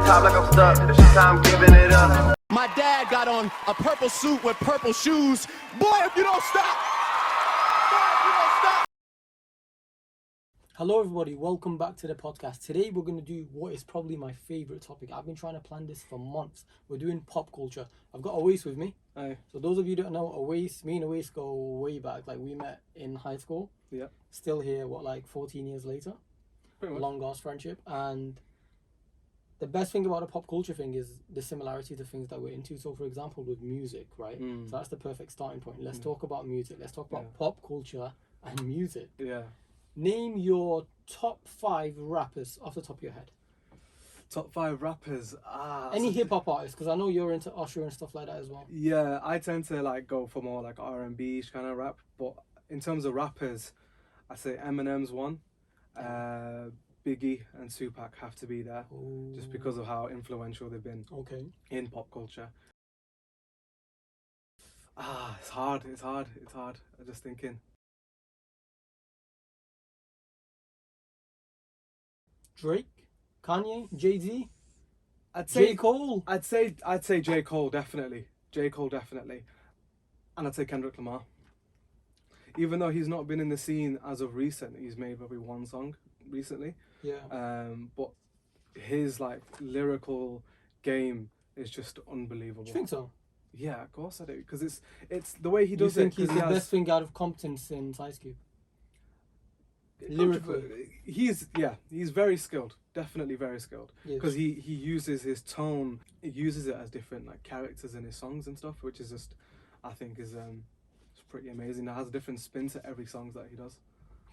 top like I'm stuck. It's just time giving it up. My dad got on a purple suit with purple shoes. Boy, if you don't stop. Hello everybody, welcome back to the podcast. Today we're going to do what is probably my favourite topic. I've been trying to plan this for months. We're doing pop culture. I've got Awais with me. Hi. So those of you who don't know, Awais, me and Awais go way back. Like we met in high school. Yeah. Still here, 14 years later? Pretty much. Long ass friendship. And the best thing about a pop culture thing is the similarity to things that we're into. So for example, with music, right? So that's the perfect starting point. Let's talk about music. Let's talk about pop culture and music. Yeah. Name your top 5 rappers off the top of your head. Top 5 rappers. Any hip hop artists, because I know you're into Usher and stuff like that as well. Yeah, I tend to like go for more like R&B kind of rap, but in terms of rappers, I say Eminem's one. Biggie and Tupac have to be there, just because of how influential they've been in pop culture. It's hard. I'm just thinking. Drake, Kanye, Jay-Z, J. Cole. I'd say J. Cole definitely. And I'd say Kendrick Lamar. Even though he's not been in the scene as of recent, he's made probably one song recently. Yeah. But his like lyrical game is just unbelievable. Do you think so? Yeah, of course I do. Because it's the way he does it. You think it. he's the best thing out of Compton since Ice Cube? Lyrically. He's very skilled. Definitely very skilled. Because he uses his tone. He uses it as different like characters in his songs and stuff, which is just, I think is it's pretty amazing. It has a different spin to every song that he does.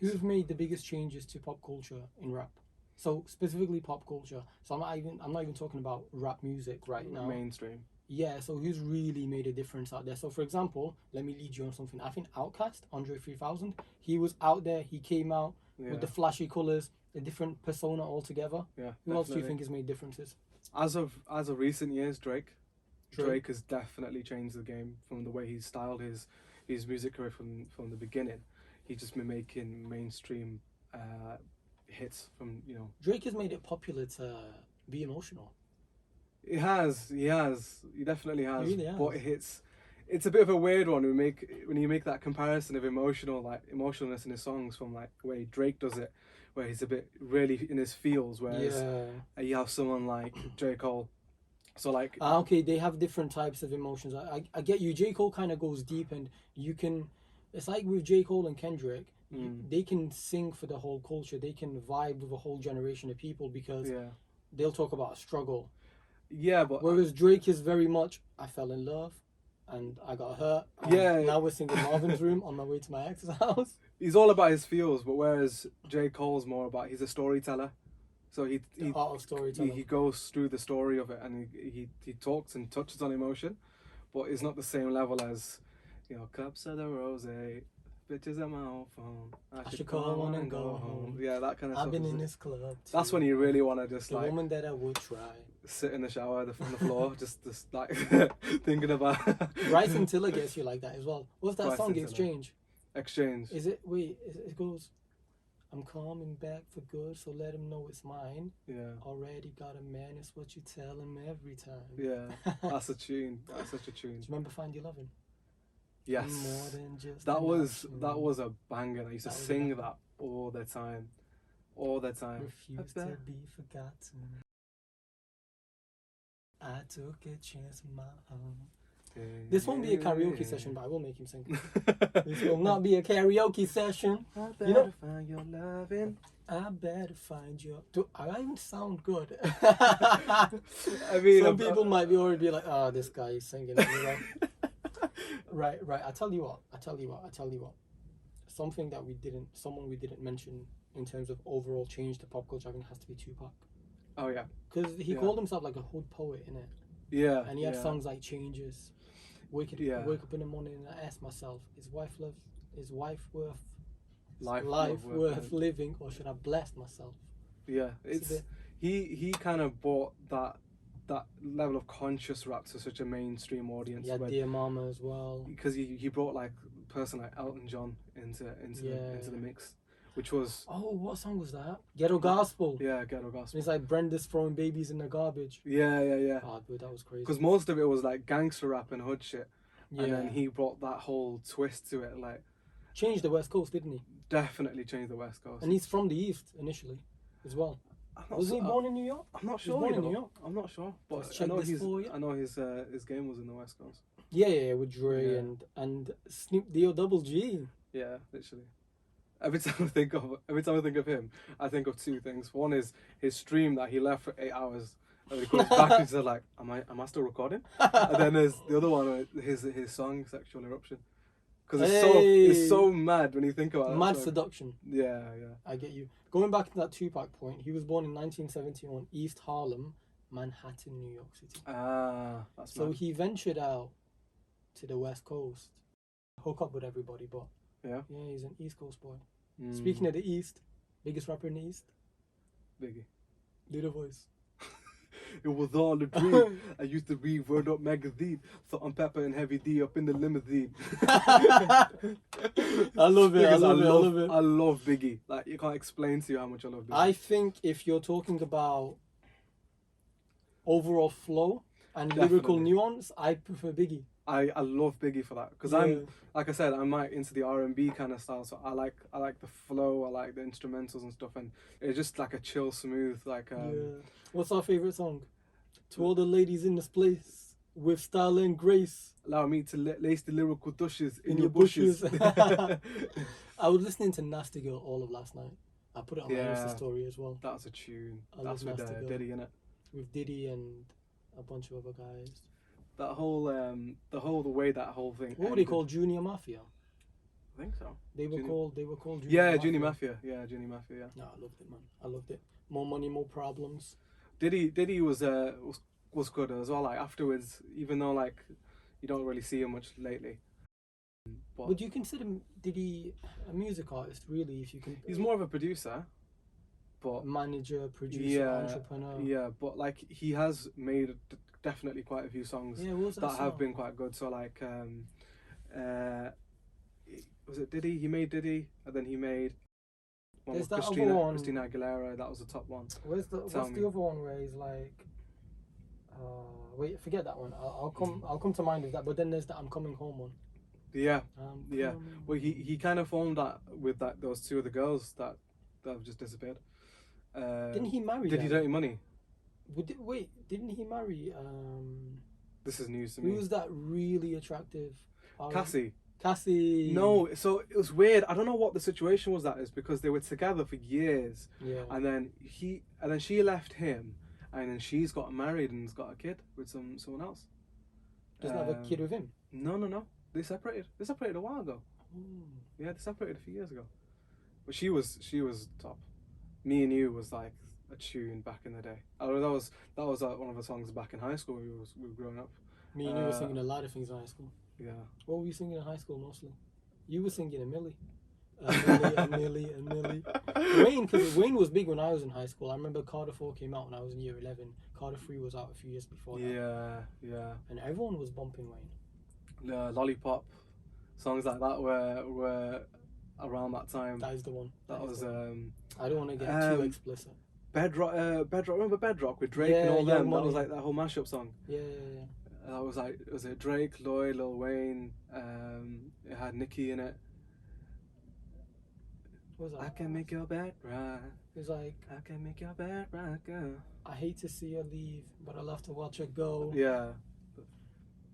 Who've made the biggest changes to pop culture in rap? So specifically pop culture. So I'm not even talking about rap music right now. Mainstream. Yeah, so who's really made a difference out there? So for example, let me lead you on something. I think Outkast, Andre 3000, he was out there, he came out with the flashy colours, a different persona altogether. Yeah. Who else do you think has made differences? As of recent years, Drake has definitely changed the game from the way he's styled his music career from the beginning. He's just been making mainstream hits from, you know. Drake has made it popular to be emotional. He definitely has. He really has. But it's a bit of a weird one when you make that comparison of emotionalness in his songs from like the way Drake does it, where he's a bit really in his feels, whereas you have someone like J. Cole. So like okay, they have different types of emotions. I get you. J. Cole kind of goes deep, and you can. It's like with J. Cole and Kendrick, they can sing for the whole culture. They can vibe with a whole generation of people because they'll talk about a struggle. Yeah, but whereas Drake is very much, I fell in love, and I got hurt. And now we're singing Marvin's Room on my way to my ex's house. He's all about his feels, but whereas J. Cole's more about, he's a storyteller. So he art of storytelling. He goes through the story of it, and he talks and touches on emotion, but it's not the same level as, you know, cups of the rose, bitches on my own phone. I should call one and go home. Yeah, that kind of stuff. I've been in this club too. That's when you really want to just the woman that I would try. Sit in the shower on the floor, just like thinking about. Bryson Tiller gets you like that as well. What's that song? Exchange. Exchange. It goes, I'm coming back for good, so let him know it's mine. Yeah. Already got a man, it's what you tell him every time. Yeah, that's a tune. That's such a tune. Do you remember Find Your Lovin'? Yes. More than just that was a banger. I used to sing that all the time. Refuse to be forgotten. I took a chance on my own. This won't be a karaoke session, but I will make him sing. This will not be a karaoke session. I better find your loving. I better find your. I even sound good. I mean, some people might already be like, "Oh, this guy is singing." Right. I tell you what. Something that someone we didn't mention in terms of overall change to pop culture, I think has to be Tupac. Oh yeah. Because he called himself like a hood poet, innit? Yeah. And he had songs like Changes. Wake up in the morning and I ask myself, is life worth living, or should I bless myself? Yeah, he kind of brought that level of conscious rap to such a mainstream audience. Yeah, Dear Mama as well. Because he brought like a person like Elton John into the mix, which was Oh, what song was that? Ghetto Gospel. yeah, Ghetto And Gospel. it's like Brenda's throwing babies in the garbage. Yeah. Oh, dude, that was crazy. Because most of it was like gangster rap and hood shit, Yeah. and then he brought that whole twist to it, like Changed the West Coast, didn't he? definitely changed the West Coast. And he's from the East initially, as well. I'm not Wasn't he so- born in New York? I'm not He was sure. born You in New know. York. I'm not sure, Let's but check this for you. I know his game was in the West Coast. Yeah, with Dre Yeah. and Snoop D-O double G. Yeah, literally. Every time I think of him, I think of two things. One is his stream that he left for 8 hours. And he goes back and he's like, am I still recording? And then there's the other one, his song Sexual Eruption. Because it's so mad when you think about it. Mad song. seduction. Yeah. I get you. Going back to that Tupac point, he was born in 1971, East Harlem, Manhattan, New York City. Ah, that's So mad. he ventured out to the West Coast, hook up with everybody, but Yeah. he's an East Coast boy. Mm, Speaking of the East, biggest rapper in the East, Biggie. Little Voice. It was all a dream. I used to read Word Up magazine, Salt and Pepper and Heavy D up in the limousine. I love it. I Because love it. I love Biggie. Like you can't explain to you how much I love Biggie. I think if you're talking about overall flow and lyrical Definitely. nuance, I prefer Biggie. I love Biggie for that because Yeah. I'm like I said, I'm like into the R&B kind of style, so I like the flow, I like the instrumentals and stuff, and it's just like a chill, smooth like What's our favorite song? To all the ladies in this place, with style and grace, allow me to lace the lyrical douches in in your your bushes. I was listening to Nasty Girl all of last night. I put it on my Yeah. Insta story as well, That's a tune. I That's love with Nasty Girl. Diddy in it. with Diddy and a bunch of other guys. That whole the way that whole thing. What were they ended. called? Junior Mafia. I think so. They were Junior- called. Yeah, Junior Mafia. Yeah, Junior Mafia. Yeah. No, I loved it, man. I loved it. More money, more problems. Diddy was good as well. Like afterwards, even though like you don't really see him much lately. But Would you consider Diddy a music artist, really? If you can, he's more of a producer. But manager, producer, yeah, entrepreneur. yeah. But like he has made definitely quite a few songs Yeah, what was that that have song? been quite good. So like was it Diddy? He made Diddy, and then he made one There's with that other one. Christina Aguilera. That was the top one. What's Tell the me. other one where he's like, wait, forget that one. I'll come to mind with that. But then there's the I'm Coming Home one. Yeah, I'm yeah. coming Well, he kind of formed that with those two other girls that have just disappeared. Didn't he marry? Did he them? Dirty Money? Wait, didn't he marry? This is news to Who me. was that really attractive? Cassie. Cassie. No, so it was weird. I don't know what the situation was. That is because they were together for years, Yeah. and then she left him, and then she's got married and has got a kid with someone else. Doesn't have a kid with him. No. They separated. They separated a while ago. Yeah, they separated a few years ago. But she was top. Me and You was like a tune back in the day. Oh, that was one of the songs back in high school when we were growing up. Me and you were singing a lot of things in high school. Yeah. What were you singing in high school mostly? You were singing a Millie. A Millie. Wayne, because Wayne was big when I was in high school. I remember Carter 4 came out when I was in year 11. Carter 3 was out a few years before that. Yeah. And everyone was bumping Wayne. Lollipop, songs like that were around that time. That is the one. That was the one. I don't want to get too explicit. Bedrock. Remember Bedrock with Drake and Yeah, all Young them? That Money. was like that whole mashup song. Yeah. That was like, was it Drake, Lloyd, Lil Wayne? It had Nicki in it. What was that? I can make your bed right. It was like, I can make your bed right, girl. I hate to see her leave, but I love to watch her go. Yeah,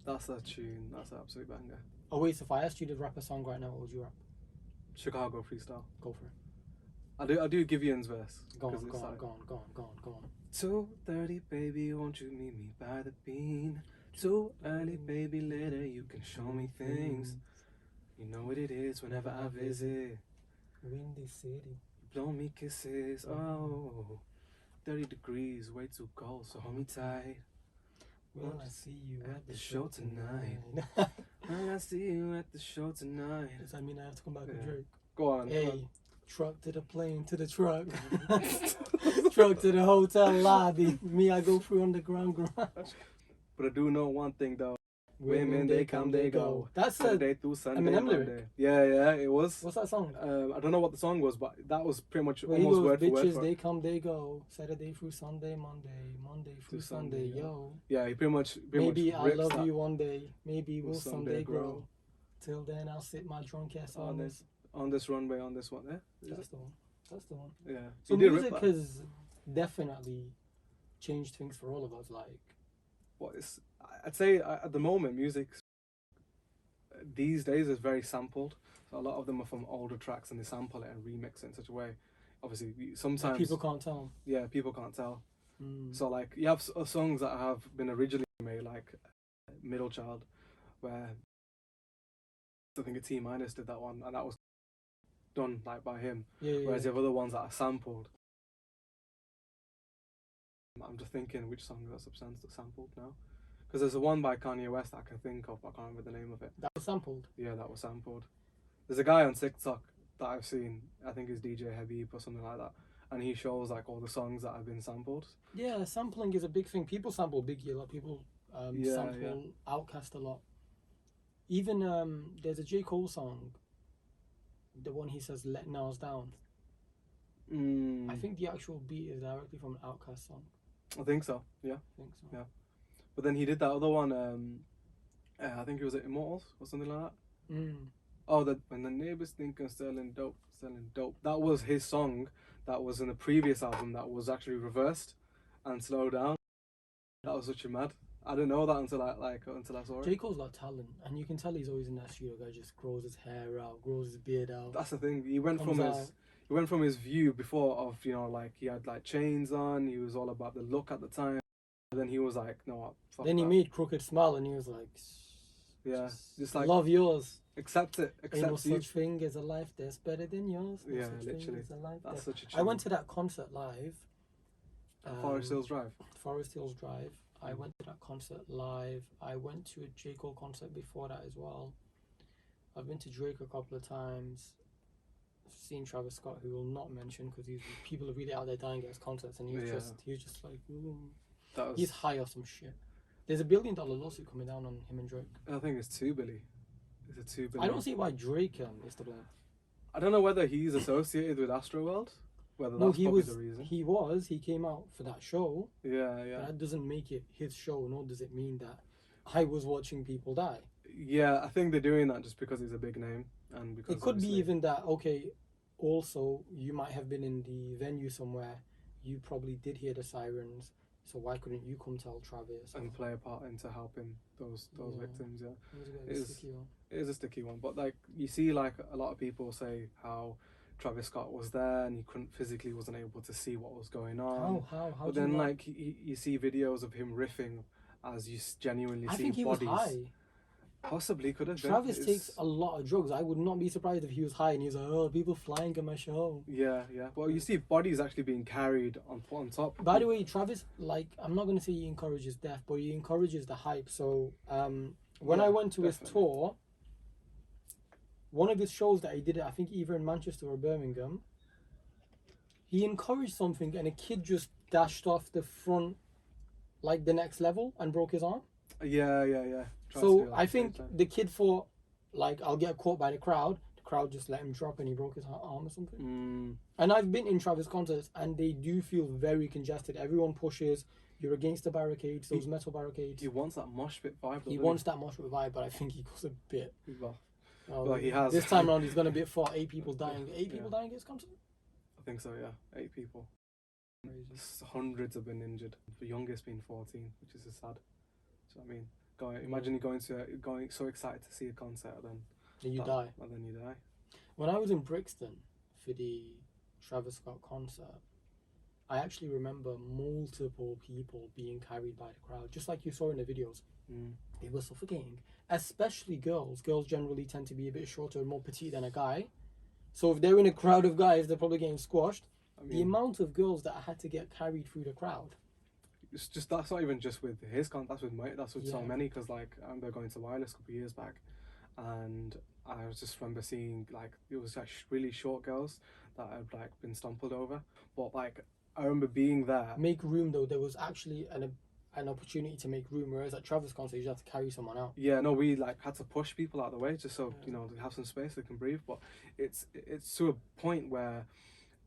that's a tune. That's an absolute banger. Oh wait, so if I asked you to rap a song right now, what would you rap? Chicago freestyle. Go for it. I do Giveon's verse. Go 'cause on, it's go on, like, go on, go on, go on, go on. 2:30, baby, won't you meet me by the bean? Too early, baby, later you can show me things. You know what it is whenever I visit. Windy City. You blow me kisses, oh. 30 degrees, way too cold, so hold me tight. Will I see you at the show show tonight? When I see you at the show tonight. Does that mean I have to come back with Yeah. Drake? Go on. Hey, truck to the plane, to the truck. Truck to the hotel lobby. Me, I go through underground garage. But I do know one thing though. Women, they come, they go. That's a Saturday through Sunday, Eminem Monday. lyric. Yeah, it was. What's that song? I don't know what the song was, but that was pretty much Where he almost goes, word for word. bitches, they come, they go. Saturday through Sunday, Monday through Sunday, yo. Yeah, he pretty much Maybe much I'll rips love that. you one day. Maybe we'll someday someday grow. grow. Till then, I'll sit my drunk ass On this runway, on this one. That's the one. That's the one. Yeah. So He did rip music that. has definitely changed things for all of us. Like, I'd say at the moment, music these days is very sampled. So a lot of them are from older tracks, and they sample it and remix it in such a way. Obviously, sometimes people can't tell. Yeah, people can't tell. Mm. So like you have songs that have been originally made, like Middle Child, where I think a T Minus did that one, and that was done like by him. Whereas you have other ones that are sampled. I'm just thinking which song that's sampled now, because there's a one by Kanye West that I can think of, but I can't remember the name of it. That was sampled. Yeah, that was sampled. There's a guy on TikTok that I've seen. I think he's DJ Habib or something like that, and he shows like all the songs that have been sampled. Yeah, sampling is a big thing. People sample Biggie a lot. People sample Outkast a lot. Even there's a J. Cole song, the one he says "Let Nas Down." I think the actual beat is directly from an Outkast song. I think so. Yeah. I think so. Yeah. But then he did that other one. I think it was Immortals or something like that. Oh, when the neighbors think I'm selling dope. That was his song. That was in the previous album. That was actually reversed and slowed down. That was such a mad. I didn't know that until I saw it. J. Cole's got talent, and you can tell he's always in that studio. Guy just grows his hair out, grows his beard out. That's the thing. He went from his view before of like he had like chains on. He was all about the look at the time. And then he was like, no. Fuck then he that. made Crooked Smile, and he was like, yeah, just like love yours. Accept it. Ain't no such thing as a life that's better than yours. No yeah, such literally. thing as a life That's such a. I went to that concert live. Forest Hills Drive. Forest Hills Drive. I went to that concert live. I went to a J. Cole concert before that as well. I've been to Drake a couple of times. I've seen Travis Scott, who will not mention because people are really out there dying at his concerts, and he was just like, ooh. He's high off some shit. There's $1 billion lawsuit coming down on him and Drake. I think it's $2 billion. It's a $2 billion. I don't see why Drake is to blame. I don't know whether he's associated with Astroworld. Whether that's probably the reason. He came out for that show. Yeah. But that doesn't make it his show, nor does it mean that I was watching people die. Yeah, I think they're doing that just because he's a big name, and because it could be even that. Okay, also you might have been in the venue somewhere. You probably did hear the sirens. So why couldn't you come tell Travis and play a part into helping those victims? Yeah, it is a sticky one. But like you see, like a lot of people say how Travis Scott was there and he wasn't able to see what was going on. How? But then like you see videos of him riffing as you genuinely see think he bodies. was high. Possibly could have been. Travis takes a lot of drugs. I would not be surprised if he was high and he was like, oh, people flying at my show. Yeah. Well, you see bodies actually being carried on top. By the way, Travis, like, I'm not going to say he encourages death, but he encourages the hype. So when I went to his tour, one of his shows that he did, I think either in Manchester or Birmingham, he encouraged something and a kid just dashed off the front, like the next level, and broke his arm. Yeah. So I think the kid thought, like, I'll get caught by the crowd. The crowd just let him drop and he broke his arm or something. And I've been in Travis concerts and they do feel very congested. Everyone pushes. You're against the barricades, those metal barricades. He wants that mosh pit vibe. He wants that mosh pit vibe, but I think he goes a bit. Well, he has. This time around, he's going to be at 8 people dying. 8 people dying at his concert? I think so, yeah. 8 people. Crazy. Hundreds have been injured. The youngest being 14, which is sad. So I mean, imagine you going so excited to see a concert, then you die. And then you die. When I was in Brixton for the Travis Scott concert, I actually remember multiple people being carried by the crowd, just like you saw in the videos. They were suffocating, especially girls. Girls generally tend to be a bit shorter and more petite than a guy. So if they're in a crowd of guys, they're probably getting squashed. I mean, the amount of girls that had to get carried through the crowd. It's just, that's not even just with his that's with so many, because like I remember going to Wireless a couple of years back, and I just remember seeing like it was like really short girls that had like been stumbled over, but like I remember being there. Make room though. There was actually an opportunity to make room, whereas at Travis concert you just have to carry someone out. Yeah, no, we like had to push people out of the way just so they have some space they can breathe. But it's to a point where,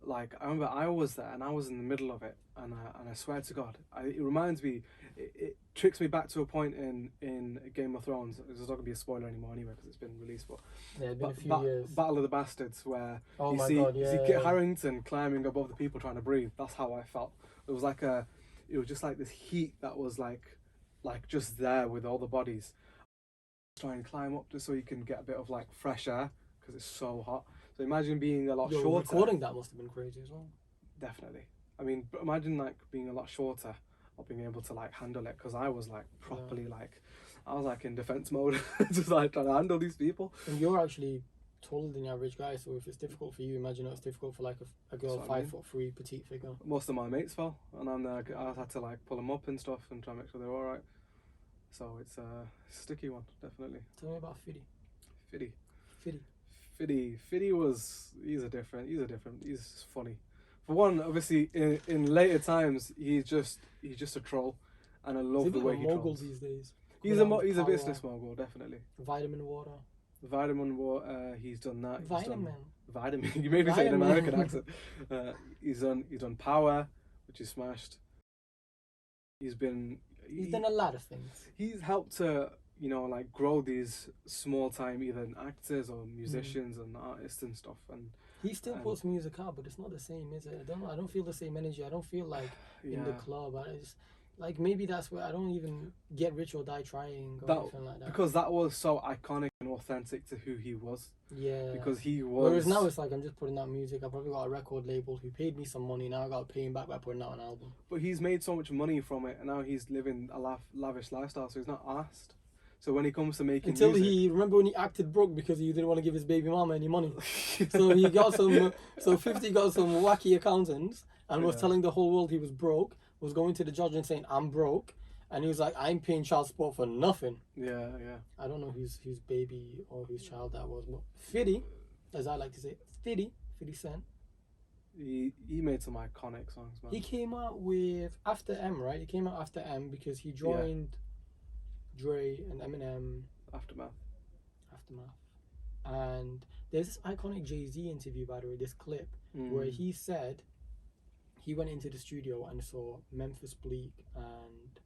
like, I remember I was there and I was in the middle of it, and I swear to God, it reminds me, it tricks me back to a point in Game of Thrones. There's not gonna be a spoiler anymore anyway because it's been released. But Yeah, it's been a few years. Battle of the Bastards, where Oh you my see God, you see yeah. Kit Harington climbing above the people trying to breathe. That's how I felt. It was just like this heat that was like just there with all the bodies. Try and climb up just so you can get a bit of like fresh air because it's so hot. So imagine being a lot shorter. Recording that must have been crazy as well. Definitely. I mean, but imagine like being a lot shorter or being able to like handle it, because I was like properly I was like in defense mode, just like trying to handle these people. And you're actually taller than the average guy, so if it's difficult for you, imagine it's difficult for like a girl 5'3" petite figure. Most of my mates fell, and I had to like pull them up and stuff and try and make sure they're all right. So it's a sticky one, definitely. Tell me about Fiddy. Fiddy he's funny. For one, obviously in later times he's just a troll, and I love the way he trolls. These days. He's a business mogul, definitely. Vitamin water. He's done that. Vitamin. You made me say an American accent. He's done Power, which is smashed. He's done a lot of things. He's helped to like grow these small time either actors or musicians and artists and stuff, and he still puts music out, but it's not the same, is it? I don't feel the same energy. I don't feel like in the club. Like maybe that's where I don't even get rich or die trying or anything like that. Because that was so iconic and authentic to who he was. Yeah. Because he was. Whereas now it's like I'm just putting out music. I probably got a record label who paid me some money. Now I got to pay him back by putting out an album. But he's made so much money from it, and now he's living a lavish lifestyle, so he's not asked. So when he comes to making music, remember when he acted broke because he didn't want to give his baby mama any money. So he got some. So 50 got some wacky accountants and was telling the whole world he was broke. Was going to the judge and saying I'm broke, and he was like, I'm paying child support for nothing. Yeah. I don't know whose baby or whose child that was, but Fiddy, as I like to say, Fiddy Cent. He made some iconic songs, man. He came out with After M, right? He came out after M because he joined Dre and Eminem. Aftermath. And there's this iconic Jay-Z interview, by the way, this clip, where he said he went into the studio and saw Memphis Bleak and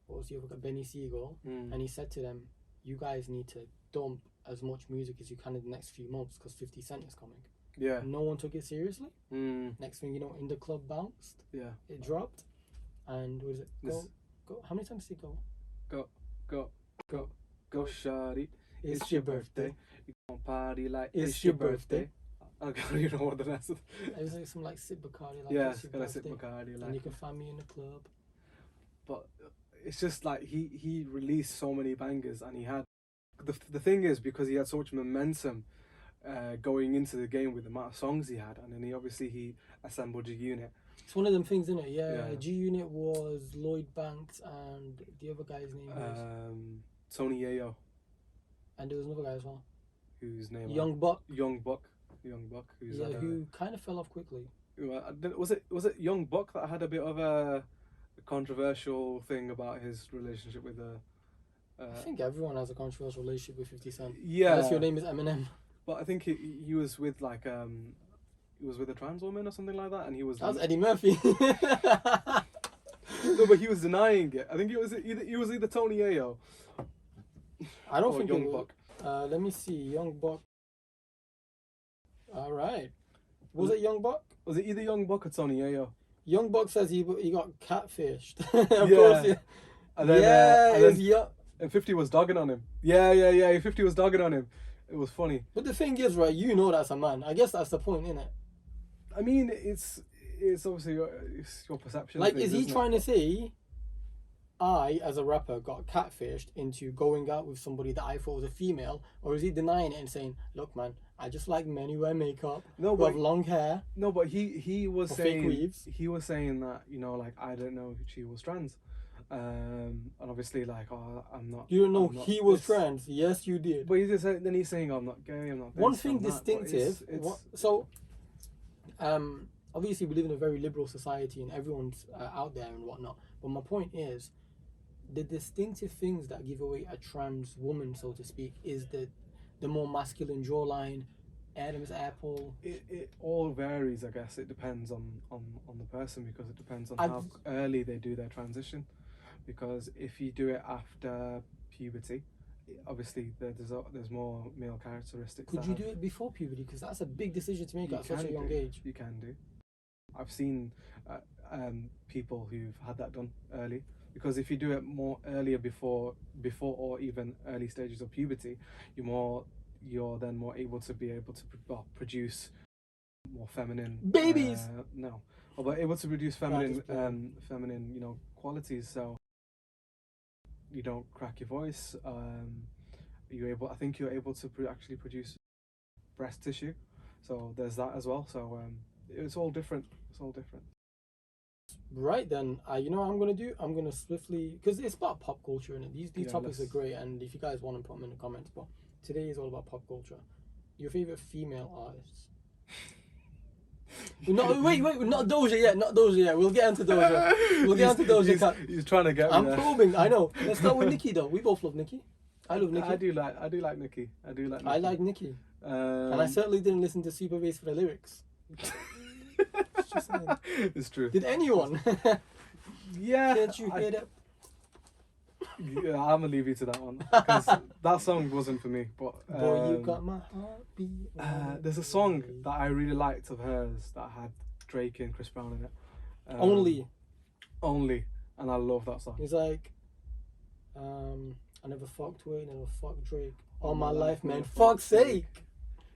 what was the other guy, Benny Siegel, and he said to them, you guys need to dump as much music as you can in the next few months because 50 Cent is coming. Yeah. No one took it seriously. Next thing you know, In the Club bounced. Yeah. It dropped. And what is it? Go. How many times did it go? Go, shawty. It's your birthday. You gon' party like it's your birthday. I don't even know what the rest of it was like some like sip Bacardi. Like, yeah, it's got a sip Bacardi. Like, and you can find me in the club. But it's just like he released so many bangers, and he had the thing is because he had so much momentum going into the game with the amount of songs he had, and then he assembled a unit. It's one of them things, isn't it? Yeah. G Unit was Lloyd Banks and the other guy's name was Tony Yayo. And there was another guy as well. Whose name? Young Buck. Who's who kind of fell off quickly. Was it Young Buck that had a bit of a controversial thing about his relationship with I think everyone has a controversial relationship with 50 Cent. Yeah. Unless your name is Eminem. But I think he was with like he was with a trans woman or something like that, and he was. That was Eddie Murphy. No, but he was denying it. I think it was either Tony Yayo. I don't think Young Buck. Let me see, Young Buck. All right. Was it Young Buck? Was it either Young Buck or Tony Yayo? Young Buck says he got catfished. Of course, yeah. And then, and 50 was dogging on him. Yeah. 50 was dogging on him. It was funny. But the thing is, right, you know that's a man. I guess that's the point, innit? I mean, it's obviously your perception. Like, is he trying to say, I, as a rapper, got catfished into going out with somebody that I thought was a female? Or is he denying it and saying, look, man, I just like men who wear makeup, who have long hair. No, but he was saying, fake weaves. He was saying that, like, I don't know if she was trans. And obviously, like, I'm not. You don't know he was trans. Yes, you did. But then he's saying, I'm not gay, I'm not this, one thing distinctive. Obviously we live in a very liberal society and everyone's out there and whatnot. But my point is, the distinctive things that give away a trans woman, so to speak, is the more masculine jawline, Adam's apple. It all varies, I guess. It depends on the person, because it depends on how early they do their transition. Because if you do it after puberty, obviously there's more male characteristics. Could you do it before puberty? Because that's a big decision to make at such a young age. You can do. I've seen people who've had that done early. Because if you do it more earlier before or even early stages of puberty, you're then more able to produce more feminine babies. But able to produce feminine qualities. So you don't crack your voice. I think you're able to actually produce breast tissue. So there's that as well. So it's all different. Right then, you know what I'm gonna swiftly, because it's about pop culture, and these topics are great, and if you guys want to put them in the comments, but today is all about pop culture. Your favorite female artists? No, wait, not Doja yet. We'll get into Doja. He's trying to get me I'm there. probing. I know. Let's start with Nicki though. We both love Nicki. I love Nicki. I do like Nicki. I like Nicki. And I certainly didn't listen to Super Bass for the lyrics. Just saying. It's true. Did anyone? Yeah. Can't you hear that? Yeah, I'm gonna leave you to that one, because that song wasn't for me. But Boy, you got my heartbeat. there's a song that I really liked of hers that had Drake and Chris Brown in it. Only, and I love that song. It's like, I never fucked Wayne, never fucked Drake. All my life, man. Fuck's sake.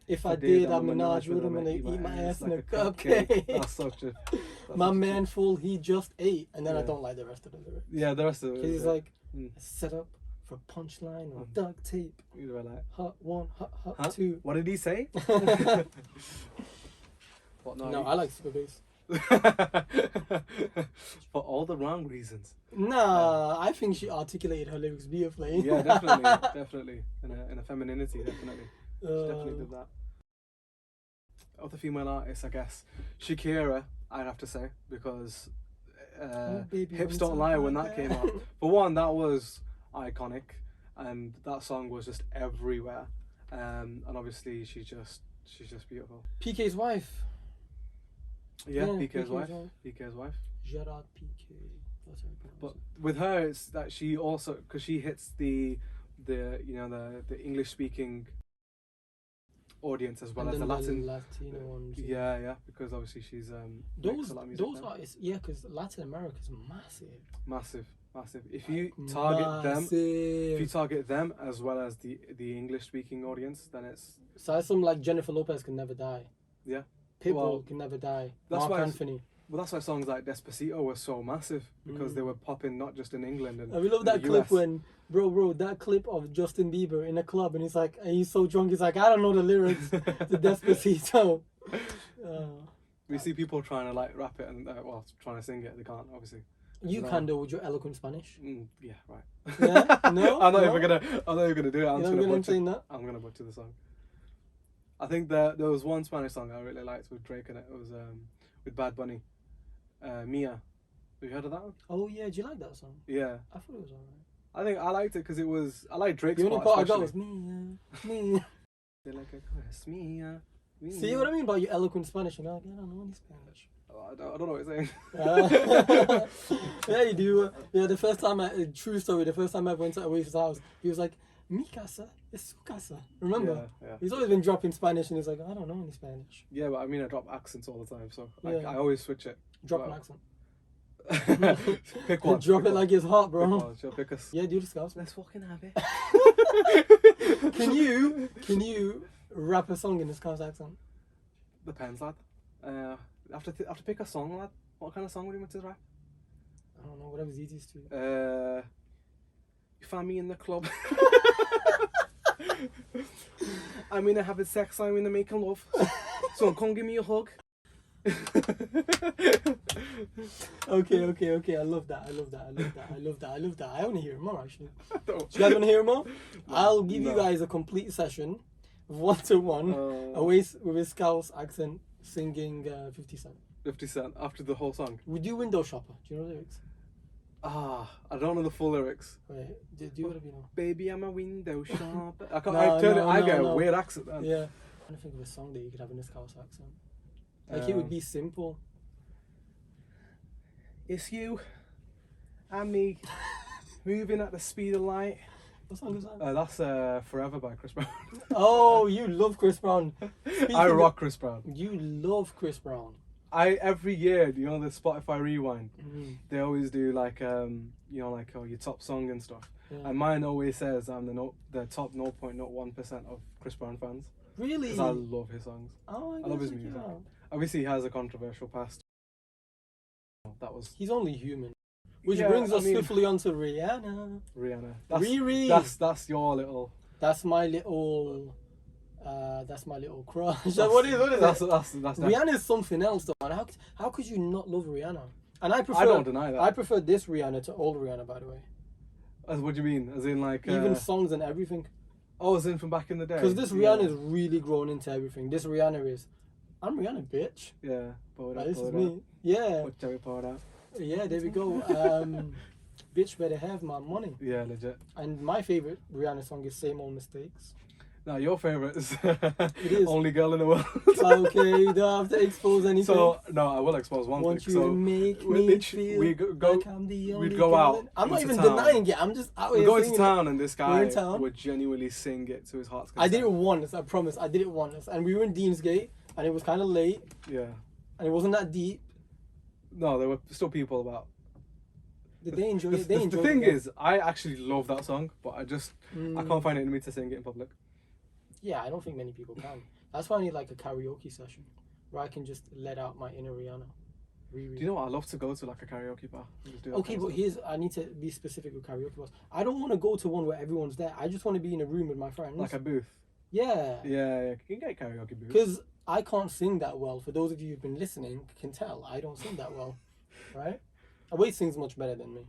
If I did, I'd Minaj with him and they eat my ass in a cupcake. That's such a. My man full, he just ate, and then I don't like the rest of the lyrics. Yeah, the rest of it. Because he's like, set up for punchline or duct tape. You were like, hot one, hot two. What did he say? What, no, I like Super Bass. For all the wrong reasons. Nah, I think she articulated her lyrics beautifully. Yeah, definitely. In a femininity, definitely. She definitely did that. Other female artists, I guess. Shakira, I'd have to say, because Hips Don't Lie, when that came out. For one, that was iconic, and that song was just everywhere. And obviously, she's just beautiful. PK's wife. Yeah, PK's wife. PK's wife. Gerard PK. That's how you pronounce But with her, it's that she also, because she hits the English speaking audience as well as the Latino ones. Yeah, because obviously she's those artists. Yeah, because Latin America is massive. If you target them as well as the English speaking audience, then it's so some like Jennifer Lopez can never die. Yeah. Pitbull can never die. Mark Anthony. Well, that's why songs like Despacito were so massive, because they were popping not just in England and we love that clip when that clip of Justin Bieber in a club, and he's so drunk, he's like, I don't know the lyrics to Despacito. We see people trying to like rap it and trying to sing it. They can't, obviously. You can do with your eloquent Spanish. Yeah, right. Yeah? No? I'm not even gonna do it. I'm gonna butcher the song. I think there was one Spanish song I really liked with Drake in it. It was with Bad Bunny, Mia. Have you heard of that one? Oh yeah, do you like that song? Yeah. I thought it was alright. I think I liked it because I like Drake's part. The only part I got was Mia. They're like, it's Mia. See what I mean about your eloquent Spanish? You're like, I don't know any Spanish. I don't know what you're saying. Yeah, you do. Yeah, the first time I went to Awais' house, he was like, Mi casa es su casa. Remember? Yeah. He's always been dropping Spanish, and he's like, I don't know any Spanish. Yeah, but I mean, I drop accents all the time, so I always switch it. Drop an accent. Pick one. Drop it like it's hot, bro. Pick us. Yeah, do the scouts. Let's fucking have it. Can you rap a song in the Scouse accent? Depends, lad. After pick a song, lad. What kind of song would you want to rap? I don't know, whatever's easiest to you. You find me in the club. I'm in having sex, I'm in making love. So come give me a hug. Okay. I love that. I want to hear more, actually. Do you guys want to hear more? I'll give you guys a complete session, 1-to-1, Awais with his Scouse accent singing 50 Cent. 50 Cent after the whole song. We do Window Shopper. Do you know the lyrics? I don't know the full lyrics. Wait, do whatever you know. Baby, I'm a window shop. I can't. No, I get no. a weird accent then. Yeah. I'm trying to think of a song that you could have in this Scouse accent. Like it would be simple. It's you and me moving at the speed of light. What song is that? That's Forever by Chris Brown. Oh, you love Chris Brown. I rock Chris Brown. You love Chris Brown. Every year, you know, the Spotify Rewind, Mm-hmm. they always do like you know, like your top song and stuff. Yeah. And mine always says I'm the top 0.01% of Chris Brown fans. Really? Because I love his songs. Oh, I love his music. out. Obviously, he has a controversial past. That was He's only human. Which Yeah, brings I us mean- swiftly onto Rihanna. Rihanna. Riri. That's your little. That's my little crush. What is it? That's Rihanna is something else though, man. How could you not love Rihanna? And I prefer. I don't deny that. I prefer this Rihanna to old Rihanna, by the way. What do you mean? As in like Even songs and everything. Oh, as in from back in the day. Because this Rihanna is really grown into everything. This Rihanna is, I'm Rihanna, bitch. Yeah. Like, this is me. Yeah. What Jerry poured out. Yeah, there we go. Bitch better have my money. Yeah, legit. And my favorite Rihanna song is Same Old Mistakes. Now your favorite is is. Only Girl in the World. Okay, you don't have to expose anything. So no, I will expose one Want thing. you So to make we me lit- feel we go- like I'm the only we'd go girl out in- I'm not into even town. denying it. I'm just out we're here going to singing it. town and this We're guy in town. would genuinely sing it to his heart's I content. did it once, I promise. I did it once. And we were in Deansgate, and it was kind of late, Yeah. and it wasn't that deep. No, there were still people about. Did they enjoy it? They The enjoyed thing it. is, I actually love that song, but I can't find it in me to sing it in public. Yeah, I don't think many people can. That's why I need like a karaoke session where I can just let out my inner Rihanna. Do you know what? I love to go to like a karaoke bar. And just do that Okay, kind but of stuff. here's I need to be specific with karaoke bars. I don't want to go to one where everyone's there. I just want to be in a room with my friends. Like a booth. Yeah. Yeah, you can get a karaoke booth. Because I can't sing that well. For those of you who've been listening, can tell I don't sing that well, right? Awais sings much better than me.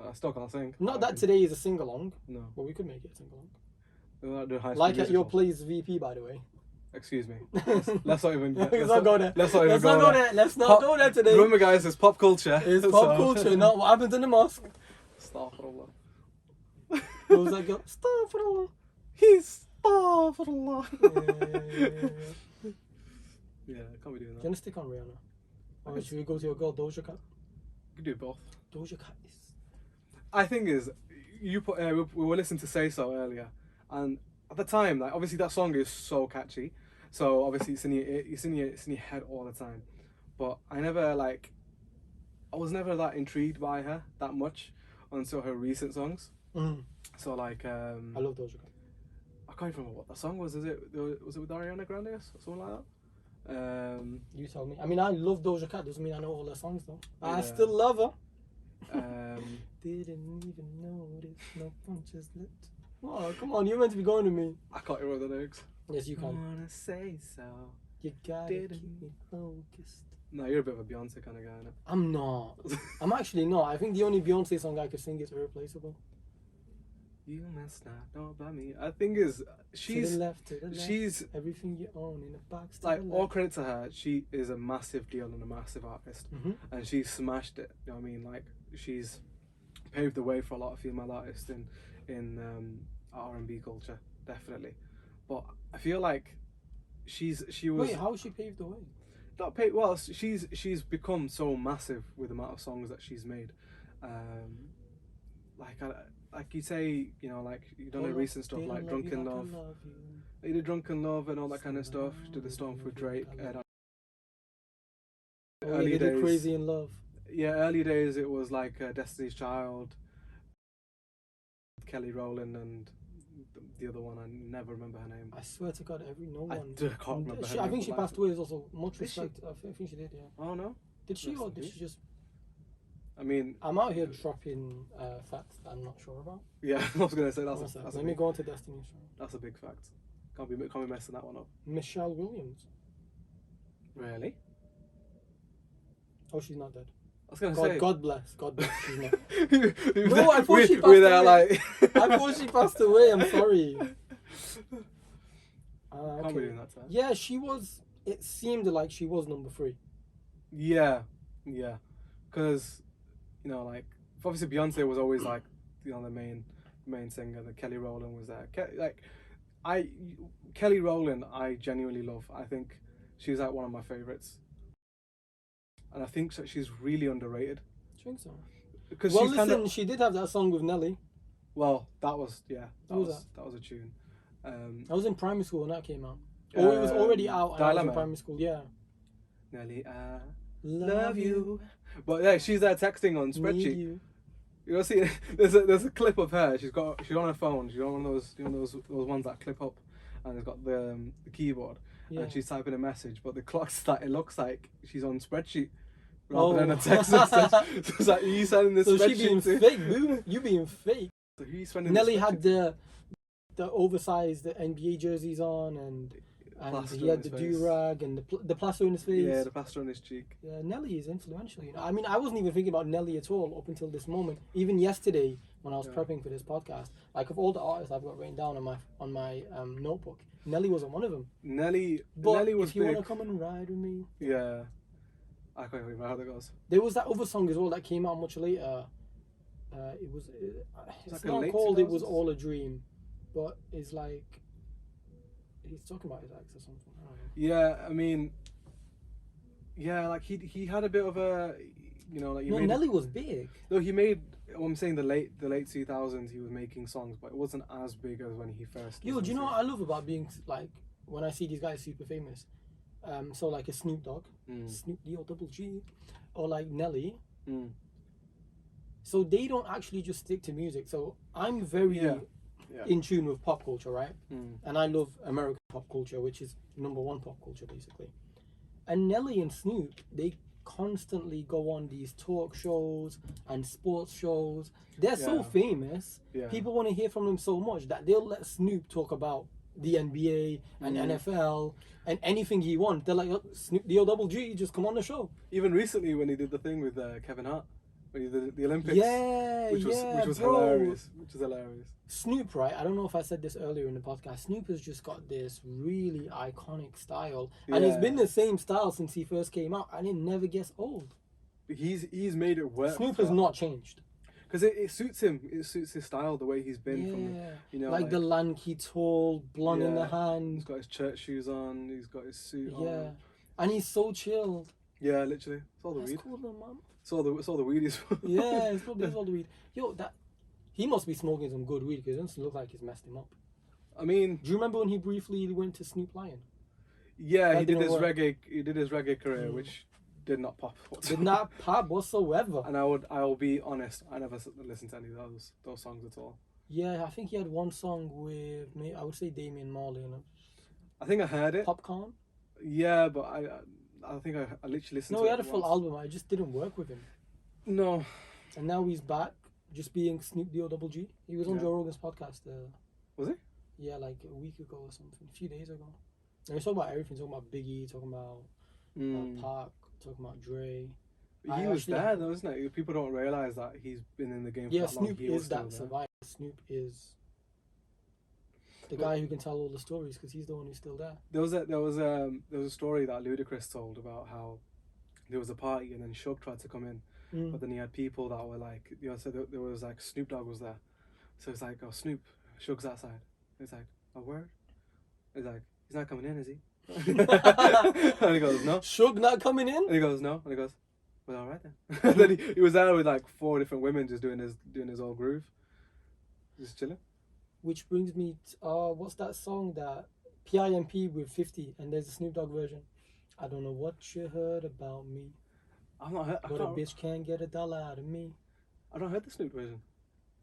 I still can't sing. Not I that can- today is a sing along, No. but we could make it a sing along. We're not doing High School Like at your Musical. plays VP, by the way. Excuse me. Let's not even. Let's not go there. Let's not even Let's go not go there. there. Let's not Pop- go there today. Remember, guys, it's pop culture. It's pop so- culture, not what happens in the mosque. Astaghfirullah. What was that girl? Astaghfirullah. He's astaghfirullah. Yeah. Yeah, can't be doing Do you that. want to stick on Rihanna? Or should we go to your girl Doja Cat? You can do both. Doja Cat is... I think is, you put we were listening to Say So earlier, and at the time, like obviously that song is so catchy, so obviously it's in your head all the time. But I was never that intrigued by her that much until her recent songs. So like, I love Doja Cat. I can't even remember what the song was. Was it with Ariana Grande or something like that? You tell me. I mean, I love Doja Cat. Doesn't mean I know all her songs though. I Yeah. still love her. Didn't even notice no punches left. Oh, come on. You're meant to be going to me. I can't remember the lyrics. Yes, you can. Wanna say so. You gotta Didn't- keep me focused. No, you're a bit of a Beyonce kind of guy, innit? I'm not. I'm actually not. I think the only Beyonce song I could sing is Irreplaceable. You must not know about me. I think is To she's the left, to the left. she's Everything you own in a box. To like the all left. credit to her. She is a massive deal and a massive artist, and she smashed it. You know what I mean? Like she's paved the way for a lot of female artists in R&B culture, definitely. But I feel like she was Wait, how has she paved the way? not paid well. She's become so massive with the amount of songs that she's made. Like you say, you know, like you done her recent stuff like Drunken Love. You did Drunken Love and all that kind of stuff. She did the Storm for Drake. Oh, yeah, they did Crazy in Love. Yeah, early days it was like Destiny's Child, Kelly Rowland, and the other one I never remember her name. I swear to God, no I one. can't remember her I name think she for life. passed away. Is also much Did she? respect. I think she did. Yeah. Oh no, Did she Rest or in did peace. she just? I mean, I'm out here dropping facts that I'm not sure about. yeah, I was gonna say One sec, that's a Let me big, go on to Destiny's Child. that's a big fact. Can't be messing that one up. Michelle Williams. Really? Oh, she's not dead. I was gonna God, say. God bless. God bless. She's not. no, I thought she passed we're there away. like. I thought she passed away. I'm sorry. Can't be Okay. doing that time. Yeah, she was. It seemed like she was number 3. Yeah, because you know, like obviously Beyonce was always like, the main singer. The Kelly Rowland was there. Kelly Rowland, I genuinely love. I think she's like one of my favorites, and I think she's really underrated. I think so. Because well, listen, she did have that song with Nelly. Well, that was that was a tune. I was in primary school when that came out. Or it was already out, and I was in primary school. Yeah. Nelly, I love you. But yeah, she's there texting on spreadsheet. You know, see, there's a clip of her. She's on her phone. She's on one of those ones that clip up, and it's got the keyboard, and she's typing a message. But the clock's that it looks like she's on spreadsheet rather than a text message. So it's like, you sending this spreadsheet? She being fake, boo. You being fake. So who you sending? Nelly had the oversized NBA jerseys on, and he had the do-rag and the plaster in his face. Yeah, the plaster on his cheek. Yeah, Nelly is influential. You know, I mean, I wasn't even thinking about Nelly at all up until this moment. Even yesterday, when I was prepping for this podcast, like of all the artists I've got written down on my notebook, Nelly wasn't one of them. Nelly was if you want to come and ride with me. Yeah, I can't even remember how that goes. There was that other song as well that came out much later. It's not called 2000s? It Was All a Dream, but it's like he's talking about his ex or something. I don't know. Yeah, I mean, like he had a bit of a, like Nelly was big. No, he made. I'm saying the late 2000s, he was making songs, but it wasn't as big as when he first. Yo, do you know what I love about being like when I see these guys super famous? So like a Snoop Dogg, Snoop D-O-double-G, or like Nelly. So they don't actually just stick to music. So I'm very in tune with pop culture, right? And I love American pop culture, which is #1 pop culture, basically. And Nelly and Snoop, they constantly go on these talk shows and sports shows. They're so famous. People want to hear from them so much that they'll let Snoop talk about the NBA and NFL and anything he wants. They're like, Snoop D-O-double-G, just come on the show. Even recently when he did the thing with Kevin Hart. The Olympics, which was hilarious. Snoop, right? I don't know if I said this earlier in the podcast. Snoop has just got this really iconic style, and it's been the same style since he first came out, and it never gets old. He's made it work. Snoop has not changed because it suits him. It suits his style, the way he's been. Like the lanky, tall, blonde in the hand. He's got his church shoes on. He's got his suit on. And he's so chilled. Yeah, literally. It's all the weed. Cool, man. It's all the weed. Yeah, it's probably all the weed. Yo, he must be smoking some good weed because it doesn't look like it's messed him up. I mean, do you remember when he briefly went to Snoop Lion? Yeah, he did his reggae career, which did not pop. Did not pop whatsoever. And I will be honest, I never listened to any of those songs at all. Yeah, I think he had one song with I would say Damian Marley in it. I think I heard it. Popcorn. Yeah, but I think I literally listened to it. No, he had a full album. It just didn't work with him. No. And now he's back, just being Snoop D-O-double-G. He was on Joe Rogan's podcast. Was he? Yeah, like a week ago or something, a few days ago. And he's talking about everything. Talking about Biggie, talking about Pac, talking about Dre. But he was there though, isn't it? People don't realise that he's been in the game for that long. Snoop is that survivor. Snoop is the guy who can tell all the stories because he's the one who's still there. There was a story that Ludacris told about how there was a party and then Suge tried to come in, but then he had people that were like, so there was like Snoop Dogg was there, so it's like, oh Snoop, Suge's outside. It's like, oh word. It's like, he's not coming in, is he? And he goes, no. Suge not coming in? And he goes, no. And he goes, well, all right then. And then he was there with like 4 different women just doing his old groove, just chilling. Which brings me to, what's that song that PIMP with 50 and there's a Snoop Dogg version? I don't know what you heard about me. I've not heard. But a bitch can't get $1 out of me. I don't heard the Snoop version.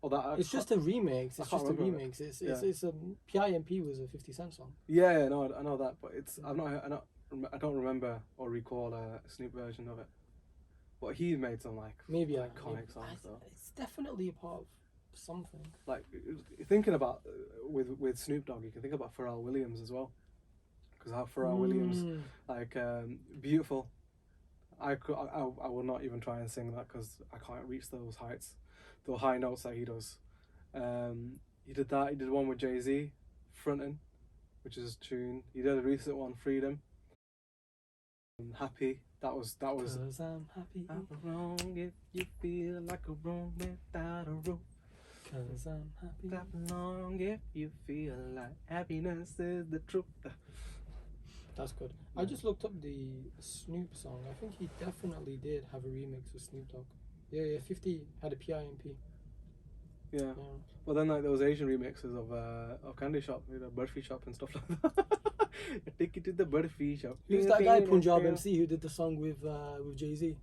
It's just a remix. It's just a remix. It's a PIMP was a 50 Cent song. Yeah, no, I know that, but I don't remember or recall a Snoop version of it. But he made some like iconic songs though. It's definitely a part of something. Like thinking about with Snoop Dogg, you can think about Pharrell Williams as well, because how Pharrell Williams like Beautiful. I will not even try and sing that because I can't reach those heights, the high notes that he does. He did that. He did one with Jay-Z, Frontin', which is a tune. He did a recent one, Freedom. Happy. That was. 'Cause I'm happy. I'm wrong if you feel like a room without a roof. 'Cause I'm happy. Clap along if you feel like happiness is the truth. That's good. I just looked up the Snoop song. I think he definitely did have a remix with Snoop Dogg. Yeah, 50 had a PIMP. Yeah. Well, then like those Asian remixes of Candy Shop, Burfi Shop and stuff like that. Take you to the Burfi Shop. Who's that guy, Punjab MC, who did the song with Jay-Z?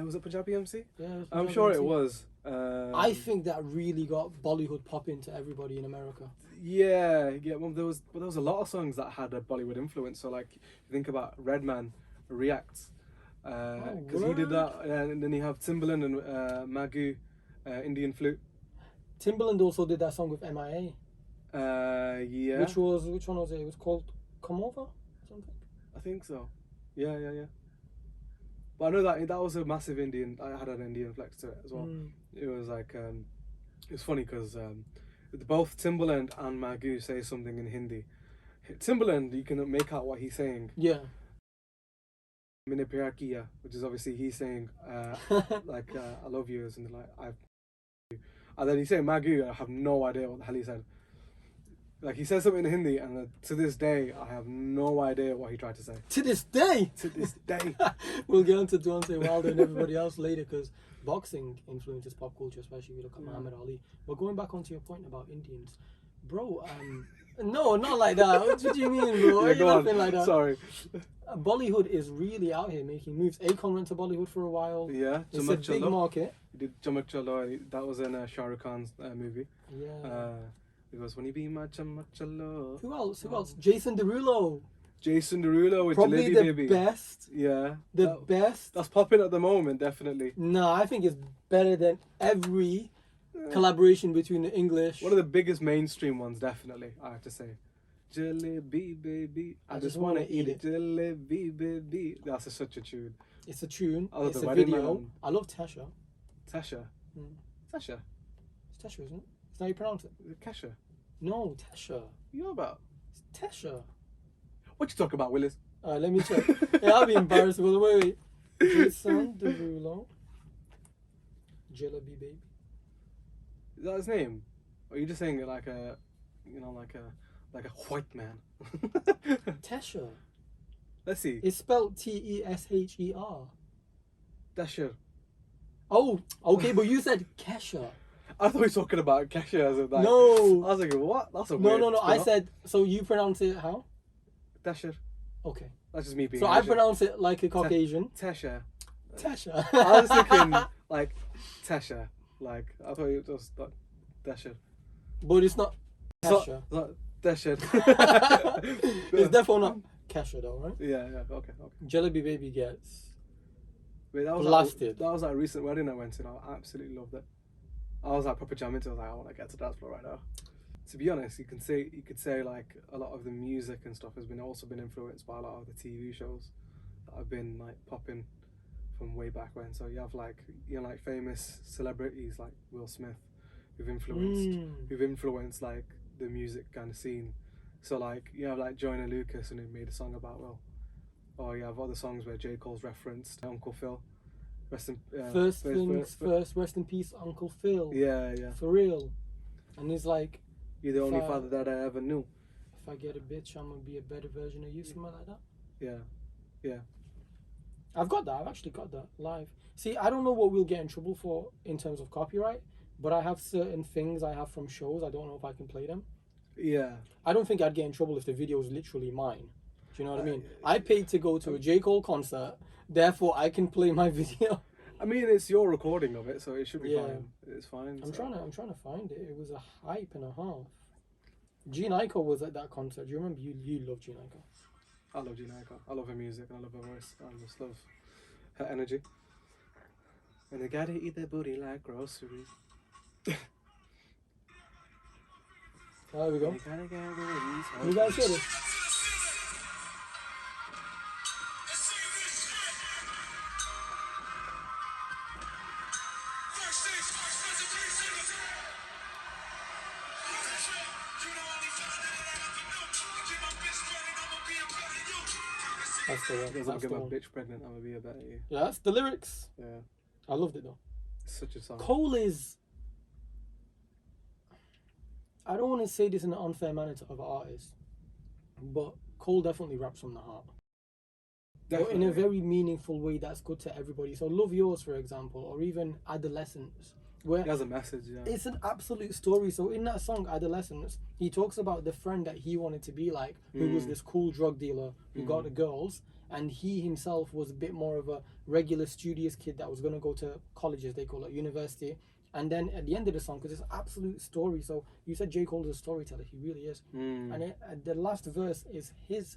Was it Punjabi MC? Yeah, it was I'm Punjabi sure MC. it was. I think that really got Bollywood popping to everybody in America. Yeah. Well, there was a lot of songs that had a Bollywood influence. So like, you think about Redman Reacts, because he did that, and then you have Timbaland and Magoo, Indian Flute. Timbaland also did that song with MIA. Yeah. Which one was it? It was called Come Over or something. I think so. Yeah. But I know that was a massive Indian. I had an Indian flex to it as well. It was like it was funny because both Timbaland and Magoo say something in Hindi. Timbaland, you can make out what he's saying. Yeah. Maine pyar kiya, which is obviously he's saying like I love you or something like I. And then he's saying Magoo. I have no idea what the hell he said. Like he said something in Hindi, and to this day, I have no idea what he tried to say. To this day. To this day. We'll get into Deontay Wilder and everybody else later because boxing influences pop culture, especially if you look at Muhammad Ali. But going back onto your point about Indians, bro, no, not like that. What do you mean, bro? Why are you laughing like that? Sorry. Bollywood is really out here making moves. Akon went to Bollywood for a while. Yeah, it's a big market. He did Chamak Chalo. That was in Shah Rukh Khan's movie. Yeah. It was when he be my Chamak Chalo. Who else? Jason Derulo. Jason Derulo with Probably Jalebi the Baby. best. Yeah. The best. That's popping at the moment, definitely. No, I think it's better than every collaboration between the English. One of the biggest mainstream ones, definitely, I have to say. Jalebi Baby. I just want to eat it. Jalebi Baby. That's such a tune. It's a tune. I love it's the a wedding video. man. I love Tasha. Tasha. Tasha. It's Tasha, isn't it? It's how you pronounce it. Kesha. No, Tasha. You know about? It's Tasha. What you talk about, Willis? Let me check. Yeah, I'll be embarrassed. Wait. Jason Derulo. Jalebi Baby. Is that his name? Or are you just saying it like a, like a white man? Tasha. Let's see. It's spelled Tesher. Dasher. Oh, okay, but you said Kesha. I thought you were talking about Kesha as a like. No. I was like, what? That's a No. weird I spell. said, so you pronounce it how? Dasher. Okay. That's just me being. So I Asian. pronounce it like a Caucasian. Tasha. Tasha. I was thinking like Tasha. Like I thought it was like Dasher. But it's not Tasha. Not Dasher. It's definitely not Kesha though, right? Yeah. Okay. Jalebi Baby gets Wait, that was blasted. That was like a recent wedding I went to. And I absolutely loved it. I was like proper jamming to it. I was like, I want to get to the dance floor right now. To be honest, you could say like a lot of the music and stuff has also been influenced by a lot of the TV shows that have been like popping from way back when. So you have like famous celebrities like Will Smith who've influenced like the music kind of scene. So like you have like Joyner Lucas and who made a song about Will. Or you have other songs where J. Cole's referenced Uncle Phil. First things first, rest in peace, Uncle Phil. Yeah. For real. And he's like, you're the only father that I ever knew. If I get a bitch, I'm gonna be a better version of you, something like that. Yeah. I've actually got that live. See, I don't know what we'll get in trouble for in terms of copyright, but I have certain things I have from shows. I don't know if I can play them. Yeah. I don't think I'd get in trouble if the video is literally mine. Do you know what I mean? I paid to go to a J. Cole concert, therefore I can play my video. I mean, it's your recording of it, so it should be fine. It's fine. I'm trying to find it. It was a hype and a half. Gene Aiko was at that concert. Do you remember? You love Gene Aiko. I love Gene Aiko. I love her music and I love her voice. I just love her energy. And they gotta eat their booty like groceries. There we go. You gotta get rid of these You guys hear this? That's the one. Doesn't That's get the my one. bitch pregnant, I'm gonna be a better you. Yeah, that's the lyrics. Yeah. I loved it though. It's such a song. Cole is. I don't want to say this in an unfair manner to other artists, but Cole definitely raps from the heart. But in a very meaningful way that's good to everybody. So Love Yours, for example, or even Adolescence, where He has a message, yeah. it's an absolute story. So in that song, Adolescence, he talks about the friend that he wanted to be like, who was this cool drug dealer who got the girls, and he himself was a bit more of a regular studious kid that was going to go to colleges, they call it university. And then at the end of the song, because it's an absolute story. So you said J. Cole is a storyteller. He really is. And the last verse is his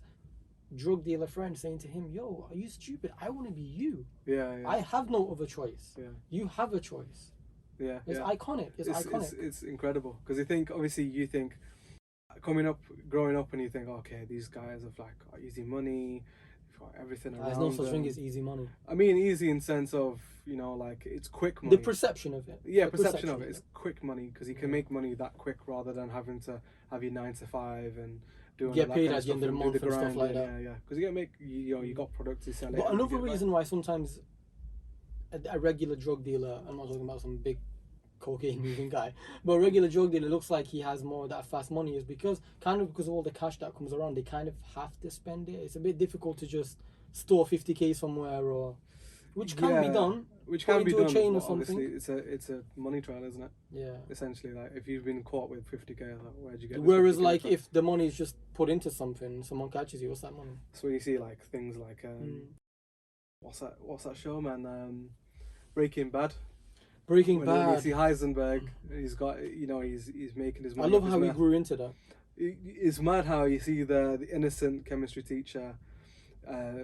drug dealer friend saying to him, yo, are you stupid? I want to be you. Yeah. I have no other choice. Yeah. You have a choice. Yeah. It's iconic. It's iconic. It's incredible. Because you think, growing up, and you think, okay, these guys have like got easy money, they've got everything around There's no such them. thing as easy money. I mean, easy in sense of, like, it's quick money. The perception of it. Yeah, The perception of it. It's quick money because you can make money that quick rather than having to have your 9 to 5 and doing Get all that paid kind at the end of the and do month and stuff grind. like that. Yeah. Because you make you got products to sell. But another reason why sometimes a regular drug dealer, I'm not talking about some big cocaine moving guy, but a regular drug dealer looks like he has more of that fast money is because of all the cash that comes around, they kind of have to spend it. It's a bit difficult to just store 50k somewhere, or which can be done. Which put can be into a done. chain or But obviously, something. it's a money trail, isn't it? Yeah. Essentially, like if you've been caught with 50k, like, where'd you get? This Whereas, 50K like, from? if the money is just put into something, someone catches you. What's that money? So you see like things like what's that show, man? Breaking Bad. Breaking When Bad. you see Heisenberg, he's got he's making his I money. love off his how he meth. grew into that. It's mad how you see the innocent chemistry teacher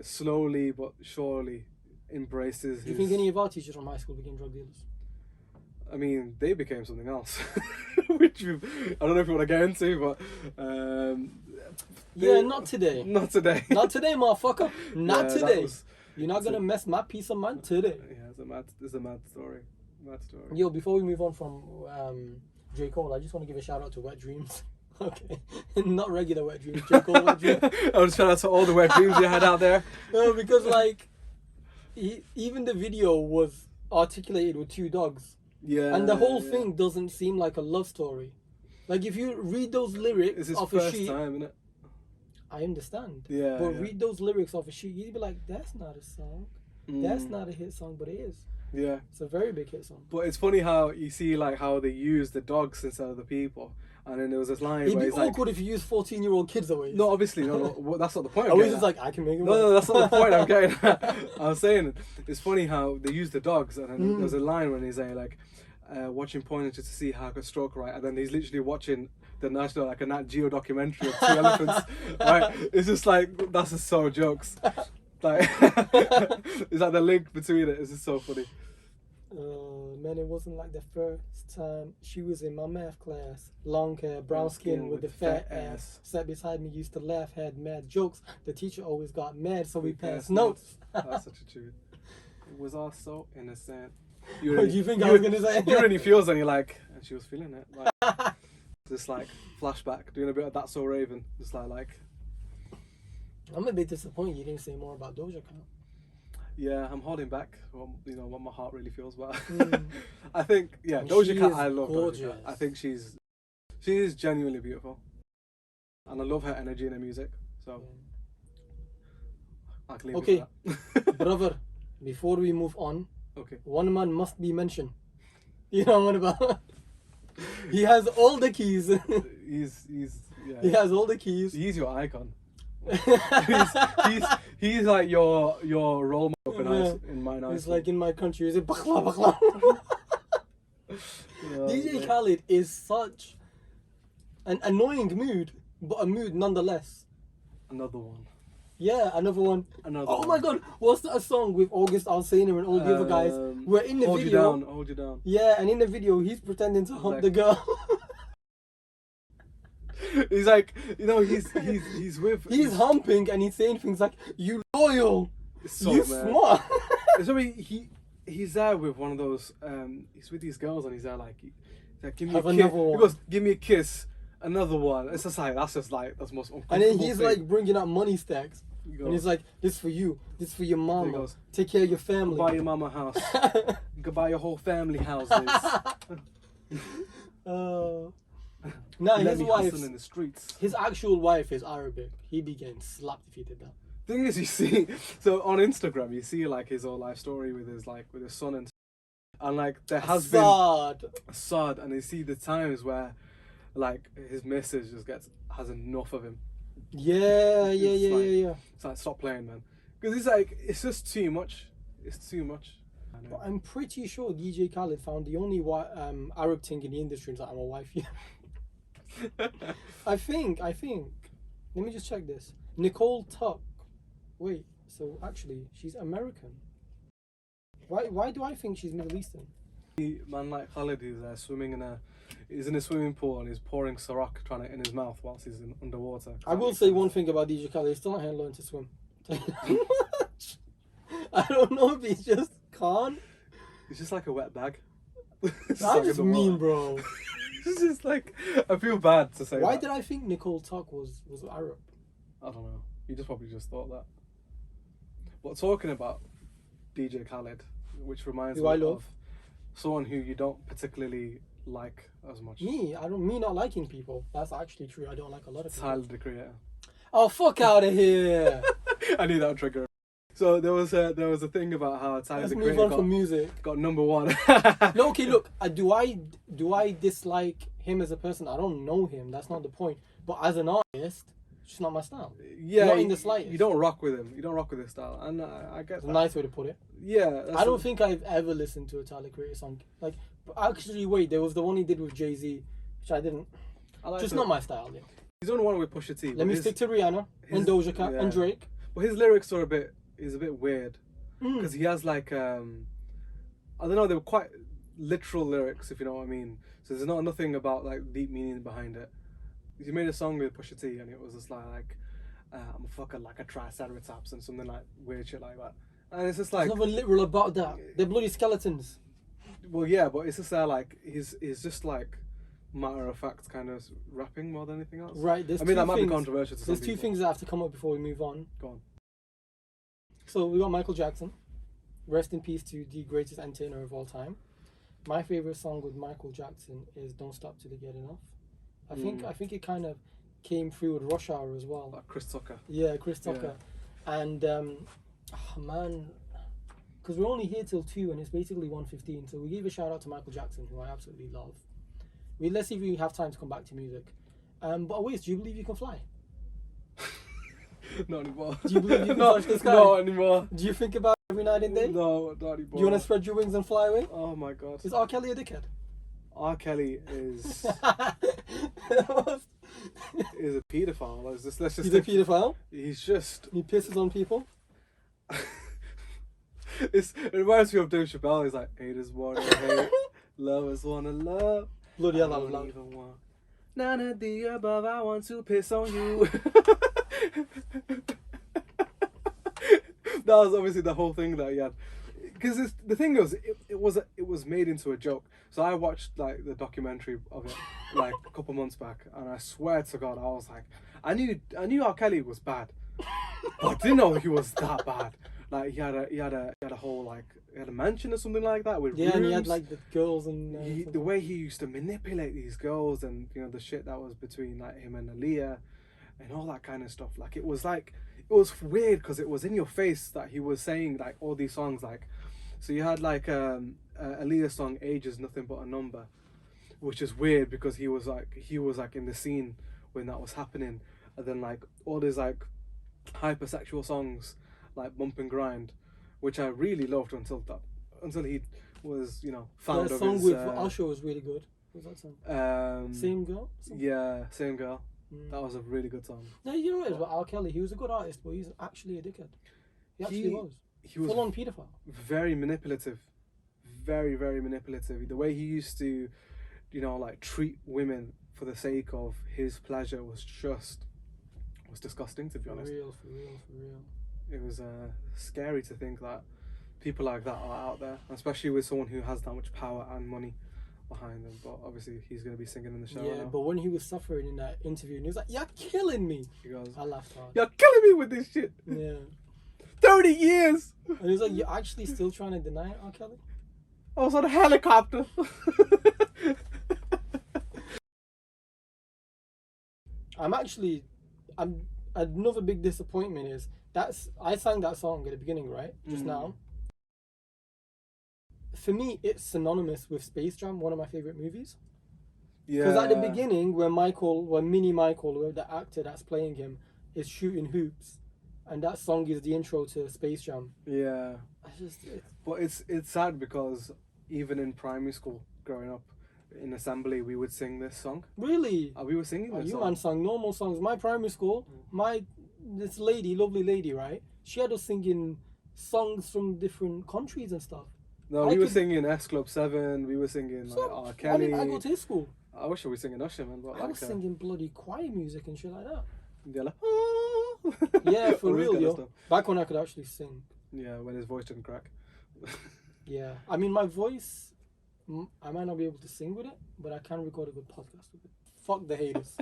slowly but surely embraces Do you his... think any of our teachers from high school became drug dealers? I mean, they became something else, which I don't know if you want to get into, but Yeah, not today. Not today. Not today, motherfucker. Not Yeah, that today. was- You're not gonna mess my peace of mind today. Yeah, it's a mad story. Mad story. Yo, before we move on from J. Cole, I just want to give a shout out to Wet Dreams. Okay, not regular Wet Dreams. J. Cole Wet Dreams. I was shout out to all the wet dreams you had out there. No, because like, even the video was articulated with 2 dogs. Yeah. And the whole yeah. thing doesn't seem like a love story. Like if you read those lyrics It's his off a first sheet, time, isn't it? I understand. Yeah. But yeah. read those lyrics off a sheet, you'd be like, that's not a song. That's not a hit song, but it is. Yeah. It's a very big hit song. But it's funny how you see like how they use the dogs instead of the people. And then there was this line It'd where be he's like, awkward if you use 14-year-old kids away. no, obviously, no, well, that's not the point. I'm Always getting is at. like, I can make it No, work. no, that's not the point I'm getting at. I'm saying it's funny how they use the dogs, and then there's a line when he's saying like, watching porn just to see how I could stroke right, and then he's literally watching the national like a Nat Geo documentary of 2 elephants. Right? It's just like that's just so jokes. Like it's like the link between it is just so funny. Man, it wasn't like the first time she was in my math class. Long hair, brown skin with the fat ass. Sat beside me, used to laugh, had mad jokes. The teacher always got mad, so we passed notes. That's such a tune. It was all so innocent. What do you think I was gonna say? You really feels, and you're like, and she was feeling it. Like, just like flashback, doing a bit of That's So Raven. Just like. I'm a bit disappointed you didn't say more about Doja Cat. Yeah, I'm holding back. What my heart really feels about. I think And Doja she Cat. is I love Doja gorgeous. Cat. I think she is genuinely beautiful, and I love her energy in her music. So I can leave Okay, it with that. brother. Before we move on, Okay. one man must be mentioned. You know what I'm about? He has all the keys. He's He has all the keys. He's your icon. he's like your role model in my He's like in my country. Is it bakla bakla? DJ Khaled is such an annoying mood, but a mood nonetheless. Another one. Yeah, another one. Another Oh one. my god, what's that song with August Alsina and all the other guys? We're in the Hold video. You down, hold you down. Yeah, and in the video he's pretending to hump the girl. He's like, he's with. He's humping and he's saying things like, "You loyal, so you mad. smart." So he's there with one of those. He's with these girls and he's there like, give me Have a kiss. another one. He goes, give me a kiss. Another one. It's just like that's most uncomfortable. And then he's thing. like bringing up money stacks. And he's like, this for you, this for your He mama. goes, Take care of your family. buy your mama a house. You can buy your whole family houses. Nah, Let his me wife, hustle in the streets. his actual wife is Arabic. He'd be getting slapped if he did that. Thing is, you see, so on Instagram, you see like his whole life story with his son and like there has been Assad, and you see the times where like his missus just has enough of him. Yeah. It's like, stop playing, man, because it's like it's just too much. It's too much. But I'm pretty sure DJ Khaled found the only Arab thing in the industry and was like, I'm a wife. Yeah. I think. Let me just check this. Nicole Tuck. Wait, so actually, she's American. Why do I think she's Middle Eastern? Man like Khaled who's he's in a swimming pool and he's pouring Ciroc in his mouth whilst he's underwater. I will say one thing about DJ Khaled, he's still not here learning to swim. I don't know if he's just can't. He's just like a wet bag. That's like just mean, bro. It's just like, I feel bad to say Why that. did I think Nicole Tuck was Arab? I don't know. You probably just thought that. But talking about DJ Khaled, which reminds me of someone who you don't particularly like as much. Me not liking people. That's actually true. I don't like a lot of people. Tyler, the Creator. Oh, fuck out of here. I knew that would trigger. So there was a thing about how Tyler, Let's the move Creator on from music. got #1. No, okay, look. Do I dislike him as a person? I don't know him. That's not the point. But as an artist, it's just not my style. Yeah, not in the slightest. You don't rock with him. You don't rock with his style, and I get It's that. a nice way to put it. Yeah, I don't think I've ever listened to a Tyler Creator song. Like, actually, wait, there was the one he did with Jay-Z, which I didn't. Just not my style. Yeah. He's on one with Pusha T. Let me stick to Rihanna and Doja Cat and Drake. But his lyrics are a bit weird because he has like I don't know, they were quite literal lyrics, if you know what I mean. So there's nothing about like deep meaning behind it. He made a song with Pusha T and it was just like I'm a fucker like a triceratops and something like weird shit like that. And it's just like There's nothing literal about that. They're bloody skeletons. Well, yeah, but it's just like he's just like matter of fact kind of rapping more than anything else. Right. I mean, that might be controversial to some There's two people. things that have to come up before we move on. Go on. So we got Michael Jackson. Rest in peace to the greatest entertainer of all time. My favorite song with Michael Jackson is "Don't Stop Till You Get Enough." I think it kind of came through with Rush Hour as well. Like Chris Tucker. Yeah, Chris Tucker. Yeah. And man, because we're only here till 2 and it's basically 1:15, so we give a shout out to Michael Jackson, who I absolutely love. Let's see if we have time to come back to music. But Awais, do you believe you can fly? Not anymore. Do you believe you can touch the sky? Not anymore. Do you think about it every night and day? No, not anymore. Do you want to spread your wings and fly away? Oh my god. Is R. Kelly a dickhead? R. Kelly is is a paedophile. Let's just He's a paedophile? He's just He pisses on people? it reminds me of Dave Chappelle. He's like, haters wanna hate, lovers wanna love. Bloody hell, I that was don't loud. even want none of the above. I want to piss on you. That was obviously the whole thing that he had. Because the thing was, it was made into a joke. So I watched like the documentary of it like a couple months back, and I swear to God, I was like, I knew R. Kelly was bad, but I didn't know he was that bad. Like he had a whole like he had a mansion or something like that with rooms. And he had like the girls and The way he used to manipulate these girls, and you know the shit that was between like him and Aaliyah, and all that kind of stuff. Like it was weird because it was in your face that he was saying like all these songs like. So you had like Aaliyah's song "Age Is Nothing But a Number," which is weird because he was like in the scene when that was happening, and then like all these like hypersexual songs like "Bump and Grind," which I really loved until he was found. That song with Usher was really good. What was that song? Same Girl? Yeah, Same Girl. That was a really good song. No, you know what it is about R. Kelly? He was a good artist, but he's actually a dickhead. He actually was. He was full-on paedophile. Very manipulative. Very, very manipulative. The way he used to, like treat women for the sake of his pleasure was disgusting, to be honest. For real. It was scary to think that people like that are out there, especially with someone who has that much power and money behind them. But obviously, he's going to be singing in the show. Yeah, now. but when he was suffering in that interview, and he was like, "You're killing me," He goes, I laughed hard. "You're killing me with this shit." Yeah, 30 years. and he was like, "You're actually still trying to deny it, R. Kelly?" I was on a helicopter. I'm another big disappointment is I sang that song at the beginning, right? Just now. For me, it's synonymous with Space Jam, one of my favorite movies. Yeah. Because at the beginning, when Mini Michael, the actor that's playing him, is shooting hoops, and that song is the intro to Space Jam. Yeah. But it's sad because even in primary school, growing up, in assembly, we would sing this song. Really? We were singing this song. You man sang normal songs. My primary school, this lovely lady, right? She had us singing songs from different countries and stuff. No, we were singing S Club 7. We were singing like R. Kelly. I go to his school. I wish I was singing Usher, man. But I was singing bloody choir music and shit like that. They're like, yeah, for all this real, kind of yo. stuff. Back when I could actually sing. Yeah, when his voice didn't crack. Yeah, I mean, my voice, I might not be able to sing with it, but I can record a good podcast with it. Fuck the haters.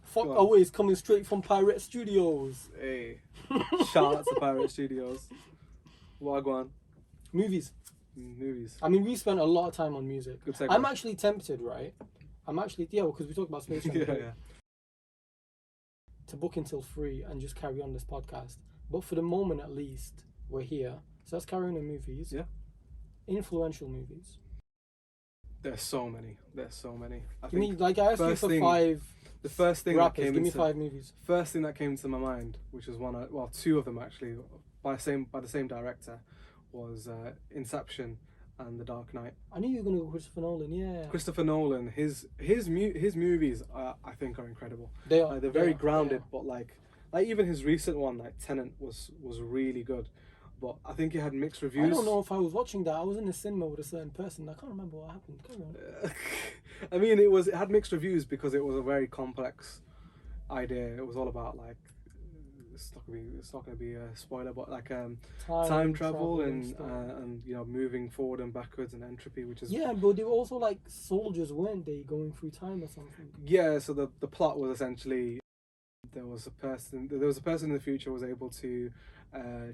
Fuck Awais, coming straight from Pirate Studios. Hey, shout out to Pirate Studios. Wagwan. Movies. Movies. I mean, we spent a lot of time on music. Good segue. I'm actually tempted, right? Because we talked about Space Jam. yeah. To book until 3 and just carry on this podcast. But for the moment, at least, we're here. So let's carry on the movies. Yeah. Influential movies. There's so many. I asked you for 5. The first thing rappers. that came Give me into 5 movies. First thing that came to my mind, which was two of them actually, by the same director, was Inception and The Dark Knight. I knew you were gonna go Christopher Nolan. Yeah. Christopher Nolan, his movies, I think, are incredible. They are. They're very grounded, but like even his recent one, like Tenet, was really good. But I think it had mixed reviews. I don't know if I was watching that. I was in the cinema with a certain person. I can't remember what happened. Carry on. I mean, it had mixed reviews because it was a very complex idea. It was all about like it's not gonna be a spoiler, but like time travel and moving forward and backwards and entropy, which is but they were also like soldiers, weren't they, going through time or something? Yeah. So the plot was essentially there was a person in the future who was able to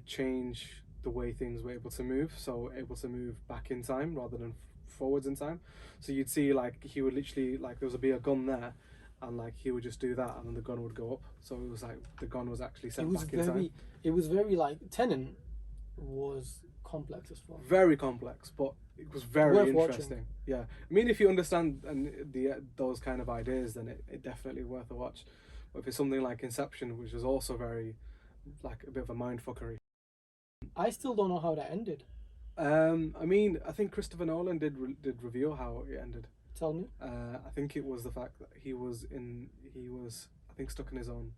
change the way things were able to move, so able to move back in time rather than forwards in time. So you'd see like he would literally like there would be a gun there, and like he would just do that, and then the gun would go up. So it was like the gun was actually sent back in time. It was very like Tenet was complex as fuck. Very complex, but it was very interesting. Watching. Yeah, I mean, if you understand those kind of ideas, then it definitely worth a watch. But if it's something like Inception, which is also very like a bit of a mindfuckery. I still don't know how that ended. I mean, I think Christopher Nolan did reveal how it ended. Tell me. I think it was the fact that he was I think stuck in his own.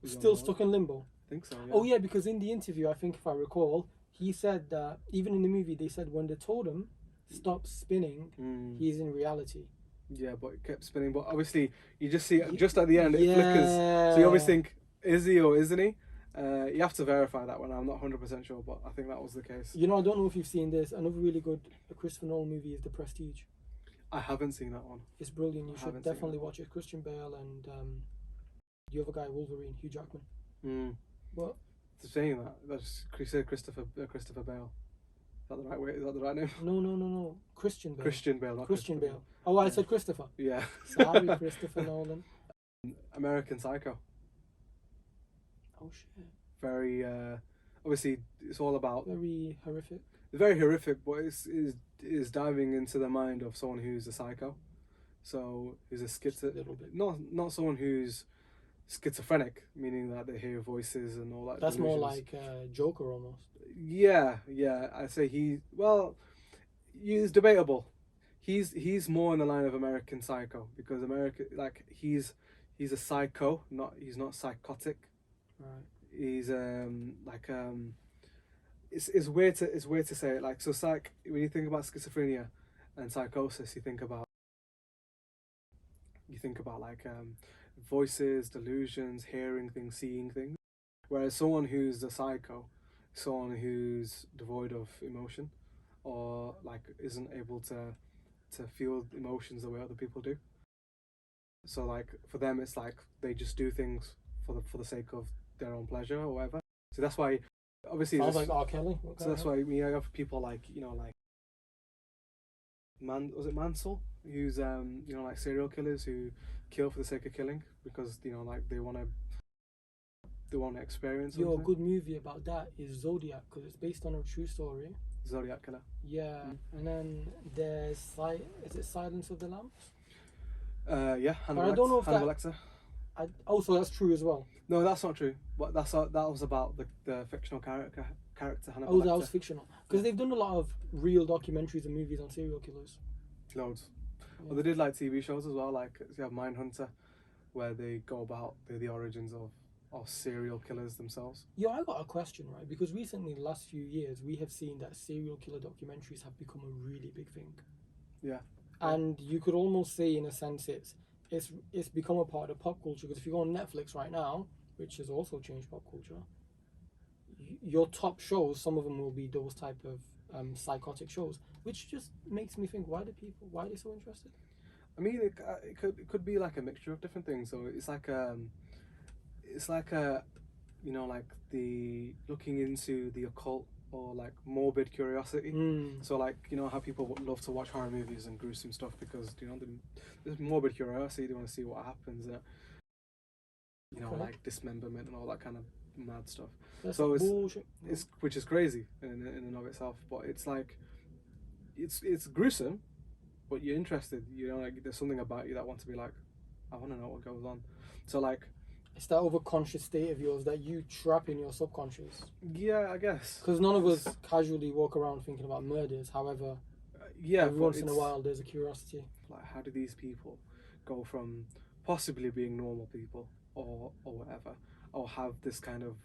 Stuck in limbo. I think so. Yeah. Oh yeah, because in the interview, I think if I recall, he said that even in the movie, they said when they told him stop spinning, he's in reality. Yeah, but it kept spinning. But obviously, you just see just at the end it flickers. So you always think, is he or isn't he? You have to verify that one. I'm not 100% sure, but I think that was the case. You know, I don't know if you've seen this. Another really good Christopher Nolan movie is The Prestige. I haven't seen that one. It's brilliant. You should definitely watch it. Christian Bale and the other guy, Wolverine, Hugh Jackman. What? Saying that, you said Christopher Bale. Is that the right way? Is that the right name? No. Christian Bale. Christian Bale, not Christian Bale. Bale. Oh, I said Christopher. Yeah. Sorry, Christopher Nolan. American Psycho. Oh shit. Very obviously it's all about very horrific. Very horrific, but is diving into the mind of someone who's a psycho. So who's a little bit. Not someone who's schizophrenic, meaning that they hear voices and all that. That's delusions. more like Joker almost. Yeah. I'd say he's debatable. He's more in the line of American Psycho because he's a psycho, he's not psychotic. Right. He's it's weird to say it like so. When you think about schizophrenia and psychosis, you think about like voices, delusions, hearing things, seeing things. Whereas someone who's a psycho, someone who's devoid of emotion, or like isn't able to feel emotions the way other people do. So like for them, it's like they just do things for the sake of their own pleasure or whatever. So that's why, obviously, Sounds like R. Kelly. so that's why we have people like like was it Mansell, who's like serial killers who kill for the sake of killing because like they want to experience something. A good movie about that is Zodiac because it's based on a true story. Zodiac Killer. Yeah, and then there's is it Silence of the Lambs? Yeah, I don't know if Hannibal that. Lecter. Also, that's true as well. No, that's not true. But that was about the fictional character Hannibal Oh, Lecter. that was fictional because they've done a lot of real documentaries and movies on serial killers. Loads. Yeah. Well, they did like TV shows as well, like you have Mindhunter, where they go about the origins of serial killers themselves. Yo, I got a question, right? Because recently, the last few years, we have seen that serial killer documentaries have become a really big thing. Yeah. And you could almost say, in a sense, it's become a part of pop culture. Because if you go on Netflix right now, which has also changed pop culture, your top shows, some of them will be those type of psychotic shows, which just makes me think, why are they so interested? I mean, it could be like a mixture of different things. So it's like like the looking into the occult or like morbid curiosity. So like how people would love to watch horror movies and gruesome stuff because there's morbid curiosity. They want to see what happens. Like dismemberment and all that kind of mad stuff. That's so bullshit. It's which is crazy in and of itself. But it's like it's gruesome, but you're interested. Like there's something about you that wants to be like, I want to know what goes on. So like. It's that overconscious state of yours that you trap in your subconscious. Yeah, I guess. Because none of us casually walk around thinking about murders. However, every once in a while there's a curiosity. Like, how do these people go from possibly being normal people or whatever, or have this kind of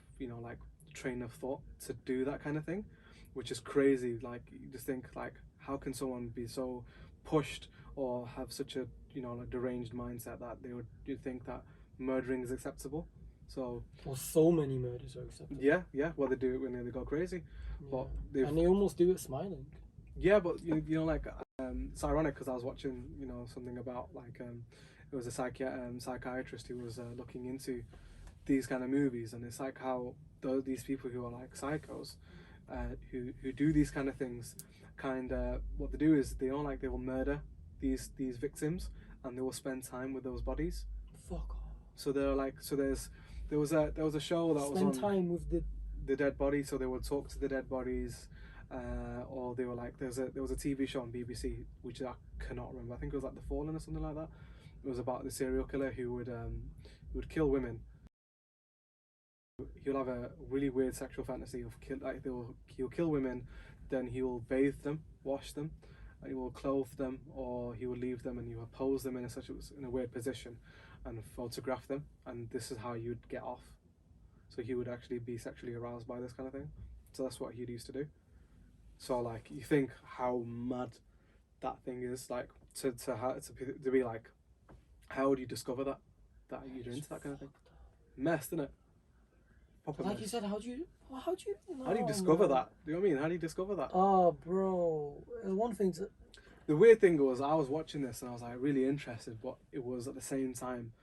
like train of thought to do that kind of thing, which is crazy. Like you just think like, how can someone be so pushed or have such a like deranged mindset that you'd think that murdering is acceptable? So many murders are acceptable. Yeah. Well, they do it when they go crazy, but and they almost do it smiling. Yeah, but like it's ironic because I was watching something about like it was a psychiatrist who was looking into these kind of movies, and it's like how these people who are like psychos, who do these kind of things, what they do is they will murder these victims, and they will spend time with those bodies. Fuck off. So they're like, there was a show that was on time with the dead body, so they would talk to the dead bodies, or they were like, there was a TV show on BBC which I cannot remember. I think it was like The Fallen or something like that. It was about the serial killer who would kill women. He'll have a really weird sexual fantasy of he'll kill women, then he will bathe them, wash them, and he will clothe them, or he will leave them and he will pose them in a weird position and photograph them, and this is how you'd get off. So he would actually be sexually aroused by this kind of thing. So that's what he'd used to do. So like you think how mad that thing is, like to be like, how would you discover that you're into that kind of thing? Mess, isn't it? Proper like mess. you said, how do you how do you discover that? Do you know what I mean? How do you discover that? Oh, bro, there's one thing to. The weird thing was, I was watching this and I was like really interested, but it was at the same time,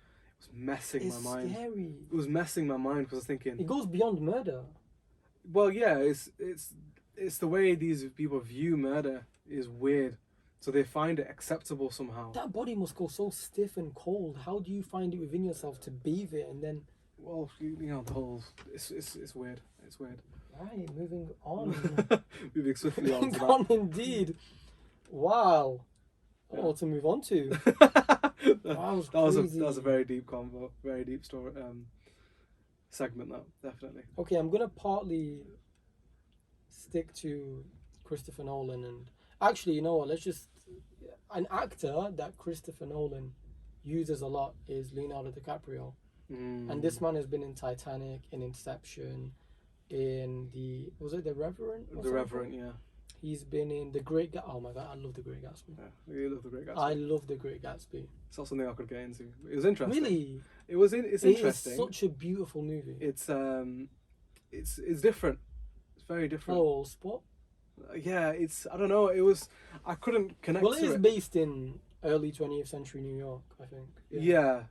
it was messing my mind. It's scary. It was messing my mind because I was thinking. It goes beyond murder. Well, yeah, it's the way these people view murder is weird, so they find it acceptable somehow. That body must go so stiff and cold. How do you find it within yourself to bathe it and then? Well, the whole it's weird. It's weird. Right, moving on. Moving swiftly on. Moving on, indeed. Wow. I don't know what to move on to. that was a very deep convo, very deep story segment. That definitely. Okay, I'm gonna partly stick to Christopher Nolan, and actually, you know what? Let's just an actor that Christopher Nolan uses a lot is Leonardo DiCaprio, and this man has been in Titanic, in Inception, in was it The Reverend? The Reverend, yeah. He's been in The Great Gatsby. Oh my god, I love The Great Gatsby. Yeah, you love The Great Gatsby. I love The Great Gatsby. It's not something I could get into. It was interesting. Really? It's interesting. It's such a beautiful movie. It's different. It's very different. Hello, Spot. Yeah, it's I don't know. It was I couldn't connect Well, it to is it. based in early 20th century New York, I think. Yeah,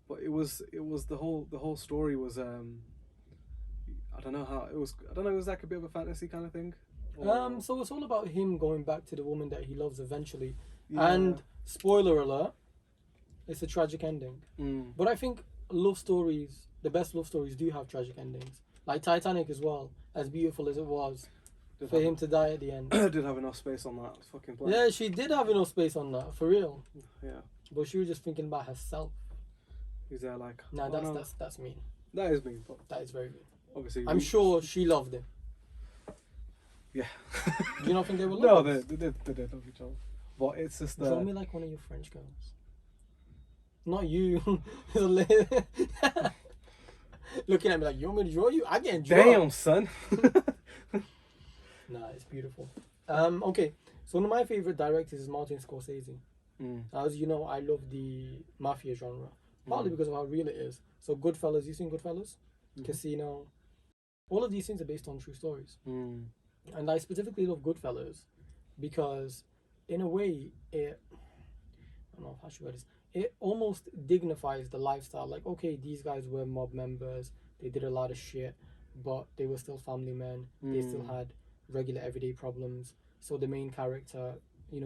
but it was the whole story was I don't know how it was. I don't know. It was like a bit of a fantasy kind of thing. Or, So it's all about him going back to the woman that he loves eventually. yeah. And spoiler alert, it's a tragic ending. Mm. But I think love stories, the best love stories, do have tragic endings. Like Titanic as well, as beautiful as it was, Did for have, him to die at the end. did have enough space on that fucking planet. Yeah, she did have enough space on that, for real. Yeah. But she was just thinking about herself. He's there like. Nah, oh, no. that's mean. That is mean, but That is very mean. obviously. I'm sure she loved him. Yeah. Do you not think they were No, lovers? they did love each other. But it's just Draw me like one of your French girls. Not you. Looking at me like, you want me to draw you? I can't draw. Damn, son. Nah, it's beautiful. Okay, so one of my favorite directors is Martin Scorsese. As you know, I love the mafia genre, partly because of how real it is. So Goodfellas, you seen Goodfellas? Casino. All of these things are based on true stories. And I specifically love Goodfellas because, in a way, I don't know how should I word this. It almost dignifies the lifestyle. Like, okay, these guys were mob members. They did a lot of shit, but they were still family men. They still had regular everyday problems. So the main character,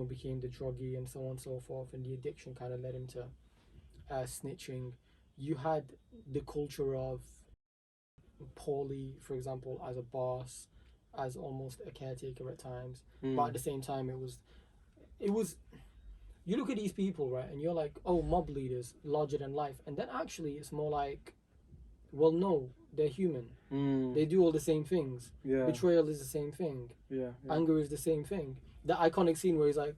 became the druggie and so on and so forth. And the addiction kind of led him to snitching. You had the culture of Paulie, for example, as a boss, as almost a caretaker at times. But at the same time, it was you look at these people, right, and you're like, oh, mob leaders, larger than life. And then actually it's more like, well, no, they're human. They do all the same things. Yeah. Betrayal is the same thing. Yeah. Anger is the same thing. The iconic scene where he's like,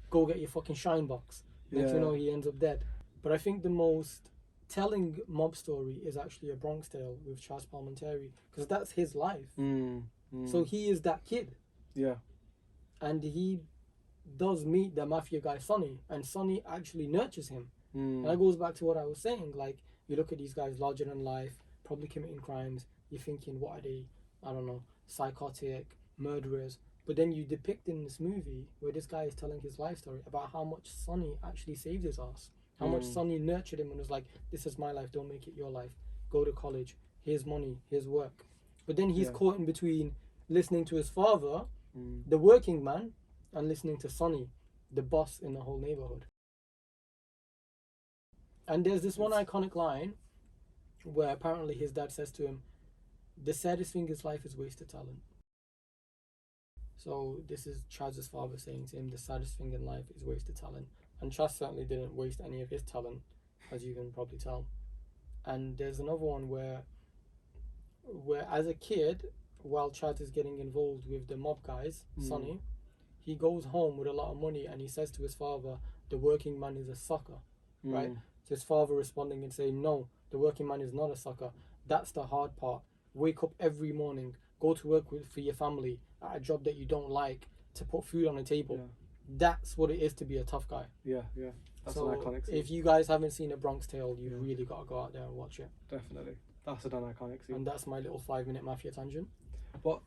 go get your fucking shine box. Next you know, he ends up dead. But I think the most telling mob story is actually A Bronx Tale with Charles Palminteri, because that's his life. So he is that kid. Yeah. And he does meet the mafia guy Sonny, and Sonny actually nurtures him. And that goes back to what I was saying. Like, you look at these guys larger than life, probably committing crimes. You're thinking, what are they? I don't know, psychotic murderers. But then you depict in this movie where this guy is telling his life story about how much Sonny actually saved his ass, how much Sonny nurtured him and was like, this is my life, don't make it your life. Go to college. Here's money. Here's work. But then he's caught in between listening to his father, the working man, and listening to Sonny, the boss in the whole neighborhood. And there's this one iconic line where apparently his dad says to him, the saddest thing in life is wasted talent. So this is Chaz's father saying to him, the saddest thing in life is wasted talent. And Chaz certainly didn't waste any of his talent, as you can probably tell. And there's another one where as a kid, while Chaz is getting involved with the mob guys, Sonny, he goes home with a lot of money and he says to his father, the working man is a sucker, right? So his father responding and saying, no, the working man is not a sucker. That's the hard part. Wake up every morning, go to work for your family at a job that you don't like to put food on the table. Yeah. That's what it is to be a tough guy. Yeah. That's an iconic scene. If you guys haven't seen A Bronx Tale, you really got to go out there and watch it. Definitely. That's an iconic scene. And that's my little 5-minute mafia tangent. But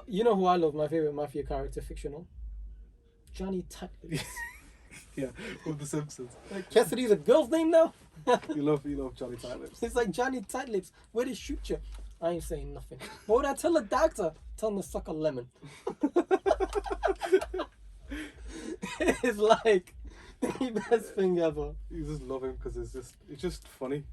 you know who I love, my favourite mafia character, fictional? Johnny Tightlips. Yeah, with The Simpsons. Cassidy's a girl's name now? you love Johnny Tightlips. It's like Johnny Tightlips. Where they shoot you? I ain't saying nothing. What would I tell a doctor? Tell him to suck a lemon. It's like the best thing ever. You just love him because it's just funny.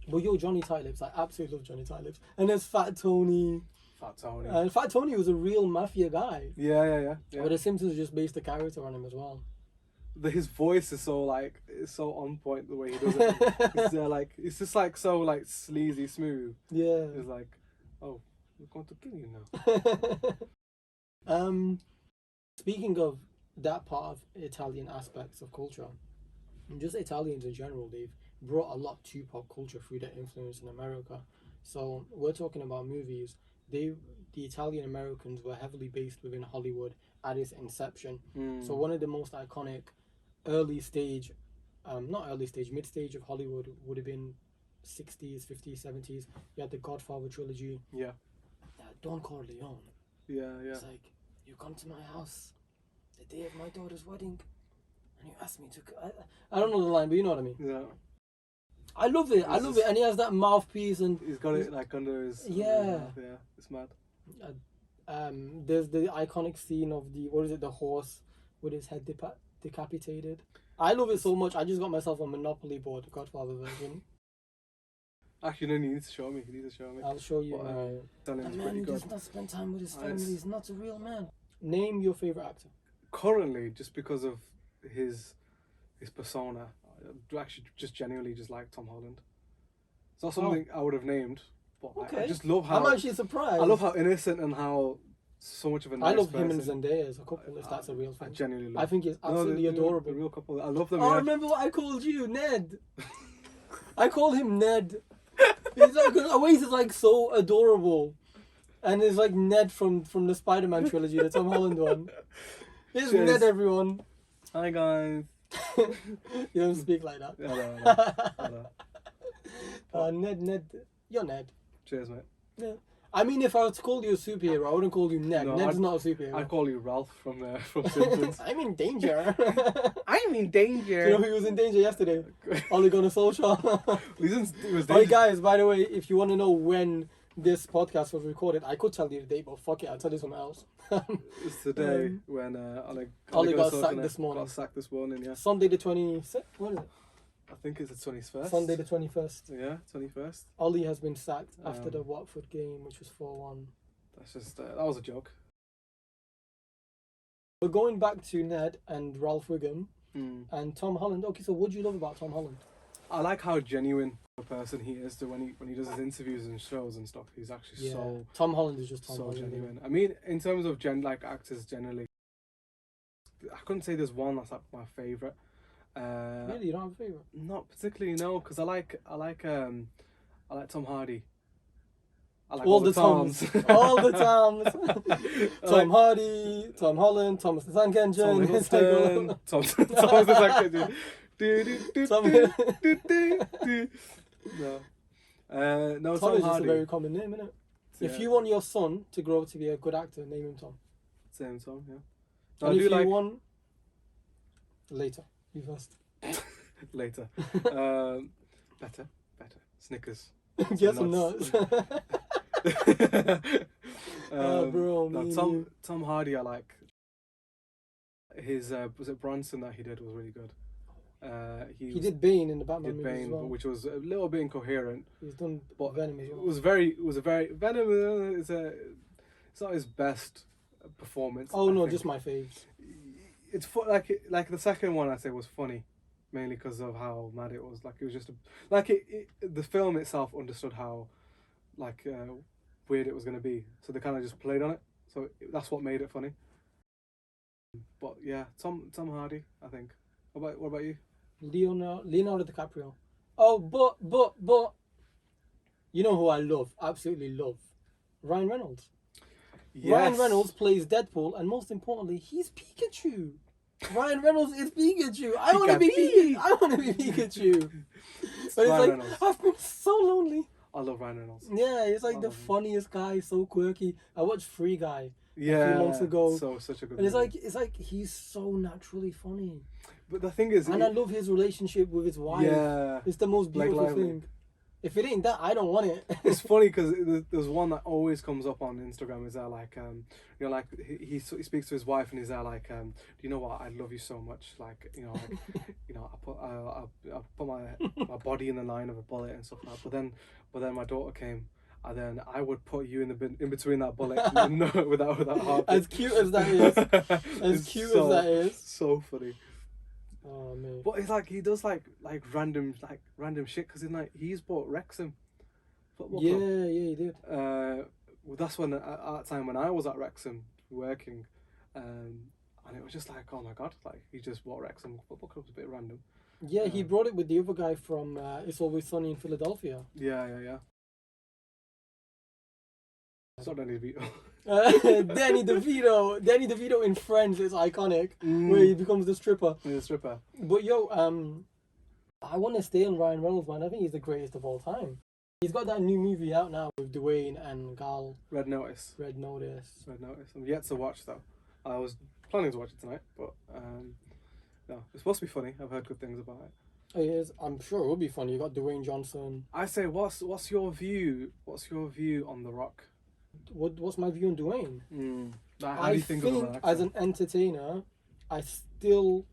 But yo, Johnny Tightlips, I absolutely love Johnny Tightlips. And there's Fat Tony. And Fat Tony was a real mafia guy. Yeah. But The Simpsons just based the character on him as well. His voice is so it's so on point the way he does it. It's just like so like sleazy smooth. Yeah. It's like, oh, we're going to kill you now. Speaking of that part of Italian aspects of culture, and just Italians in general, they've brought a lot to pop culture through their influence in America. So we're talking about movies. The Italian Americans were heavily based within Hollywood at its inception. So one of the most iconic mid-stage of Hollywood would have been 60s, 50s, 70s. You had the Godfather trilogy. Yeah. Don Corleone. Yeah. It's like, you come to my house the day of my daughter's wedding, and you asked me to. I don't know the line, but you know what I mean. Yeah. I love it. I love it, and he has that mouthpiece, and he's got it like under his. Yeah. Under his mouth, yeah. It's mad. There's the iconic scene of the horse with his head decapitated. I love it so much. I just got myself a Monopoly board, Godfather version. Actually, no, you need to show me. You need to show me. I'll show you. A man who does not spend time with his family is not a real man. Name your favorite actor. Currently, just because of his persona, I actually just genuinely just like Tom Holland. It's not something I would have named, but I just love how. I'm actually surprised. I love how innocent and how so much of a nice I love person. him and Zendaya as a couple, if that's a real thing. I genuinely love. I think it's absolutely adorable. The real couple. I love them. Oh, yeah. remember what I called you, Ned? I call him Ned. It's like, Awais is like so adorable, and it's like Ned from the Spider-Man trilogy, the Tom Holland one. It's Cheers. Ned, everyone. Hi guys. You don't speak like that. No. Ned, you're Ned. Cheers, mate. Yeah. I mean, if I was to call you a superhero, I wouldn't call you Ned. No, Ned's not a superhero. I'd call you Ralph from Simpsons. I'm in danger. I'm in danger. Do you know who was in danger yesterday? Ole Gunnar Solskjaer. It was Hey guys, by the way, if you want to know when this podcast was recorded, I could tell you the date, but fuck it, I'll tell you something else. It's the day when Ole got sacked this morning. Got sacked this morning, yeah. Sunday the 26th. What is it? I think it's the 21st. Sunday the 21st. Yeah, 21st. Ollie has been sacked after the Watford game, which was 4-1. That's just that was a joke. We're going back to Ned and Ralph Wiggum and Tom Holland. Okay, so what do you love about Tom Holland? I like how genuine a person he is to when he does his interviews and shows and stuff. He's actually so Tom Holland is just Tom so Holland. genuine. I mean, in terms of actors generally, I couldn't say there's one that's like my favorite. Really, you don't have a favorite? Not particularly, no, because I like Tom Hardy. I like all the Toms. All the Toms. Tom Hardy, Tom Holland, Thomas the Tank Engine. Tom Hiddleston, Thomas the Tank Engine. No, Tom is just Hardy. a very common name, isn't it? Yeah. If you want your son to grow up to be a good actor, name him Tom. Same Tom, yeah. And if you want... Later. You first. Later. Better. Snickers. Get some nuts. Bro, no, Tom Hardy, I like. His was it Bronson that he did was really good. He did Bane in the Batman movie as well. which was a little bit incoherent. He's done Venom as well. It was a very Venom it's not his best performance. Oh no, just my fave. It's like the second one I'd say was funny, mainly because of how mad it was. Like it was just the film itself understood how weird it was going to be, so they kind of just played on it. So that's what made it funny. But yeah, Tom Hardy, I think. What about you? Leonardo DiCaprio. Oh, but you know who I love, absolutely love? Ryan Reynolds. Yes. Ryan Reynolds plays Deadpool, and most importantly, he's Pikachu. Ryan Reynolds is Pikachu. I want to be Pikachu. But it's like, Reynolds. I've been so lonely. I love Ryan Reynolds. Yeah, he's like the funniest guy, so quirky. I watched Free Guy a few months ago. Such a good and it's like he's so naturally funny. But the thing is, I love his relationship with his wife. Yeah, it's the most beautiful thing. If it ain't that, I don't want it. It's funny because there's one that always comes up on Instagram. Is that like he speaks to his wife and he's there like do you know what, I love you so much, like I put my body in the line of a bullet and stuff like that. But then my daughter came. And then I would put you in between that bullet without heart. As cute as that is. So funny. Oh man! But it's like he does like random shit because he's bought Wrexham football club. Yeah, he did. That's when at that time when I was at Wrexham working, and it was just like, oh my god, like he just bought Wrexham football club. It's a bit random. Yeah, he brought it with the other guy from It's Always Sunny in Philadelphia. Yeah. It's not Danny DeVito. Danny DeVito in Friends is iconic, where he becomes the stripper. Yeah, the stripper. But yo, I want to stay on Ryan Reynolds, man. I think he's the greatest of all time. He's got that new movie out now with Dwayne and Gal. Red Notice. I'm yet to watch though. I was planning to watch it tonight, but no, it's supposed to be funny. I've heard good things about it. It is. I'm sure it will be funny. You got Dwayne Johnson. I say, what's your view? What's your view on The Rock? What's my view on Dwayne? How do you think of him as an as actor? an entertainer, I still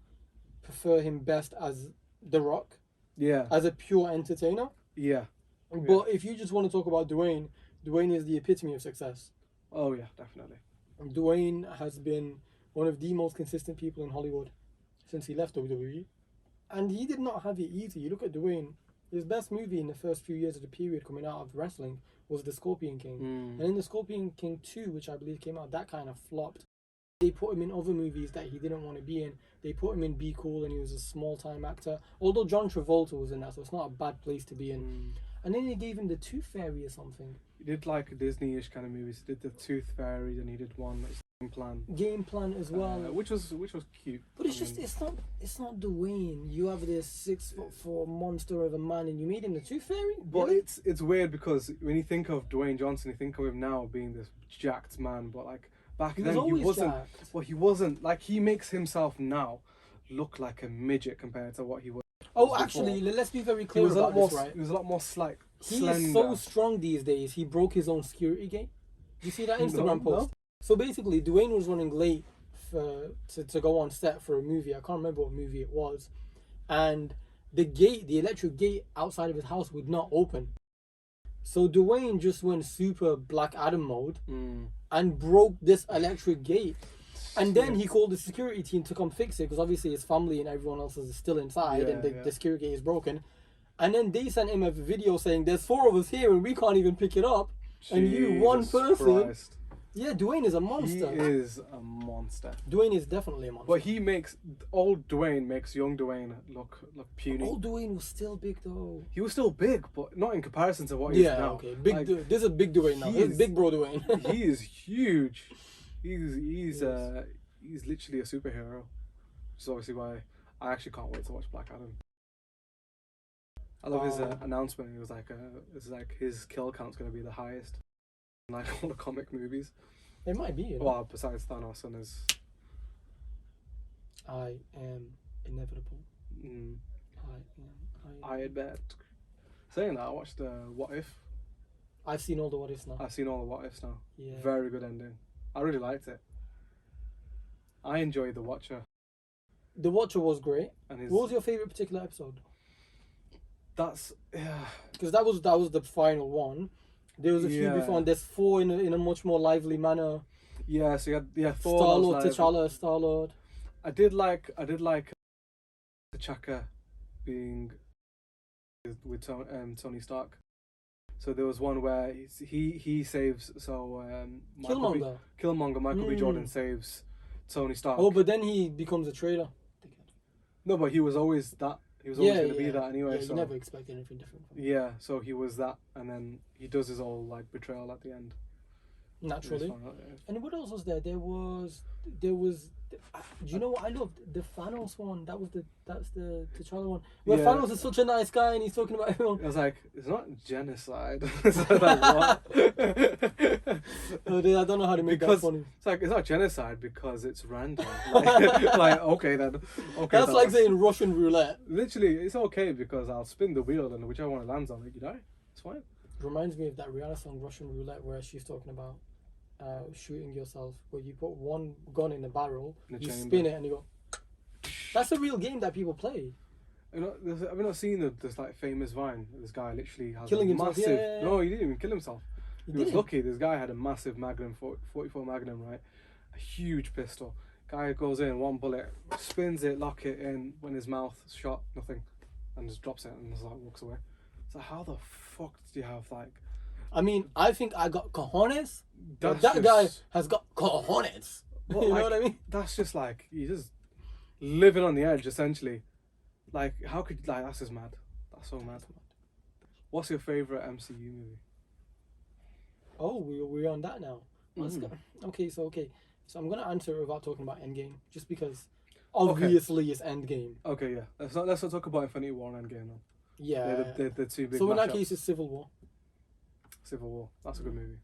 prefer him best as The Rock, Yeah, as a pure entertainer. yeah. But if you just want to talk about Dwayne, Dwayne is the epitome of success. Oh yeah, definitely. Dwayne has been one of the most consistent people in Hollywood since he left WWE. And he did not have it easy. You look at Dwayne, his best movie in the first few years of the period coming out of wrestling was The Scorpion King. And in The Scorpion King 2, which I believe came out, that kind of flopped. They put him in other movies that he didn't want to be in. They put him in Be Cool and he was a small-time actor. Although John Travolta was in that, so it's not a bad place to be in. And then they gave him The Tooth Fairy or something. He did like Disney-ish kind of movies. He did The Tooth Fairy, then he did one that's Game Plan. Game Plan as well. Which was cute. But it's just it's not Dwayne. You have this 6'4" monster of a man, and you made him the Tooth Fairy. But Really? it's weird because when you think of Dwayne Johnson, you think of him now being this jacked man, but like back He then was he always wasn't. jacked. Well, he wasn't. Like he makes himself now look like a midget compared to what he was. Oh, before. actually, let's be very He clear was a lot about more. this, right? He was a lot more like He slender. is so strong these days. He broke his own security gate. You see that Instagram No. post? So basically, Dwayne was running late to go on set for a movie. I can't remember what movie it was, and the electric gate outside of his house would not open. So Dwayne just went super Black Adam mode and broke this electric gate. And then he called the security team to come fix it because obviously his family and everyone else is still inside and the security gate is broken. And then they sent him a video saying, "There's 4 of us here and we can't even pick it up. And you, one Jesus person." Christ. Yeah, Dwayne is a monster. He is a monster. Dwayne is definitely a monster. But he makes old Dwayne makes young Dwayne look puny. Old Dwayne was still big though. He was still big, but not in comparison to what he is now. Okay. Big. Like, This is big Dwayne now. This is big bro Dwayne. he is huge. He's literally a superhero. Which is obviously why I actually can't wait to watch Black Adam. I love his announcement. It was like his kill count's gonna be the highest in like all the comic movies. It might be. You know? Well, besides Thanos and his. I am inevitable. I bet. Saying that, I watched What If. I've seen all the what ifs now. I've seen all the What Ifs now. Yeah. Very good ending. I really liked it. I enjoyed The Watcher. The Watcher was great. And his, What was your favorite particular episode? That's Because that was the final one. There was a few before, and there's 4 in a much more lively manner. yeah. So you had Thor. Star Lord, that was live. T'Challa, Star Lord. I did like T'Chaka being with Tony Stark. So there was one where he saves Killmonger. Michael B. Jordan saves Tony Stark. Oh, but then he becomes a traitor. No, but he was always that. He was always going to be that anyway. Yeah, so you never expect anything different from him. yeah, so he was that, and then he does his whole like betrayal at the end. Naturally. And what else was there? There was. Do you know what I loved? The Thanos one. That's the T'Challa one. Where Thanos is such a nice guy and he's talking about everyone. I was like, it's not genocide. It's like, what? I don't know how to make that funny. It's like it's not genocide because it's random. Like okay then. Okay. That's like saying Russian roulette. Literally, it's okay because I'll spin the wheel and whichever one it lands on, you die. It's fine. Reminds me of that Rihanna song Russian roulette where she's talking about shooting yourself, where you put one gun in a barrel, you spin it and you go. That's a real game that people play. You know, have you not seen this like famous Vine? This guy literally has killing a himself. massive. Yeah. No, he didn't even kill himself. He was didn't? lucky. This guy had a massive Magnum, 44 Magnum, right? A huge pistol. Guy goes in, one bullet, spins it, lock it in. When his mouth shot, nothing, and just drops it and just like walks away. So how the fuck do you have like? I mean, I think I got cojones. But That's that guy has got cojones. Well, you know like, what I mean? That's just like you just living on the edge essentially. Like how could that's just mad. That's so mad. What's your favorite MCU movie? Oh, we're on that now. Okay. So I'm gonna answer it without talking about Endgame, just because obviously it's Endgame. Okay, yeah. Let's not talk about Infinity War and Endgame now. Yeah. They're the two big. So in that mashups. case, it's Civil War. Civil War. That's a good movie.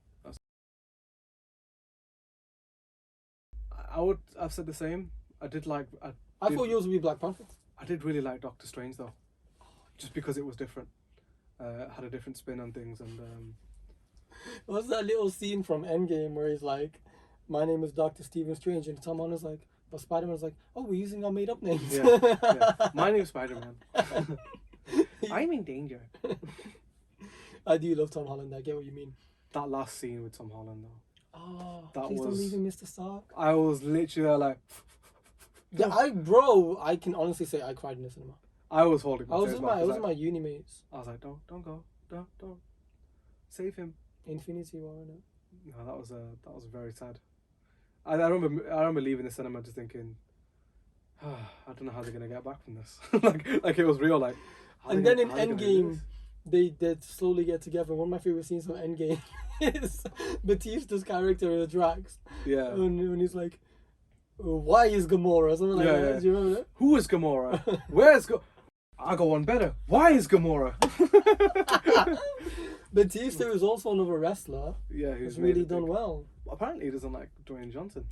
I've said the same. I thought yours would be Black Panther. I did really like Doctor Strange though, just because it was different. Had a different spin on things, and What's that little scene from Endgame where he's like, "My name is Doctor Stephen Strange," and Tom Holland's like, but Spider-Man's like, "Oh, we're using our made-up names." yeah. My name's Spider-Man. I'm in danger. I do love Tom Holland. I get what you mean. That last scene with Tom Holland though. Oh, That please don't leave him, Mr. Stark. I was literally there like. Yeah, I can honestly say I cried in the cinema. I was holding. I was with my uni mates. I was like, don't go, don't, save him. Infinity War, innit? No, that was very sad. I remember leaving the cinema just thinking, I don't know how they're gonna get back from this. like it was real. Like, and then in Endgame, they did slowly get together. One of my favorite scenes from Endgame is Batista's character as Drax. Yeah. When he's like, "Why is Gamora?" Something like that. Yeah. Do you remember that? Who is Gamora? Where's I got one better. Why is Gamora? Batista is also another wrestler. Yeah, who's really done well. Apparently, he doesn't like Dwayne Johnson.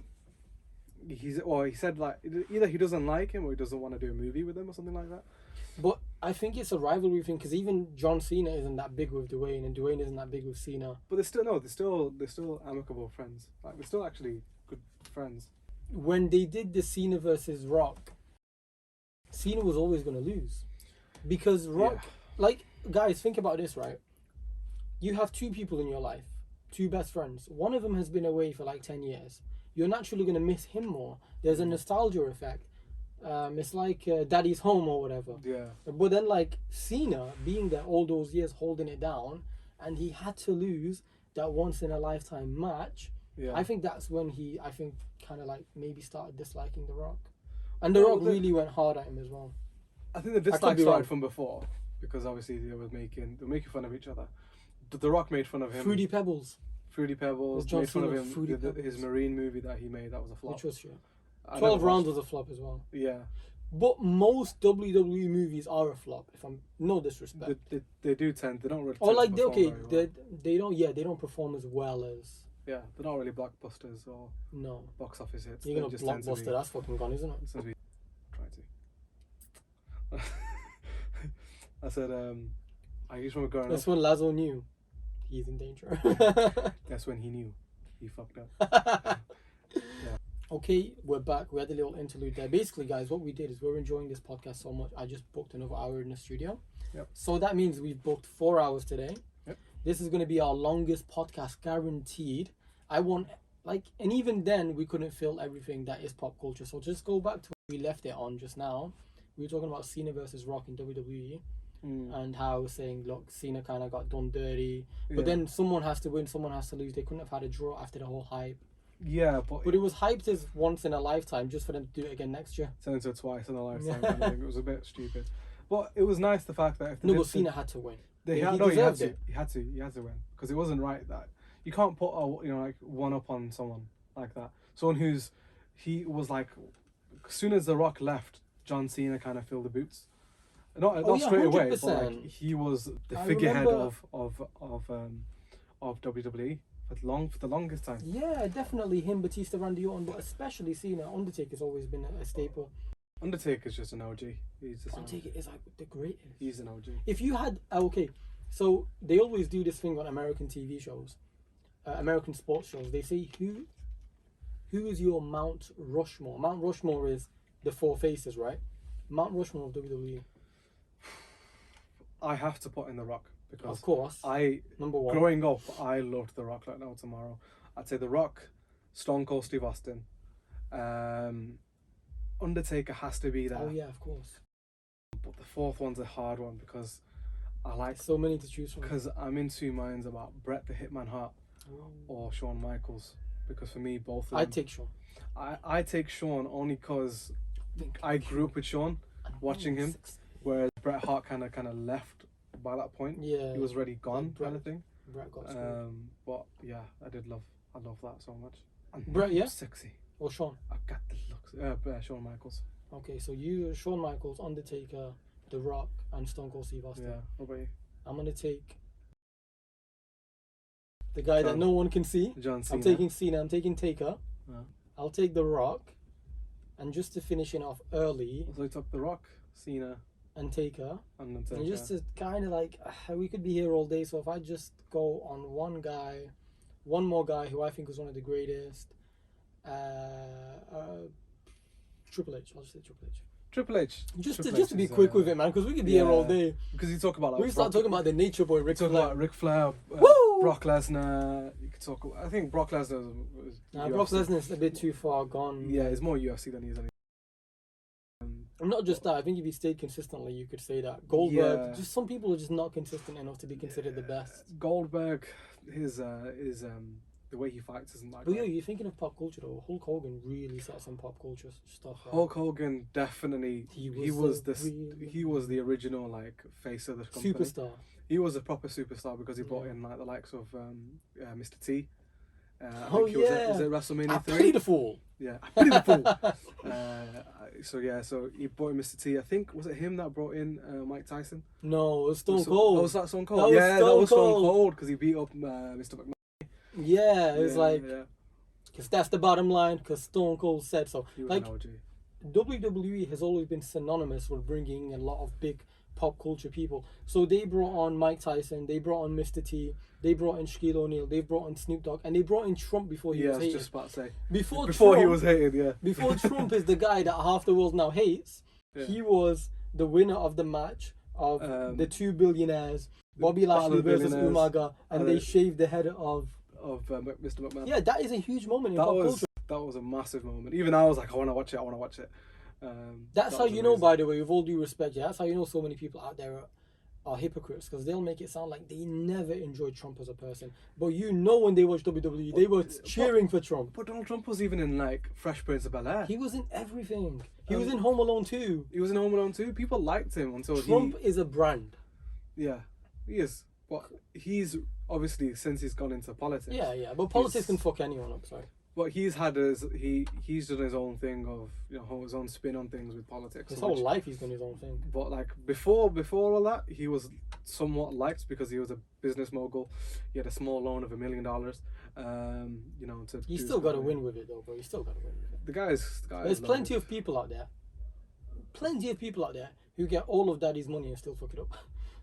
He said like either he doesn't like him or he doesn't want to do a movie with him or something like that. But I think it's a rivalry thing because even John Cena isn't that big with Dwayne, and Dwayne isn't that big with Cena. But they're still amicable friends. Like they're still actually good friends. When they did the Cena versus Rock, Cena was always going to lose because Rock. Like, guys, think about this, right? You have two people in your life, two best friends. One of them has been away for like 10 years. You're naturally going to miss him more. There's a nostalgia effect. It's like Daddy's Home or whatever. Yeah. But then, like, Cena being there all those years holding it down, and he had to lose that once in a lifetime match. Yeah. I think that's when he, kind of like maybe started disliking The Rock. And The Rock really went hard at him as well. I think the dislike started from before because obviously they were making fun of each other. The Rock made fun of him. Fruity Pebbles. Made fun of him. His Marine movie that he made, that was a flop. Which was shit. 12 Rounds was a flop as well. Yeah. But most WWE movies are a flop. If I'm no disrespect, they do tend. They don't really. Or like they don't perform as well as. Yeah, they're not really blockbusters or box office hits. You're gonna blockbuster. That's fucking gone, isn't it? Since we try to. I said, I used from growing up. That's when Lazo knew he's in danger. That's when he knew he fucked up. Yeah. Okay, we're back. We had a little interlude there. Basically, guys, what we did is we're enjoying this podcast so much. I just booked another hour in the studio. Yep. So that means we've booked 4 hours today. Yep. This is going to be our longest podcast, guaranteed. And even then, we couldn't fill everything that is pop culture. So just go back to where we left it on just now. We were talking about Cena versus Rock in WWE. And how I was saying, look, Cena kind of got done dirty. But then someone has to win, someone has to lose. They couldn't have had a draw after the whole hype. Yeah, but it was hyped as once in a lifetime just for them to do it again next year. Turn into twice in a lifetime. I think it was a bit stupid. But it was nice the fact that but Cena had to win. He had to win because it wasn't right that you can't put one up on someone like that. Someone he was like, as soon as The Rock left, John Cena kind of filled the boots. Not straight 100%. Away, but like, he was the figurehead of WWE for the longest time. Yeah, definitely him, Batista, Randy Orton, but especially Cena. Undertaker's always been a staple. Undertaker's just an OG. Undertaker is like the greatest. He's an OG. If you had so they always do this thing on American TV shows, American sports shows. They say who is your Mount Rushmore? Mount Rushmore is the 4 faces, right? Mount Rushmore of WWE. I have to put in The Rock because of course number 1. Growing up, I loved The Rock like no tomorrow. I'd say The Rock, Stone Cold Steve Austin, Undertaker has to be there. Oh yeah, of course. But the 4th one's a hard one because I like so many to choose from. Because I'm in 2 minds about Bret the Hitman Hart or Shawn Michaels. Because for me, both of them. I'd take Shawn. I take Shawn only because I grew up with Shawn, watching him. Whereas Bret Hart kind of left by that point. Yeah, he was already gone, kind of thing. Bret got but yeah, I love that so much. And Bret, yeah, sexy. Or Shawn? I got the looks. Shawn Michaels. Okay, so you, Shawn Michaels, Undertaker, The Rock, and Stone Cold Steve Austin. Yeah. What about you? I'm gonna take the guy that no one can see. John Cena. I'm taking Cena. I'm taking Taker. I'll take The Rock. And just to finish it off early. So he took The Rock, Cena, and Taker. And just to kind of like, we could be here all day. So if I just go on one more guy who I think is one of the greatest, Triple H. I'll just say Triple H. Triple H. Just to be quick with it, man, because we could be here all day. Because you talk about like, we start talking about the Nature Boy, Ric Flair. About Ric Flair, Brock Lesnar. You could talk. I think Brock Lesnar. Brock Lesnar's a bit too far gone. Yeah, he's more UFC than he is anything. And not just that. I think if he stayed consistently, you could say that Goldberg. Just some people are just not consistent enough to be considered the best. Goldberg, his the way he fights isn't like. But yeah, you're thinking of pop culture though. Hulk Hogan really set some pop culture stuff. Right? Hulk Hogan definitely. He was the original like face of the company. Superstar. He was a proper superstar because he brought in like the likes of Mr. T. Was it WrestleMania 3? I played the fool. Yeah, I played the fool. So he brought in Mr. T. I think was it him that brought in Mike Tyson? No, it was Stone Cold. Oh, was that Stone Cold? That was Stone Cold because he beat up Mr. McMahon. Yeah, it was because that's the bottom line. Because Stone Cold said so. Like WWE has always been synonymous with bringing a lot of big pop culture people. So they brought on Mike Tyson, they brought on Mr. T, they brought in Shaquille O'Neal, they brought in Snoop Dogg, and they brought in Trump before he was hated. Yeah, I was just about to say. Before Trump, he was hated, yeah. Before Trump is the guy that half the world now hates, he was the winner of the match of the two billionaires, Bobby Lashley versus Umaga, and they shaved the head of Mr. McMahon. Yeah, that is a huge moment in pop culture. That was a massive moment. Even I was like, I want to watch it. That's how you know, by the way, with all due respect, that's how you know so many people out there are hypocrites, because they'll make it sound like they never enjoyed Trump as a person. But you know when they watched WWE, they were cheering for Trump. But Donald Trump was even in like Fresh Prince of Bel-Air. He was in everything. He was in Home Alone 2. He was in Home Alone 2. People liked him until Trump is a brand. Yeah, he is. But he's obviously, since he's gone into politics. Yeah. But politics can fuck anyone up, sorry. But he's done his own thing of his own spin on things with politics. His whole life he's done his own thing. But like before all that, he was somewhat liked because he was a business mogul. He had a small loan of $1 million. You still got to win with it though, bro. You still got to win with it. The guy's There's plenty of people out there who get all of daddy's money and still fuck it up.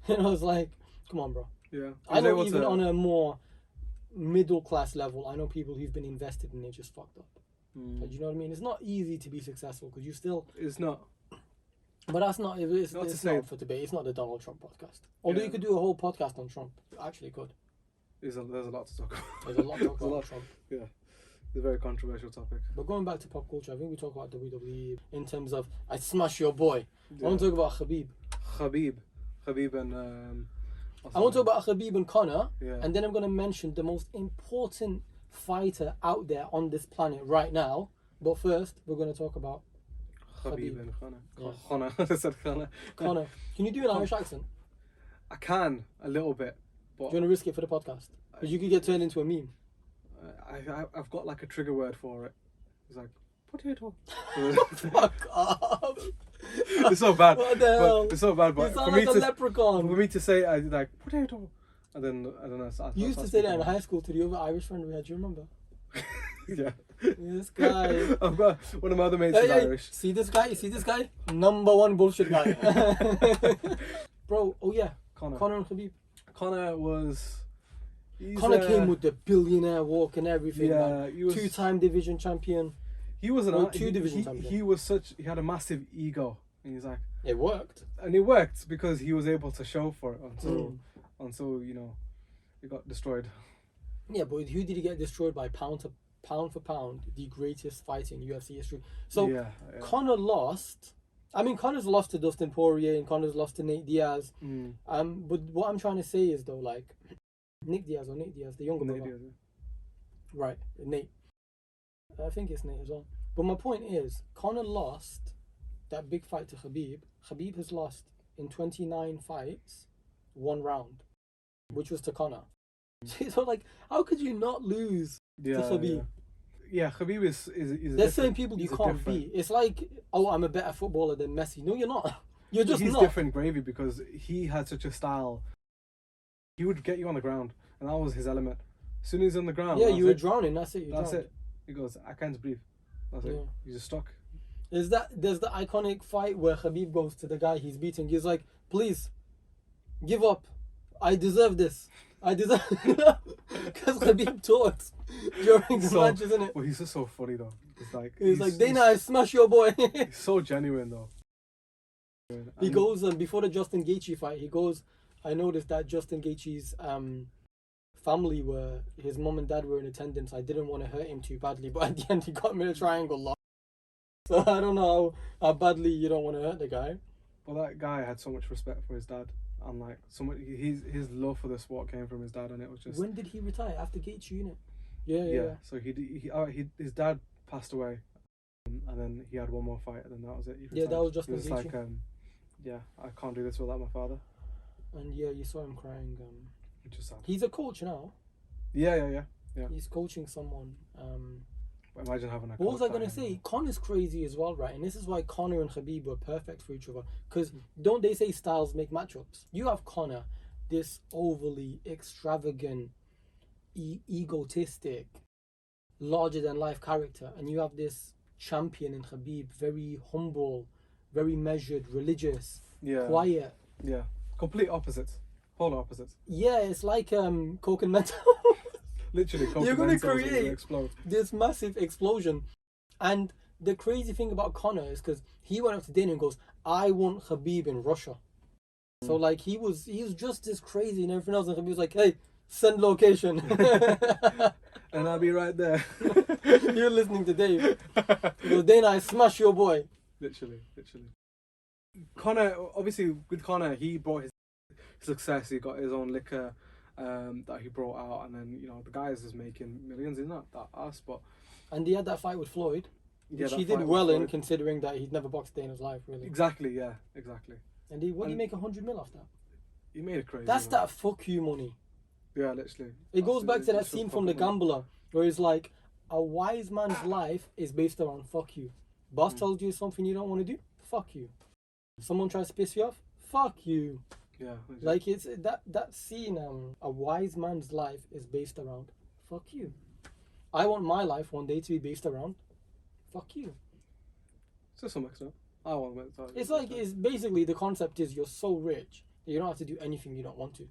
And I was like, come on, bro. Yeah. I know even on a more middle class level, I know people who've been invested and they just fucked up. Like, you know what I mean? It's not easy to be successful because you still. It's not. But that's not. It's not for debate. It's not the Donald Trump podcast. Although you could do a whole podcast on Trump. You actually could. There's a lot to talk about. There's a lot to talk about Trump. Yeah. It's a very controversial topic. But going back to pop culture, I think we talk about WWE in terms of I smash your boy. I want to talk about Khabib. Khabib and. I want to talk about Khabib and Conor, and then I'm going to mention the most important fighter out there on this planet right now. But first, we're going to talk about Khabib and Conor. I said Conor. Conor. Can you do an Irish accent? I can, a little bit. But do you want to risk it for the podcast? Because you could get turned into a meme. I've got like a trigger word for it. It's like, potato. Fuck off. It's so bad. What the hell? It's so bad. But you sound like a leprechaun. For me to say, I like potato, and then I don't know. You used to say that in high school to the other Irish friend we had. Do you remember? Yeah. This guy. One of my other mates is Irish. See this guy? Number one bullshit guy. Bro. Oh yeah. Conor and Khabib. Conor was. Conor came with the billionaire walk and everything. Yeah, he was 2-time division champion. He was two division champion. He had a massive ego, and he's like. It worked. And it worked because he was able to show for it until he got destroyed. Yeah, but who did he get destroyed by? Pound for pound, the greatest fighter in UFC history. So Conor lost. I mean, Conor's lost to Dustin Poirier and Conor's lost to Nate Diaz. But what I'm trying to say is though, like Nate Diaz, the younger brother. Diaz, Right, Nate. I think it's Nate as well. But my point is, Conor lost that big fight to Khabib. Khabib has lost in 29 fights, 1 round, which was to Conor. So like, how could you not lose to Khabib? Yeah, Khabib is There's certain people you can't beat. It's like, oh, I'm a better footballer than Messi. No, you're not. You're just he's not. He's different gravy because he had such a style. He would get you on the ground, and that was his element. As soon as he's on the ground, you were drowning. That's it. That's it. He goes, I can't breathe. That's it. You're just stuck. There's the iconic fight where Khabib goes to the guy he's beating. He's like, please, give up. I deserve this. I deserve because Khabib talks during the match, isn't it? Well, he's just so funny though. He's like, Dana, I smash your boy. He's so genuine though. He goes before the Justin Gaethje fight. He goes, I noticed that Justin Gaethje's family were, his mom and dad were in attendance. I didn't want to hurt him too badly, but at the end he got me a triangle lock. So I don't know how badly you don't want to hurt the guy. Well, that guy had so much respect for his dad, and like his love for the sport came from his dad, and it was just. When did he retire? After Gaethje, unit? Yeah. So his dad passed away, and then he had one more fight, and then that was it. That was Justin Gaethje. He was like, I can't do this without my father. And you saw him crying. Which is sad. He's a coach now. Yeah. He's coaching someone. Imagine having a. What was I gonna say? Connor's crazy as well, right? And this is why Connor and Khabib were perfect for each other. Because don't they say styles make matchups? You have Connor, this overly extravagant, egotistic, larger than life character, and you have this champion in Khabib, very humble, very measured, religious, quiet. Yeah, complete opposites. Polar opposites. Yeah, it's like Coke and Mentos. Literally, you're going to create this massive explosion. And the crazy thing about Conor is because he went up to Dana and goes, I want Khabib in Russia. So like he was just as crazy and everything else, and Khabib was like, hey, send location. And I'll be right there. You're listening to Dave. He goes, Dana, I smash your boy. Literally. Conor, obviously with Conor, he brought his success. He got his own liquor that he brought out, and then the guy is just making millions. He's not that ass, but and he had that fight with Floyd, which he did well in, considering that he'd never boxed a day in his life, really. Exactly. And what did he make 100 mil off that? He made it crazy. That's that fuck you money. Yeah, literally. It goes back to that scene from The Gambler where it's like, a wise man's life is based around fuck you. Boss tells you something you don't want to do, fuck you. Someone tries to piss you off, fuck you. Yeah, exactly. Like it's that scene. A wise man's life is based around fuck you. I want my life one day to be based around fuck you. To some extent, I want that. It's basically the concept is you're so rich that you don't have to do anything you don't want to.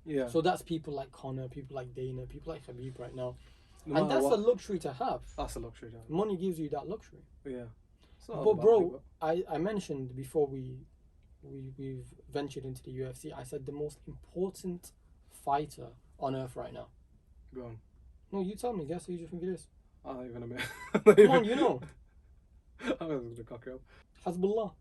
Yeah. So that's people like Connor, people like Dana, people like Khabib right now, and that's a luxury to have. That's a luxury to have. Money gives you that luxury. Yeah. But bro, I mentioned before we've ventured into the UFC, I said the most important fighter on earth right now. Go on. No, you tell me. Guess who you think it is? I'm not even a minute. Come on, you know. I was going to cock it up. Hezbollah.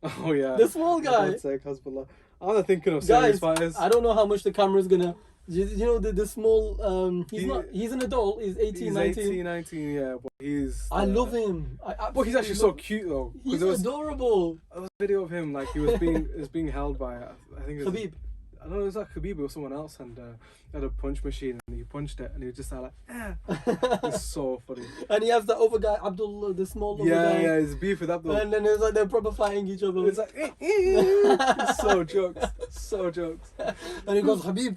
Oh yeah. The small guy. For God's sake, Hezbollah. I'm not thinking of serious fighters. I don't know how much the camera's gonna. You know the small. He's an adult. He's 18, he's 19. 18, 19. Yeah, but he's. I love him. But he's actually so cute though. He's adorable. There was a video of him like he was being held by I think it was Khabib. I don't know, it was like Khabib or someone else, and had a punch machine, and he punched it, and he was just like, It's so funny. And he has that other guy, Abdul, the small other guy. Yeah, he's beef with Abdul. And then it's like they're proper fighting each other. It's like, It's so jokes. And he goes, Khabib.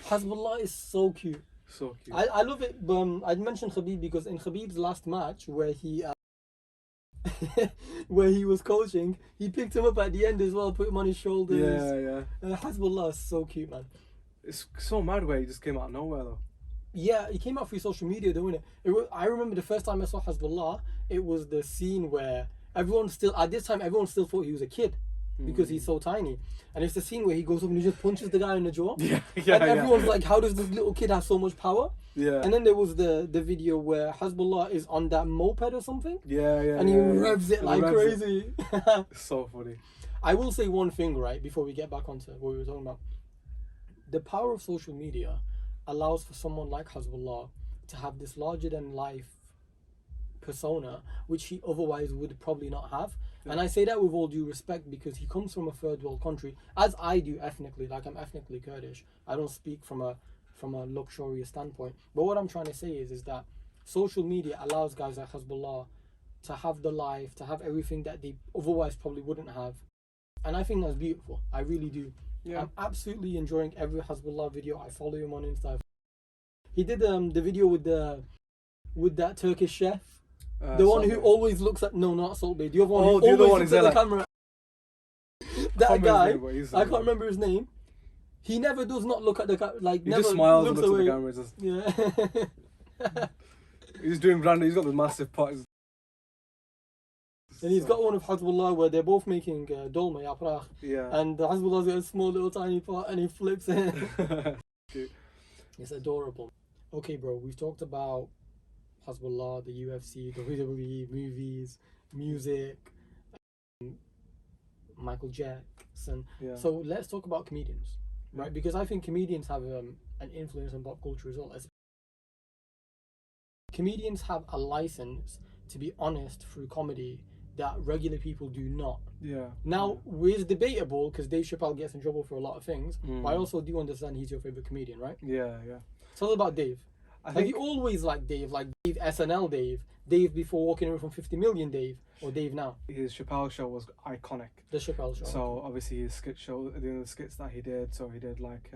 Hezbollah is so cute. So cute. I love it. I'd mentioned Khabib because in Khabib's last match, where he was coaching, he picked him up at the end as well, put him on his shoulders. Yeah. Hezbollah is so cute, man. It's so mad where he just came out of nowhere though. Yeah, he came out through social media doing it. I remember the first time I saw Hezbollah, it was the scene where everyone still thought he was a kid because he's so tiny. And it's the scene where he goes up and he just punches the guy in the jaw. Yeah. And everyone's like, how does this little kid have so much power? Yeah. And then there was the video where Hezbollah is on that moped or something. Yeah. And he revs it like crazy. It's so funny. I will say one thing, right, before we get back onto what we were talking about. The power of social media allows for someone like Hezbollah to have this larger than life persona, which he otherwise would probably not have. And I say that with all due respect because he comes from a third world country, as I do ethnically. Like, I'm ethnically Kurdish. I don't speak from a luxurious standpoint. But what I'm trying to say is that social media allows guys like Hezbollah to have the life, to have everything that they otherwise probably wouldn't have. And I think that's beautiful. I really do. Yeah. I'm absolutely enjoying every Hezbollah video. I follow him on Insta. He did the video with the with that Turkish chef? The Salt one who Bae. always looks at no, not Salt Bae. The other one Oh, who the other always one looks is at the like- camera. That can't remember his guy, name, but he's- I can't remember his name. He never does not look at the like. He never just smiles and looks looks at away. the camera. Just, Yeah. he's doing random. He's got the massive pot. And he's got one of Hezbollah where they're both making dolma yapraq, Yeah. and Hezbollah's got a small little tiny pot, and he flips it. Cute. It's adorable. Okay, bro, we've talked about Hezbollah, the UFC, WWE, movies, music, Michael Jackson. Yeah. So let's talk about comedians, right? Because I think comedians have an influence on pop culture as well. Comedians have a license to be honest through comedy that regular people do not. Yeah. Now, it's debatable because Dave Chappelle gets in trouble for a lot of things, but I Mm. also do understand he's your favorite comedian, right? Yeah. Yeah. Tell us about Dave. I Like, you think always like Dave SNL Dave before Walking Away from 50 Million Dave, or Dave now, his Chappelle show was iconic. the Chappelle show. So obviously his skit show, the skits that he did. So he did like,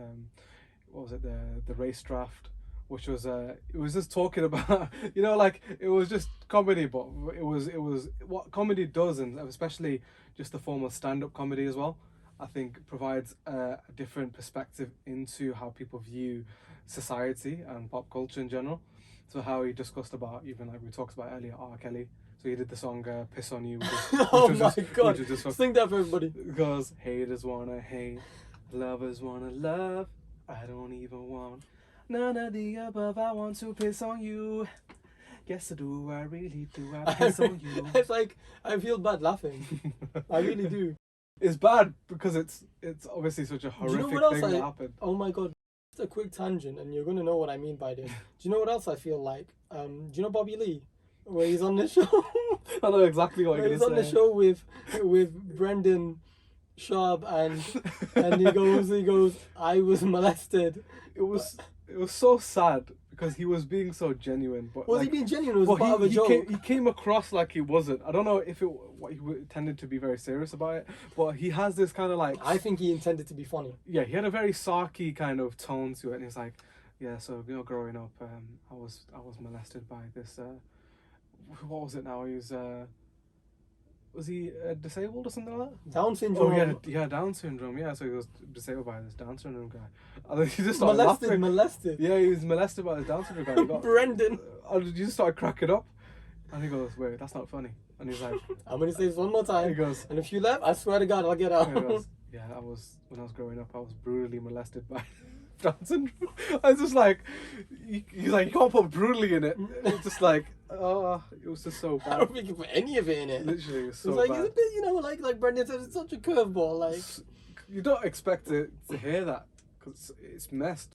what was it, the race draft, which was it was just talking about, you know, like it was just comedy, but it was what comedy does, and especially just the form of stand-up comedy as well. I think provides a different perspective into how people view society and pop culture in general. So how he discussed about, even like we talked about earlier, R. Kelly. So he did the song "Piss on You." Oh was my just- god! which was just Sing that for everybody. because haters wanna hate, lovers wanna love. I don't even want none of the above. I want to piss on you. Yes, I do. I really do. I piss on you. It's like I feel bad laughing. I really do. It's bad because it's obviously such a Do you horrific know what else thing that happened. Oh my god! Just a quick tangent, and you're gonna know what I mean by this. Do you know what else I feel like? Do you know Bobby Lee, where he's on the show? I know exactly what Where you're he's gonna on say. the show with Brendan Sharp, and he goes, I was molested. It was so sad because he was being so genuine, but Was like, he being genuine? Or was but it part of a joke? he came across like he wasn't. I don't know if what he tended to be very serious about it, but he has this kind of like, I think he intended to be funny. yeah, he had a very sarky kind of tone to it, and he's like, yeah, so you know, growing up, I was molested by this. What was it now? He was he disabled or something like that? Down syndrome. Oh, he had Down syndrome. Yeah, so he was disabled by this Down syndrome guy. And then he just started laughing. molested. Yeah, he was molested by this Down syndrome guy. He got, Brendan. and he just started cracking up, and he goes, "Wait, that's not funny." And he's like, I'm gonna say this one more time. he goes, And if you left, I swear to God, I'll get out. he goes, "Yeah, when I was growing up, I was brutally molested by Down syndrome." I was just like, he's like, you can't put brutally in it. It's just like, oh, it was just so I bad. don't think you put any of it in it. Literally, it was so It's like bad. it's a bit, like Brendan said, it's such a curveball. Like You don't expect to hear that because it's messed.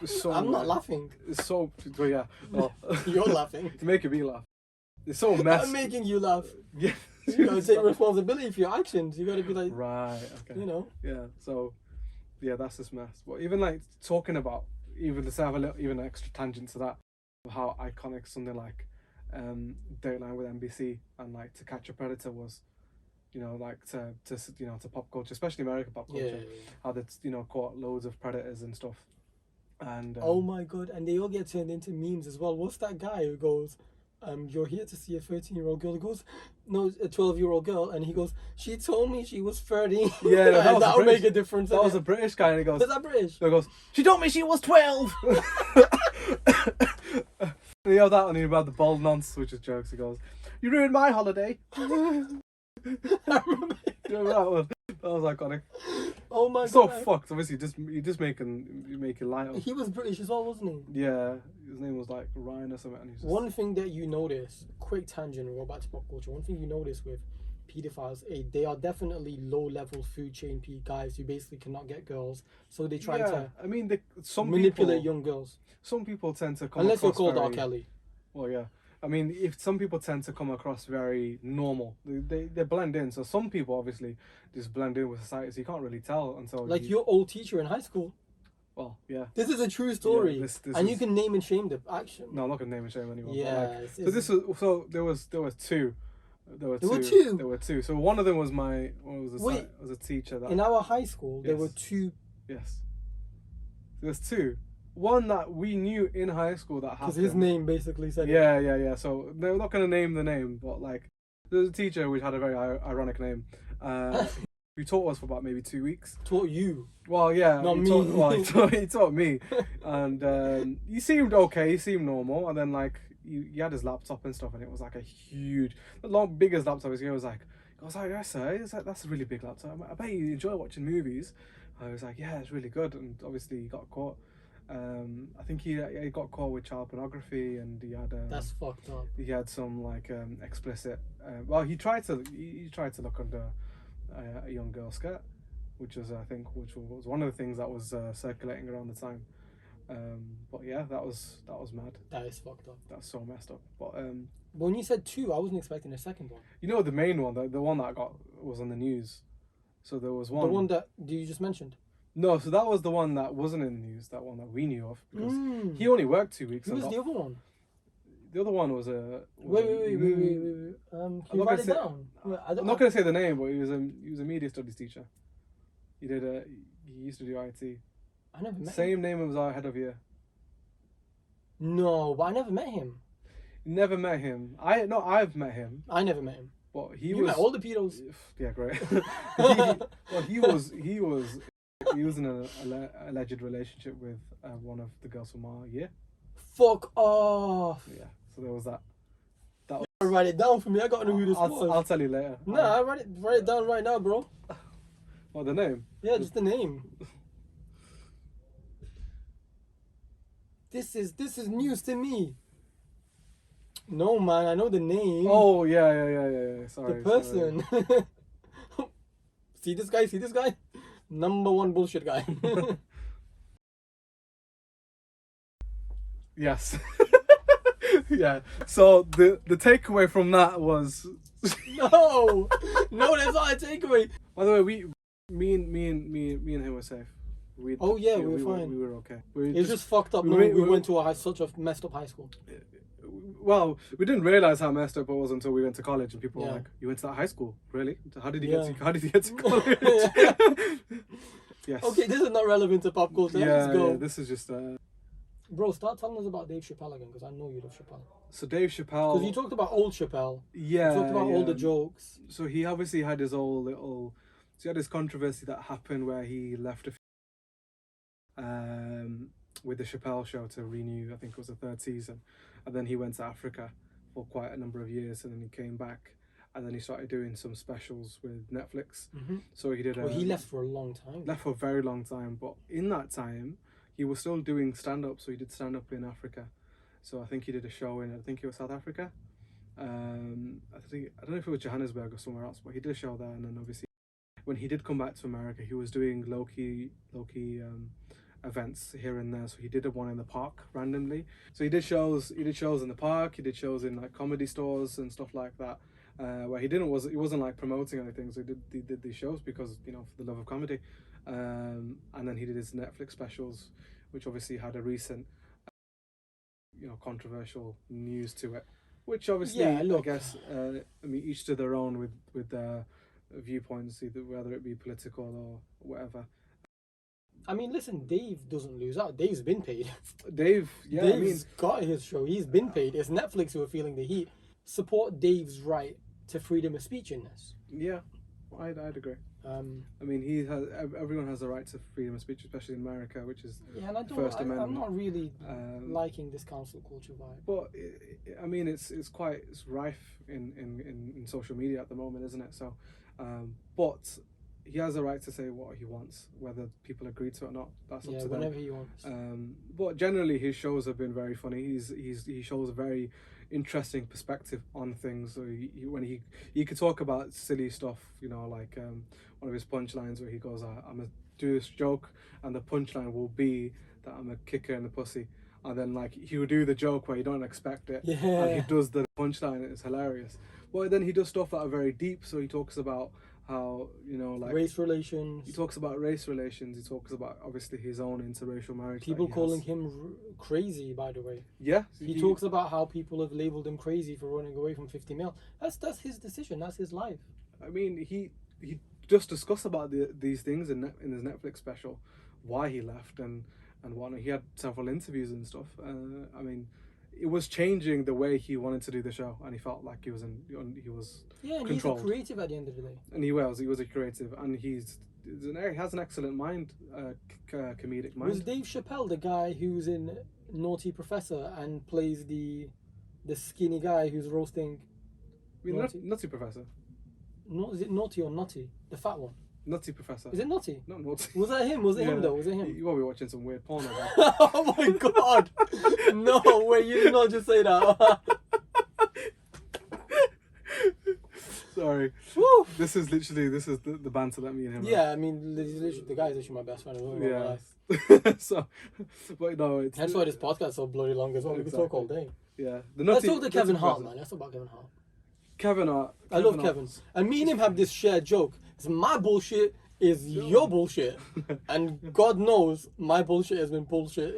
It's so I'm not laughing. It's so, but yeah. Oh. You're laughing. To make me laugh. It's so messed. I'm making you laugh. Yeah. You gotta take responsibility for your actions. You gotta be like, Right. Okay. you know. Yeah. So, yeah, that's just mess. But even like talking about, even to have a little, even an extra tangent to that, of how iconic something like Dateline with NBC and like To Catch a Predator was, you know, like to pop culture, especially American pop culture. Yeah. How they caught loads of predators and stuff. And Oh my god, and they all get turned into memes as well. What's that guy who goes, you're here to see a 13-year-old girl? He goes, no, a 12-year-old girl, and he goes, she told me she was 30. Yeah, that was that'll British. make a difference. That was a British guy, and he goes, Is that British? he goes, she told me she was 12. And he had that, and he had the bald nonce, which is jokes. He goes, you ruined my holiday. I remember. You know that one? That was iconic. Oh my So god. fucked. Obviously, you're just making light of. He was British as well, wasn't he? Yeah, his name was like Ryan or something. And he's just, One thing that you notice, quick tangent, we'll go back to pop culture. One thing you notice with pedophiles, they are definitely low-level food chain guys who basically cannot get girls, so they try to I mean, some manipulate people, young girls. Some people tend to come Unless you're across called R. very, Kelly. Well, yeah. I mean, if some people tend to come across very normal, they blend in. So some people obviously just blend in with society, so you can't really tell until Like your old teacher in high school. Well, yeah. This is a true story, this and you is- can name and shame the action. No, I'm not gonna name and shame anyone. Yeah, But like, it's- so this was there was two. There were There two. were two? There were two. So one of them was Wait. was a teacher that. In our high school, there were Yes. two. Yes. There's two. one that we knew in high school that Because happened. his name basically said it. Yeah. So they're not gonna name the name, but like there's a teacher which had a very ironic name. Who taught us for about maybe 2 weeks. Taught you. Well, yeah, Not he me. he taught me, and he seemed okay. He seemed normal, and then like he had his laptop and stuff, and it was like a huge, the biggest laptop. He was like, yes, sir. He was like, that's a really big laptop. I bet you enjoy watching movies. I was like, yeah, it's really good, and obviously he got caught. I think he got caught with child pornography, and he had That's fucked up. he had some like explicit. Well, he tried to look under a young girl's skirt, which was one of the things that was circulating around the time. But yeah, that was mad. That is fucked up. That's so messed up. But When you said 2, I wasn't expecting a second one. you know the main one, the one that was on the news. So there was one. The one that you just mentioned. No, so that was the one that wasn't in the news. That one that we knew of because Mm. he only worked 2 weeks. Who was the other one? The other one was a. Wait. Can you write it down? I'm not gonna say the name, but he was a media studies teacher. He used to do IT. I never met him. Same name as our head of year. No, but I never met him. Never met him. I've met him, I never met him. but he You was. met all the pedos. Yeah, great. he was in an alleged relationship with one of the girls from our year. Fuck off. Yeah, so there was that. Write it down for me. I gotta know who this was. I'll tell you later. Nah, write it down right now, bro. What, the name? Yeah, just the name. This is news to me. No, man, I know the name. Oh yeah. Sorry. The person. See this guy? Number 1 bullshit guy. Yes. Yeah. So the takeaway from that was. No, that's not a takeaway. By the way, me and him were safe. We were fine. We were okay. It's just fucked up. we went to such a messed up high school. Well, we didn't realize how messed up it was until we went to college, and people were Yeah. like, "You went to that high school, really? How did you Yeah. get to college?" Yes. Okay, this is not relevant to pop culture. Let's Yeah, go. yeah. This is just. Bro, start telling us about Dave Chappelle again, because I know you love Chappelle. So Dave Chappelle. Because you talked about old Chappelle. Yeah. You talked about all the jokes. So he obviously had his whole little. So he had this controversy that happened where he left with the Chappelle show to renew. I think it was the 3rd season, and then he went to Africa for quite a number of years, and then he came back, and then he started doing some specials with Netflix. Mm-hmm. So he did. Well, he left for a long time. Left for a very long time, but in that time, he was still doing stand up. So he did stand up in Africa. So I think he did a show in. I think it was South Africa. I don't know if it was Johannesburg or somewhere else, but he did a show there, and then obviously when he did come back to America, he was doing low key events here and there. So he did one in the park randomly. So he did shows in the park. He did shows in like comedy stores and stuff like that. Where he wasn't like promoting anything. So he did these shows because for the love of comedy. And then he did his Netflix specials, which obviously had a recent controversial news to it. Which obviously, I guess, each to their own with their viewpoints, either whether it be political or whatever. I mean, listen, Dave doesn't lose out. Dave's been paid. Dave's got his show. He's been paid. It's Netflix who are feeling the heat. Support Dave's right to freedom of speech in this. Yeah, I'd agree. I mean, everyone has the right to freedom of speech, especially in America, which is and First Amendment. I'm not really liking this council culture vibe. But I mean, it's rife in social media at the moment, isn't it? So, but he has a right to say what he wants, whether people agree to it or not. That's up to them. Whenever he wants. But generally, his shows have been very funny. He shows a very interesting perspective on things. So when he could talk about silly stuff, like one of his punchlines where he goes, "I'm gonna do this joke, and the punchline will be that I'm a kicker in the pussy." And then like he would do the joke where you don't expect it, and he does the punchline. It's hilarious. But then he does stuff that are very deep. So he talks about how like race relations. He talks about race relations. He talks about obviously his own interracial marriage. People calling him crazy, by the way. Yeah. He talks about how people have labelled him crazy for running away from 50 mil. That's his decision. That's his life. I mean, he just discussed about these things in his Netflix special, why he left, and and whatnot. He had several interviews and stuff. I mean, it was changing the way he wanted to do the show, and he felt like he was and controlled. he's a creative at the end of the day. And he was a creative, and he has an excellent mind, comedic mind. Was Dave Chappelle the guy who's in Naughty Professor and plays the skinny guy who's roasting? I mean, Nutty Professor. No, is it Naughty or Nutty? The fat one. Nutty Professor. Is it Nutty? Not Naughty. Was that him? Was it him though? Was it him? You won't be watching some weird porno. Oh my god! No way! You did not just say that. Sorry. Woo! This is the banter that me and him. Yeah, I mean, the guy is literally my best friend as well. Yeah. So, but no, it's. That's why this podcast is so bloody long as well. We can talk all day. Yeah. Let's talk to Kevin Hart, man. Let's talk about Kevin Hart. Kevin Hart. I love Kevin. And me and him have this shared joke. It's my bullshit is your bullshit. And God knows my bullshit has been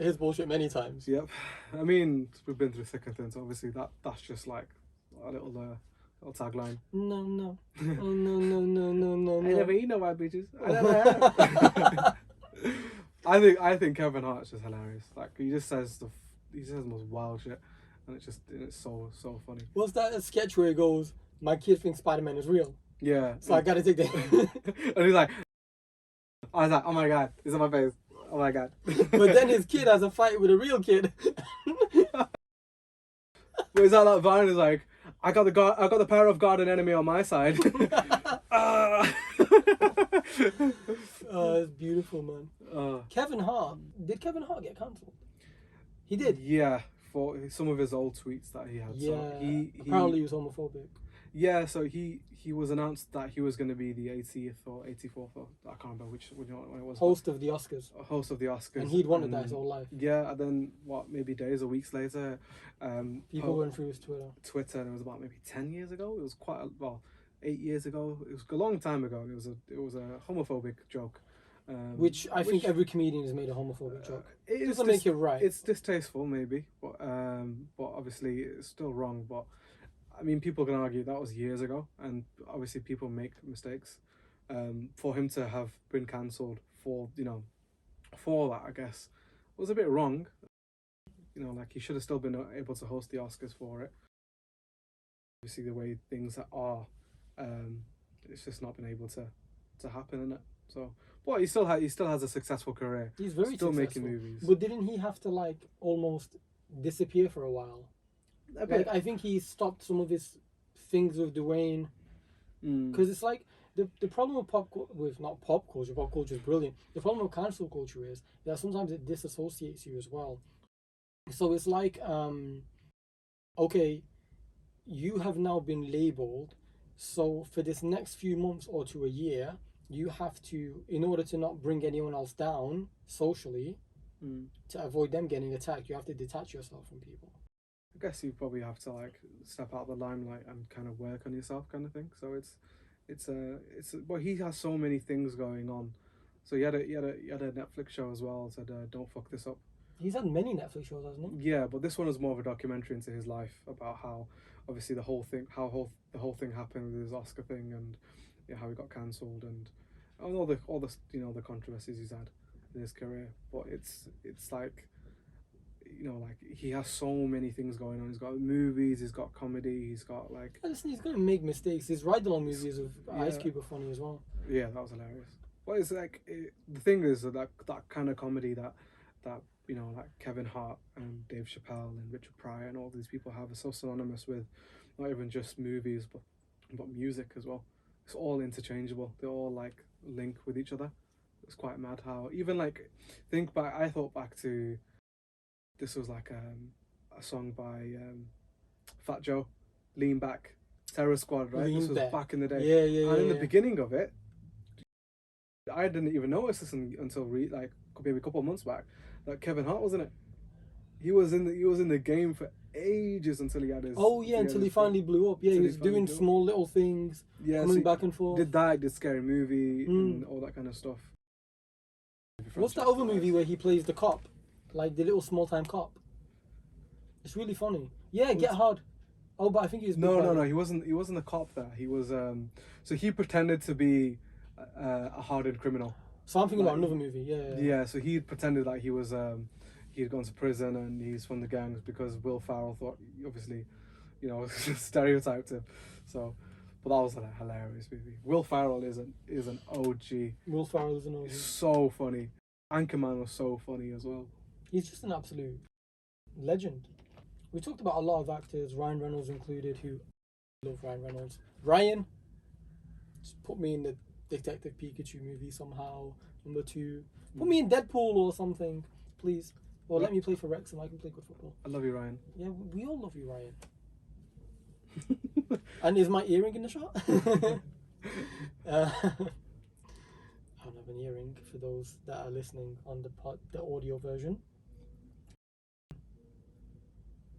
his bullshit many times. Yep. I mean, we've been through thick and thin, so obviously that's just like a little tagline. No. Oh, no. I never eat no white bitches. I never have. I think Kevin Hart's just hilarious. Like he says the most wild shit, and it's so funny. What's that sketch where he goes, "My kid thinks Spider-Man is real, Yeah. so I gotta take that." And he's like, I was like, oh my god, it's on my face. Oh my god. But then his kid has a fight with a real kid. But is that Vine is like, I got the power of God and enemy on my side. Oh, it's beautiful, man. Kevin Hart. Did Kevin Hart get cancelled? He did. Yeah, for some of his old tweets that he had. Yeah. So he apparently he was homophobic. Yeah, so he was announced that he was going to be the 80th or 84th, or I can't remember which one it was. Host of the Oscars. Host of the Oscars. And he'd wanted that his whole life. Yeah, and then maybe days or weeks later, people went through his Twitter. And it was about maybe 10 years ago. It was 8 years ago. It was a long time ago. It was a homophobic joke. Which I think every comedian has made a homophobic joke. It doesn't make it right. It's distasteful, maybe, but obviously it's still wrong. But I mean, people can argue that was years ago, and obviously people make mistakes. For him to have been cancelled for that, I guess, was a bit wrong. Like he should have still been able to host the Oscars for it. Obviously, the way things are, it's just not been able to happen, innit? So, but he still has a successful career. He's very still successful. making movies. But didn't he have to almost disappear for a while? A bit. I think he stopped some of his things with Dwayne, because it's like the problem with not pop culture. Pop culture is brilliant. The problem with cancel culture is that sometimes it disassociates you as well. So it's like, okay, you have now been labeled, so for this next few months or to a year, you have to, in order to not bring anyone else down socially, to avoid them getting attacked, you have to detach yourself from people. I guess you probably have to step out of the limelight and kind of work on yourself, kind of thing. So but he has so many things going on. So he had a Netflix show as well. Said "Don't fuck this up." He's had many Netflix shows, hasn't he? Yeah, but this one was more of a documentary into his life about how obviously the whole thing happened with his Oscar thing, and how he got cancelled, and all the the controversies he's had in his career. But it's like, he has so many things going on. He's got movies, he's got comedy, he's got Listen, he's gonna make mistakes. His ride-along movies with Ice Cube are funny as well. Yeah, that was hilarious. But it's the thing is that kind of comedy that Kevin Hart and Dave Chappelle and Richard Pryor and all these people have is so synonymous with not even just movies but music as well. It's all interchangeable. They all link with each other. It's quite mad how even I thought back to, this was a song by Fat Joe, Lean Back, Terror Squad, right? This was back in the day. Yeah. And in the beginning of it, I didn't even notice this until maybe a couple of months back, that Kevin Hart was in it. He was in the game for ages until he had his. Oh yeah, until he finally blew up. Yeah, he was doing small little things, coming back and forth. Did Scary Movie and all that kind of stuff. What's that other movie where he plays the cop, the little small time cop? It's really funny. Yeah, Get Hard. Oh, but I think he was. No. He wasn't a cop there. He was. So he pretended to be a hardened criminal. So I'm thinking Like, about another movie. Yeah. Yeah, so he pretended like he was he'd gone to prison and he's from the gangs because Will Ferrell thought, obviously, you know, stereotyped him. So, but that was a hilarious movie. Will Ferrell is an OG. Will Ferrell is an OG. He's so funny. Anchorman was so funny as well. He's just an absolute legend. We talked about a lot of actors, Ryan Reynolds included, who love Ryan Reynolds. Ryan, just put me in the Detective Pikachu movie somehow. Number 2. Put me in Deadpool or something, please. Or let me play for Wrexham. I can play good football. I love you, Ryan. Yeah, we all love you, Ryan. And is my earring in the shot? I don't have an earring for those that are listening on the audio version.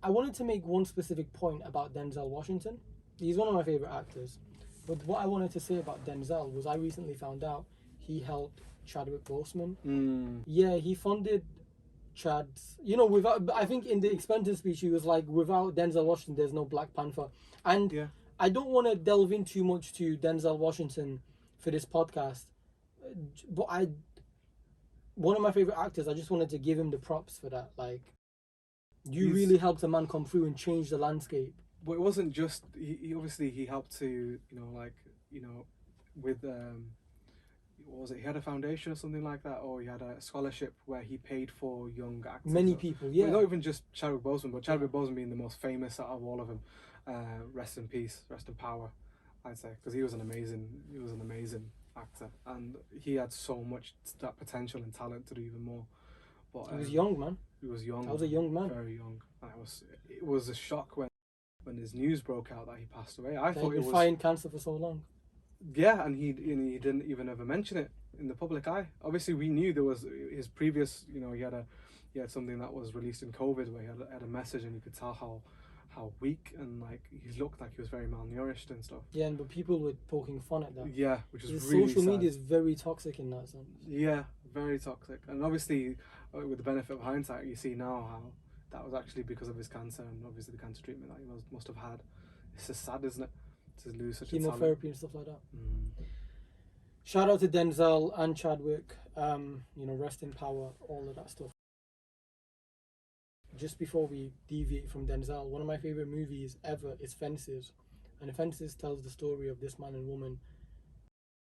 I wanted to make one specific point about Denzel Washington. He's one of my favorite actors. But what I wanted to say about Denzel was I recently found out he helped Chadwick Boseman. Yeah, he funded Chad's, without, I think in the acceptance speech he was like, without Denzel Washington there's no Black Panther. And yeah. I don't want to delve in too much to Denzel Washington for this podcast, but one of my favorite actors, I just wanted to give him the props for that. Like, you really helped a man come through and change the landscape. But it wasn't just, he obviously he helped to, with what was it? He had a foundation or something like that, or he had a scholarship where he paid for young actors. Many people, yeah. Well, not even just Chadwick Boseman, but Chadwick Boseman being the most famous out of all of them. Rest in peace, rest in power, I'd say, because he was an amazing actor, and he had so much that potential and talent to do even more. But he was young, man. He was young. I was a young man, very young. And it was a shock when his news broke out that he passed away. I thought he was fighting cancer for so long. Yeah, and he didn't even ever mention it in the public eye. Obviously, we knew there was his previous. He had something that was released in COVID where he had a message, and you could tell how weak and like he looked like he was very malnourished and stuff. Yeah, but people were poking fun at that. Yeah, which is really social sad. media is very toxic in that sense. Yeah, very toxic. And obviously, with the benefit of hindsight, you see now how that was actually because of his cancer and obviously the cancer treatment that he must have had. It's just sad, isn't it, to lose such a talent. Chemotherapy and stuff like that. Shout out to Denzel and Chadwick. Rest in power, all of that stuff. Just before we deviate from Denzel, one of my favorite movies ever is Fences. And Fences tells the story of this man and woman.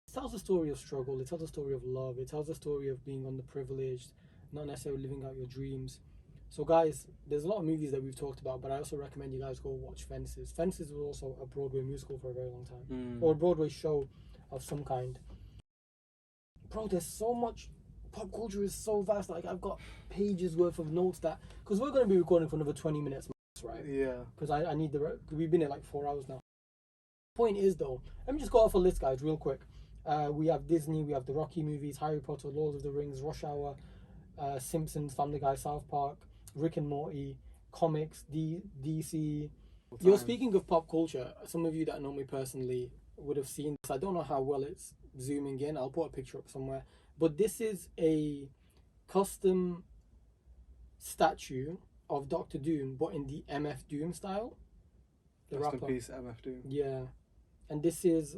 It tells the story of struggle, it tells the story of love, it tells the story of being underprivileged, not necessarily living out your dreams. So guys, there's a lot of movies that we've talked about, but I also recommend you guys go watch Fences. Fences was also a Broadway musical for a very long time. Or a Broadway show of some kind. Bro, there's so much. Pop culture is so vast. Like, I've got pages worth of notes that, because we're going to be recording for another 20 minutes, right? Yeah. Because I need we've been here like 4 hours now. Point is though, let me just go off a list, guys, real quick. We have Disney, we have the Rocky movies, Harry Potter, Lord of the Rings, Rush Hour, Simpsons, Family Guy, South Park, Rick and Morty, comics, DC. Speaking of pop culture, some of you that know me personally would have seen this. I don't know how well it's zooming in. I'll put a picture up somewhere. But this is a custom statue of Dr. Doom, but in the MF Doom style. The Rest in peace, MF Doom. Yeah. And this is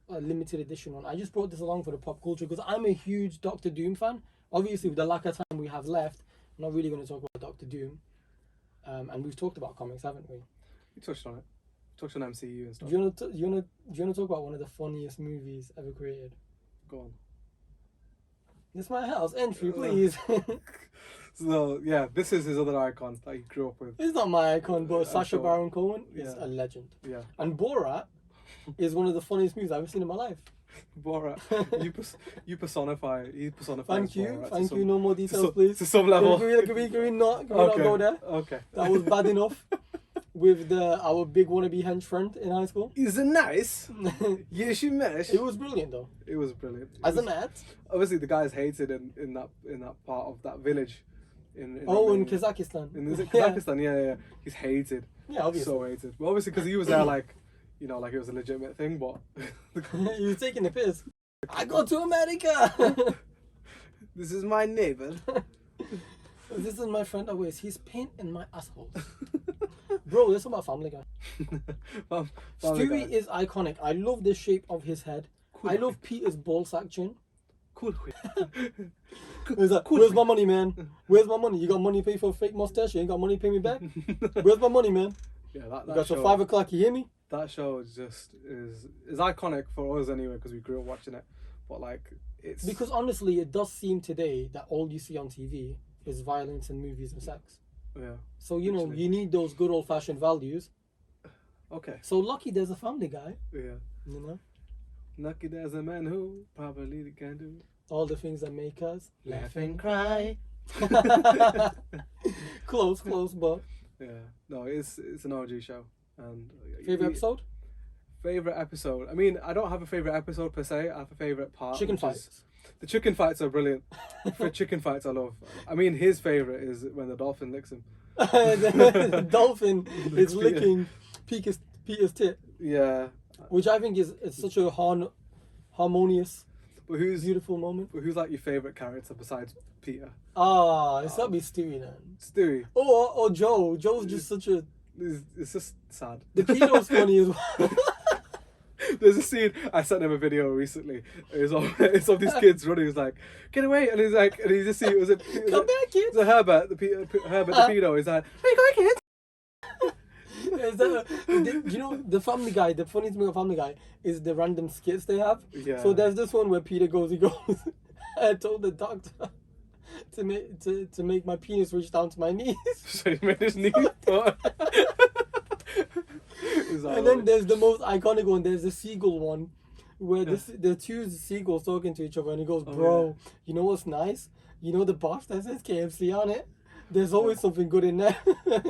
a limited edition one. I just brought this along for the pop culture because I'm a huge Dr. Doom fan. Obviously, with the lack of time we have left, I'm not really going to talk about Dr. Doom. And we've talked about comics, haven't we? We touched on it. Touched on MCU and stuff. Do you want to talk about one of the funniest movies ever created? Go on. This my house. Entry, please. So, yeah, this is his other icon that he grew up with. It's not my icon, but Sacha Baron Cohen is a legend. Yeah. And Borat is one of the funniest movies I've ever seen in my life. Borat. You personify. He personifies Thank you. Borat Thank you. No more details, please. To some level. Can we not go there? Okay. That was bad enough. With our big wannabe hench friend in high school. Is it nice? Yes, you mesh. It was brilliant though. It was brilliant. As an ad. Obviously, the guys hated in that part of that village. In Kazakhstan. In Kazakhstan, yeah. He's hated. Yeah, obviously. So hated. Well, obviously, because he was there like it was a legitimate thing, but he was taking the piss. I go to America. This is my neighbor. This is my friend Awais. He's painting my asshole. Bro, let's talk about Family Guy. Stewie is iconic. I love the shape of his head. Cool. I love Peter's ballsack chin. Cool. He's like, where's my money, man? Where's my money? You got money to pay for a fake mustache? You ain't got money to pay me back? Where's my money, man? Yeah, You that got show. till 5 o'clock, you hear me? That show is iconic for us anyway because we grew up watching it. But like it's Because honestly, it does seem today that all you see on TV is violence and movies and sex. yeah. So, you know, Literally. you need those good old-fashioned values. Okay. So lucky there's a Family Guy, Yeah. you know? Lucky there's a man who probably can do All the things that make us laugh and cry. close, but Yeah. No, it's an OG show. And favorite episode? Favorite episode. I mean, I don't have a favorite episode per se. I have a favorite part. Chicken which fights. is- The chicken fights are brilliant. For chicken fights, I love. I mean, his favorite is when the dolphin licks him. the dolphin is Licks Peter. licking Peter's tit, Yeah. which I think is such a harmonious, But who's beautiful moment. like your favorite character besides Peter? Ah, it's gotta be Stewie then. Stewie. Or Joe. Joe's just such a. It's just sad. The pedo's funny as well. There's a scene I sent him a video recently. It's of these kids running. He's like, "Get away!" And he's like, and you just see it was a Come back, kids. It's a Herbert, the pedo. He's like, "Where you going, kids?" Is that you know the Family Guy? The funniest thing about Family Guy is the random skits they have. Yeah. So there's this one where Peter goes. I told the doctor to make my penis reach down to my knees. So he made his knee. And then there's the most iconic one. There's the seagull one, where the two seagulls talking to each other, and he goes, "Bro, you know what's nice? You know the box that says KFC on it? There's always something good in there."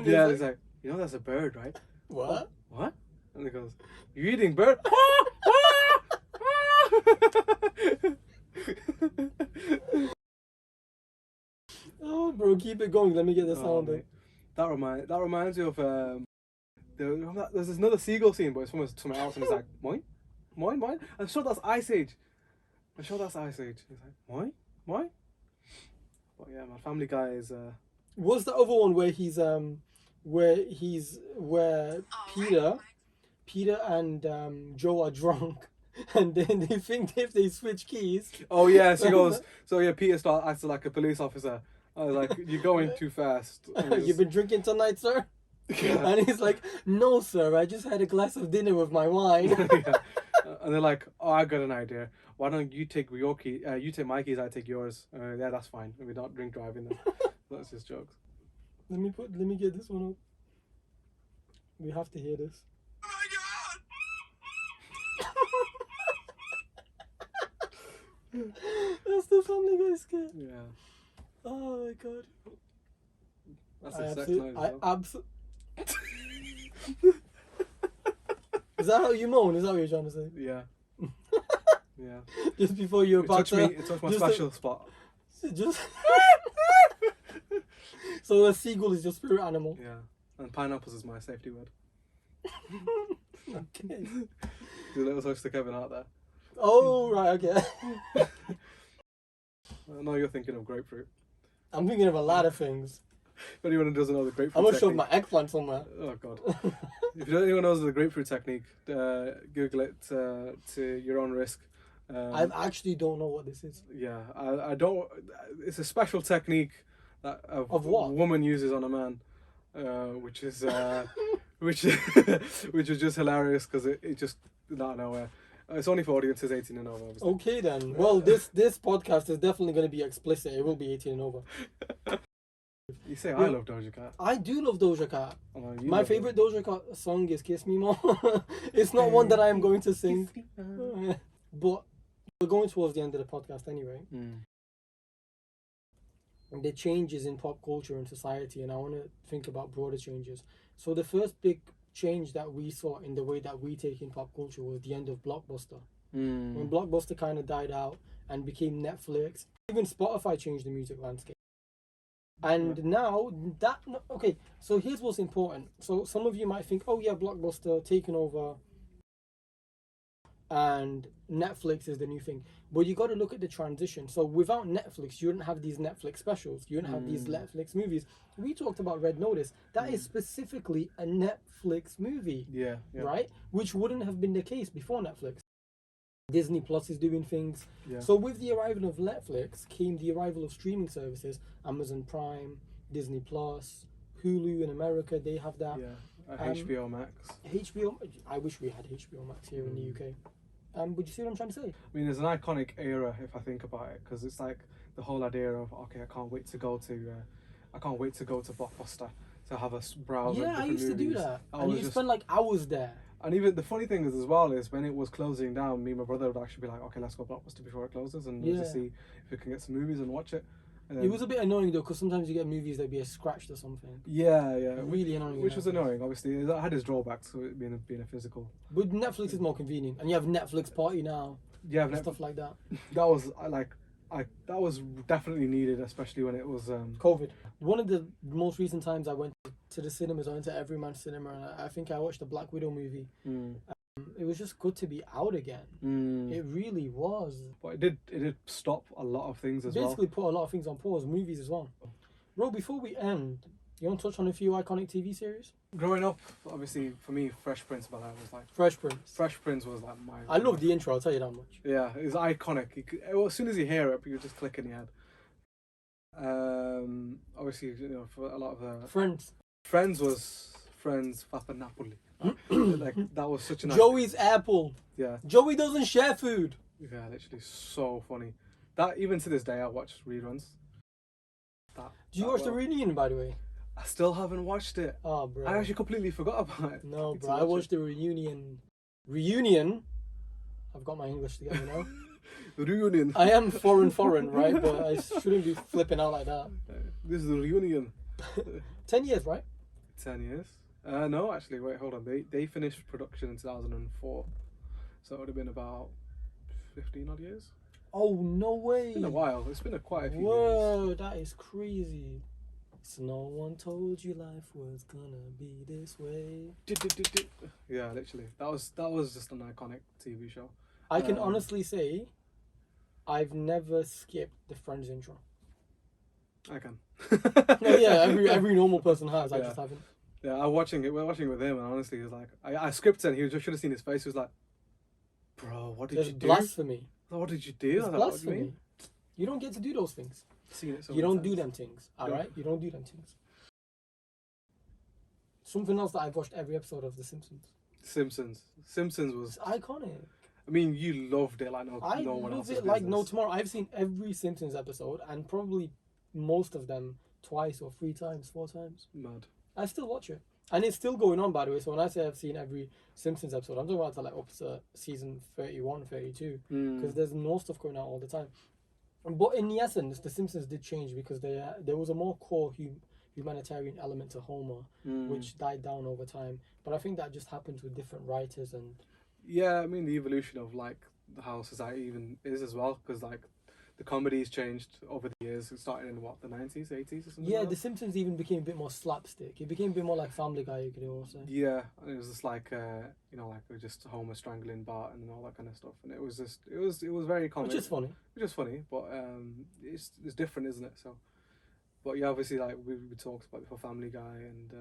Yeah, he's like, "You know that's a bird, right?" What? What? And he goes, "You eating bird?" Oh, bro, keep it going. Let me get the sound. mate. That reminds me of there's another seagull scene, but it's from somewhere else, and it's like, "Moin, moin, moin." I'm sure that's Ice Age. He's like, "Moin, moin." But yeah, my Family Guy is. What's the other one where Peter and Joe are drunk, and then they think if they switch keys. Oh yeah, she goes. So yeah, Peter starts acting like a police officer. I was like, "You're going too fast." You've been drinking tonight, sir? Yeah. And he's like, "No, sir, I just had a glass of dinner with my wine." Yeah. And they're like, "Oh, I got an idea. Why don't you take your key? You take my keys. I take yours. Yeah, that's fine. We don't drink driving then." That's just jokes. Let me get this one up. We have to hear this. That's the Family Guy skit. Yeah. Oh my god. That's a sex noise. Is that how you moan? Is that what you're trying to say? Yeah. Yeah. Just before you're about to. It touched my just special spot. Just. So a seagull is your spirit animal. Yeah. And pineapples is my safety word. Okay. Do a little touch to Kevin Hart there. Oh right, okay. I know you're thinking of grapefruit. I'm thinking of a lot of things. If anyone who doesn't know the grapefruit I'm gonna show technique, my eggplant somewhere. oh god. If anyone knows the grapefruit technique, Google it to your own risk. I actually don't know what this is. Yeah, I don't. It's a special technique that Of what? a woman uses on a man, which is which is just hilarious because it just out of nowhere. It's only for audiences 18 and over. Obviously. Okay then. Well, this podcast is definitely going to be explicit. It will be 18 and over. You say I love Doja Cat. I do love Doja Cat. Oh, no, you My love favorite Doja Cat song is "Kiss Me More." It's not one that I am going to sing, but we're going towards the end of the podcast anyway. And the changes in pop culture and society, and I want to think about broader changes. So the first big change that we saw in the way that we take in pop culture was the end of Blockbuster. When Blockbuster kind of died out and became Netflix, even Spotify changed the music landscape. And now that, okay, so here's what's important. So some of you might think, oh yeah, Blockbuster taking over and Netflix is the new thing. But you got to look at the transition. So without Netflix, you wouldn't have these Netflix specials. You wouldn't have these Netflix movies. We talked about Red Notice. That is specifically a Netflix movie. Yeah. Right? Which wouldn't have been the case before Netflix. Disney Plus is doing things. Yeah. So with the arrival of Netflix came the arrival of streaming services, Amazon Prime, Disney Plus, Hulu in America, they have that. Yeah. HBO Max. HBO, I wish we had HBO Max here in the UK. But you see what I'm trying to say? I mean, it's an iconic era if I think about it, because it's like the whole idea of okay, I can't wait to go to Blockbuster to have a browse. Yeah, I used to do that. And you spend like hours there. And even the funny thing is as well is when it was closing down, me and my brother would actually be like, okay, let's go Blockbuster before it closes and just see if we can get some movies and watch it. It was a bit annoying though, because sometimes you get movies that be scratched or something. Yeah. Really annoying. Which was annoying, obviously. It had its drawbacks, so it being a physical. But Netflix is more convenient, and you have Netflix Party now. Yeah, stuff like that. That was that was definitely needed, especially when it was COVID. One of the most recent times I went to the cinemas, I went to Everyman Cinema, and I think I watched the Black Widow movie. It was just good to be out again. It really was. But it did stop a lot of things as well. Basically put a lot of things on pause, movies as well. Bro, before we end, you want to touch on a few iconic TV series? Growing up, obviously, for me, Fresh Prince of Bel-Air was like... Fresh Prince. Fresh Prince was like my... I love the intro, I'll tell you that much. Yeah, it's iconic. As soon as you hear it, you just click in your head. Obviously, you know, for a lot of the... Friends was Papa Napoli. Like, that was such an... Joey's Apple. Yeah. Joey doesn't share food. Yeah, literally so funny. That, even to this day, I watch reruns. Do you watch the reunion, by the way? I still haven't watched it. Oh, bro. I actually completely forgot about it. No, bro. I watched the reunion. Reunion? I've got my English together now. Reunion. I am foreign, right? But I shouldn't be flipping out like that. This is the reunion. 10 years, right? 10 years? No, actually, wait, hold on. They finished production in 2004. So it would have been about 15 odd years. Oh, no way. It's been a while. It's been quite a few years. Whoa, that is crazy. So no one told you life was gonna be this way. Yeah, literally. That was just an iconic TV show. I can honestly say I've never skipped the Friends intro. I can. No, yeah, every normal person has. I just haven't. Yeah, we're watching it with him, and honestly, it's like I skipped it. And he just should have seen his face. He was like, "Bro, what did you do? Blasphemy. What did you do?" It's blasphemy. What do you mean? You don't get to do those things. Seen it so you don't times. do them things, all right? You don't do them things. Something else that I've watched every episode of The Simpsons. Simpsons was it's iconic. I mean, you loved it like no one else. I love it like no tomorrow. I've seen every Simpsons episode and probably most of them twice or 3 times, 4 times. Mad. I still watch it. And it's still going on, by the way. So when I say I've seen every Simpsons episode, I'm talking about like up to season 31, 32. Because there's more stuff going out all the time. But in the essence, The Simpsons did change because there was a more core humanitarian element to Homer, which died down over time. But I think that just happens with different writers and... Yeah, I mean, the evolution of like how society even is as well. Because like the comedy's changed over the years. It started in what, the 90s, 80s or something? Yeah, like The Simpsons even became a bit more slapstick. It became a bit more like Family Guy, you could also say. Yeah, and it was just like, you know, like just Homer strangling Bart and all that kind of stuff. And it was just, it was very comic. Which is funny. But it's different, isn't it? So, but yeah, obviously, like we talked about before, Family Guy, and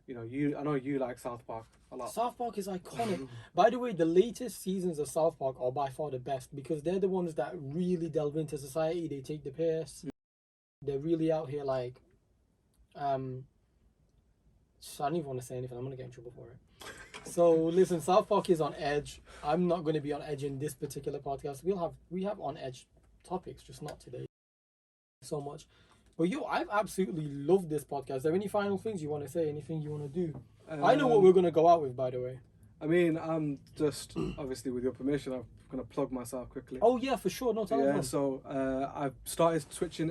you know, I know you like South Park a lot. South Park is iconic. By the way, the latest seasons of South Park are by far the best because they're the ones that really delve into society. They take the piss. They're really out here like, so I don't even want to say anything. I'm gonna get in trouble for it. So listen, South Park is on edge. I'm not going to be on edge in this particular podcast. We have on edge topics, just not today. So much. But yo, I've absolutely loved this podcast. Are there any final things you want to say? Anything you want to do? I know what we're going to go out with, by the way. I mean, I'm just, obviously with your permission, I'm going to plug myself quickly. Oh yeah, for sure. No, tell me. So I've started twitching.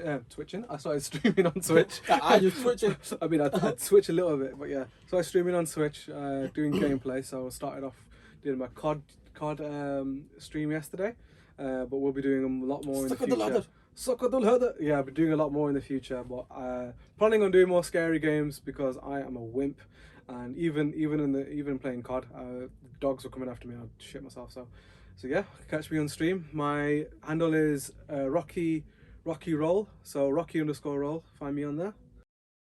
I started streaming on Twitch. I just twitching. I mean, I twitch a little bit, but yeah. So I streaming on Twitch, doing gameplay. So I started off doing my COD stream yesterday, but we'll be doing a lot more in the future. Yeah, I'll be doing a lot more in the future, but planning on doing more scary games because I am a wimp, and even playing COD, dogs were coming after me. I'd shit myself. So yeah, catch me on stream. My handle is Rocky Roll. So Rocky_Roll. Find me on there.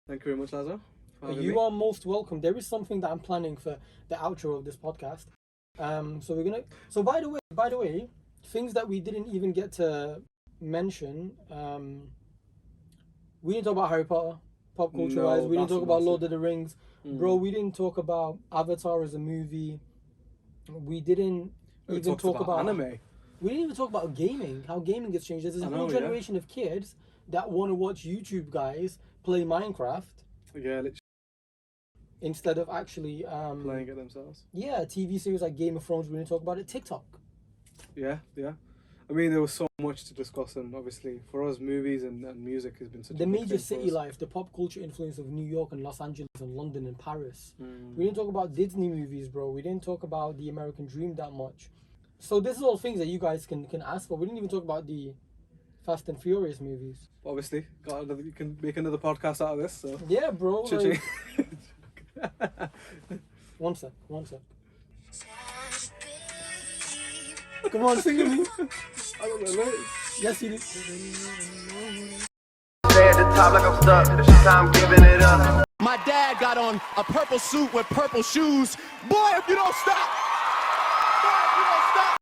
Thank you very much, Lazo. You are most welcome. There is something that I'm planning for the outro of this podcast. So we're gonna. So by the way, things that we didn't even get to mention. We didn't talk about Harry Potter, pop culture wise. We didn't talk about Lord of the Rings, bro. We didn't talk about Avatar as a movie. We didn't even talk about anime. We didn't even talk about gaming. How gaming has changed. There's a whole generation of kids that want to watch YouTube guys play Minecraft. Yeah, literally. Instead of actually playing it themselves. Yeah, TV series like Game of Thrones. We didn't talk about it. TikTok. Yeah. I mean, there was so much to discuss, and obviously for us, movies and music has been such the a big major thing city for us. life, the pop culture influence of New York and Los Angeles and London and Paris. We didn't talk about Disney movies, bro. We didn't talk about the American Dream that much. So this is all things that you guys can ask for. We didn't even talk about the Fast and Furious movies. Obviously, you can make another podcast out of this. So yeah, bro. Like... One sec. Come on, sing with me. I don't know lyrics. Yes, you do. Stay at the top like I'm stuck. It's time giving it up. My dad got on a purple suit with purple shoes. Boy, if you don't stop.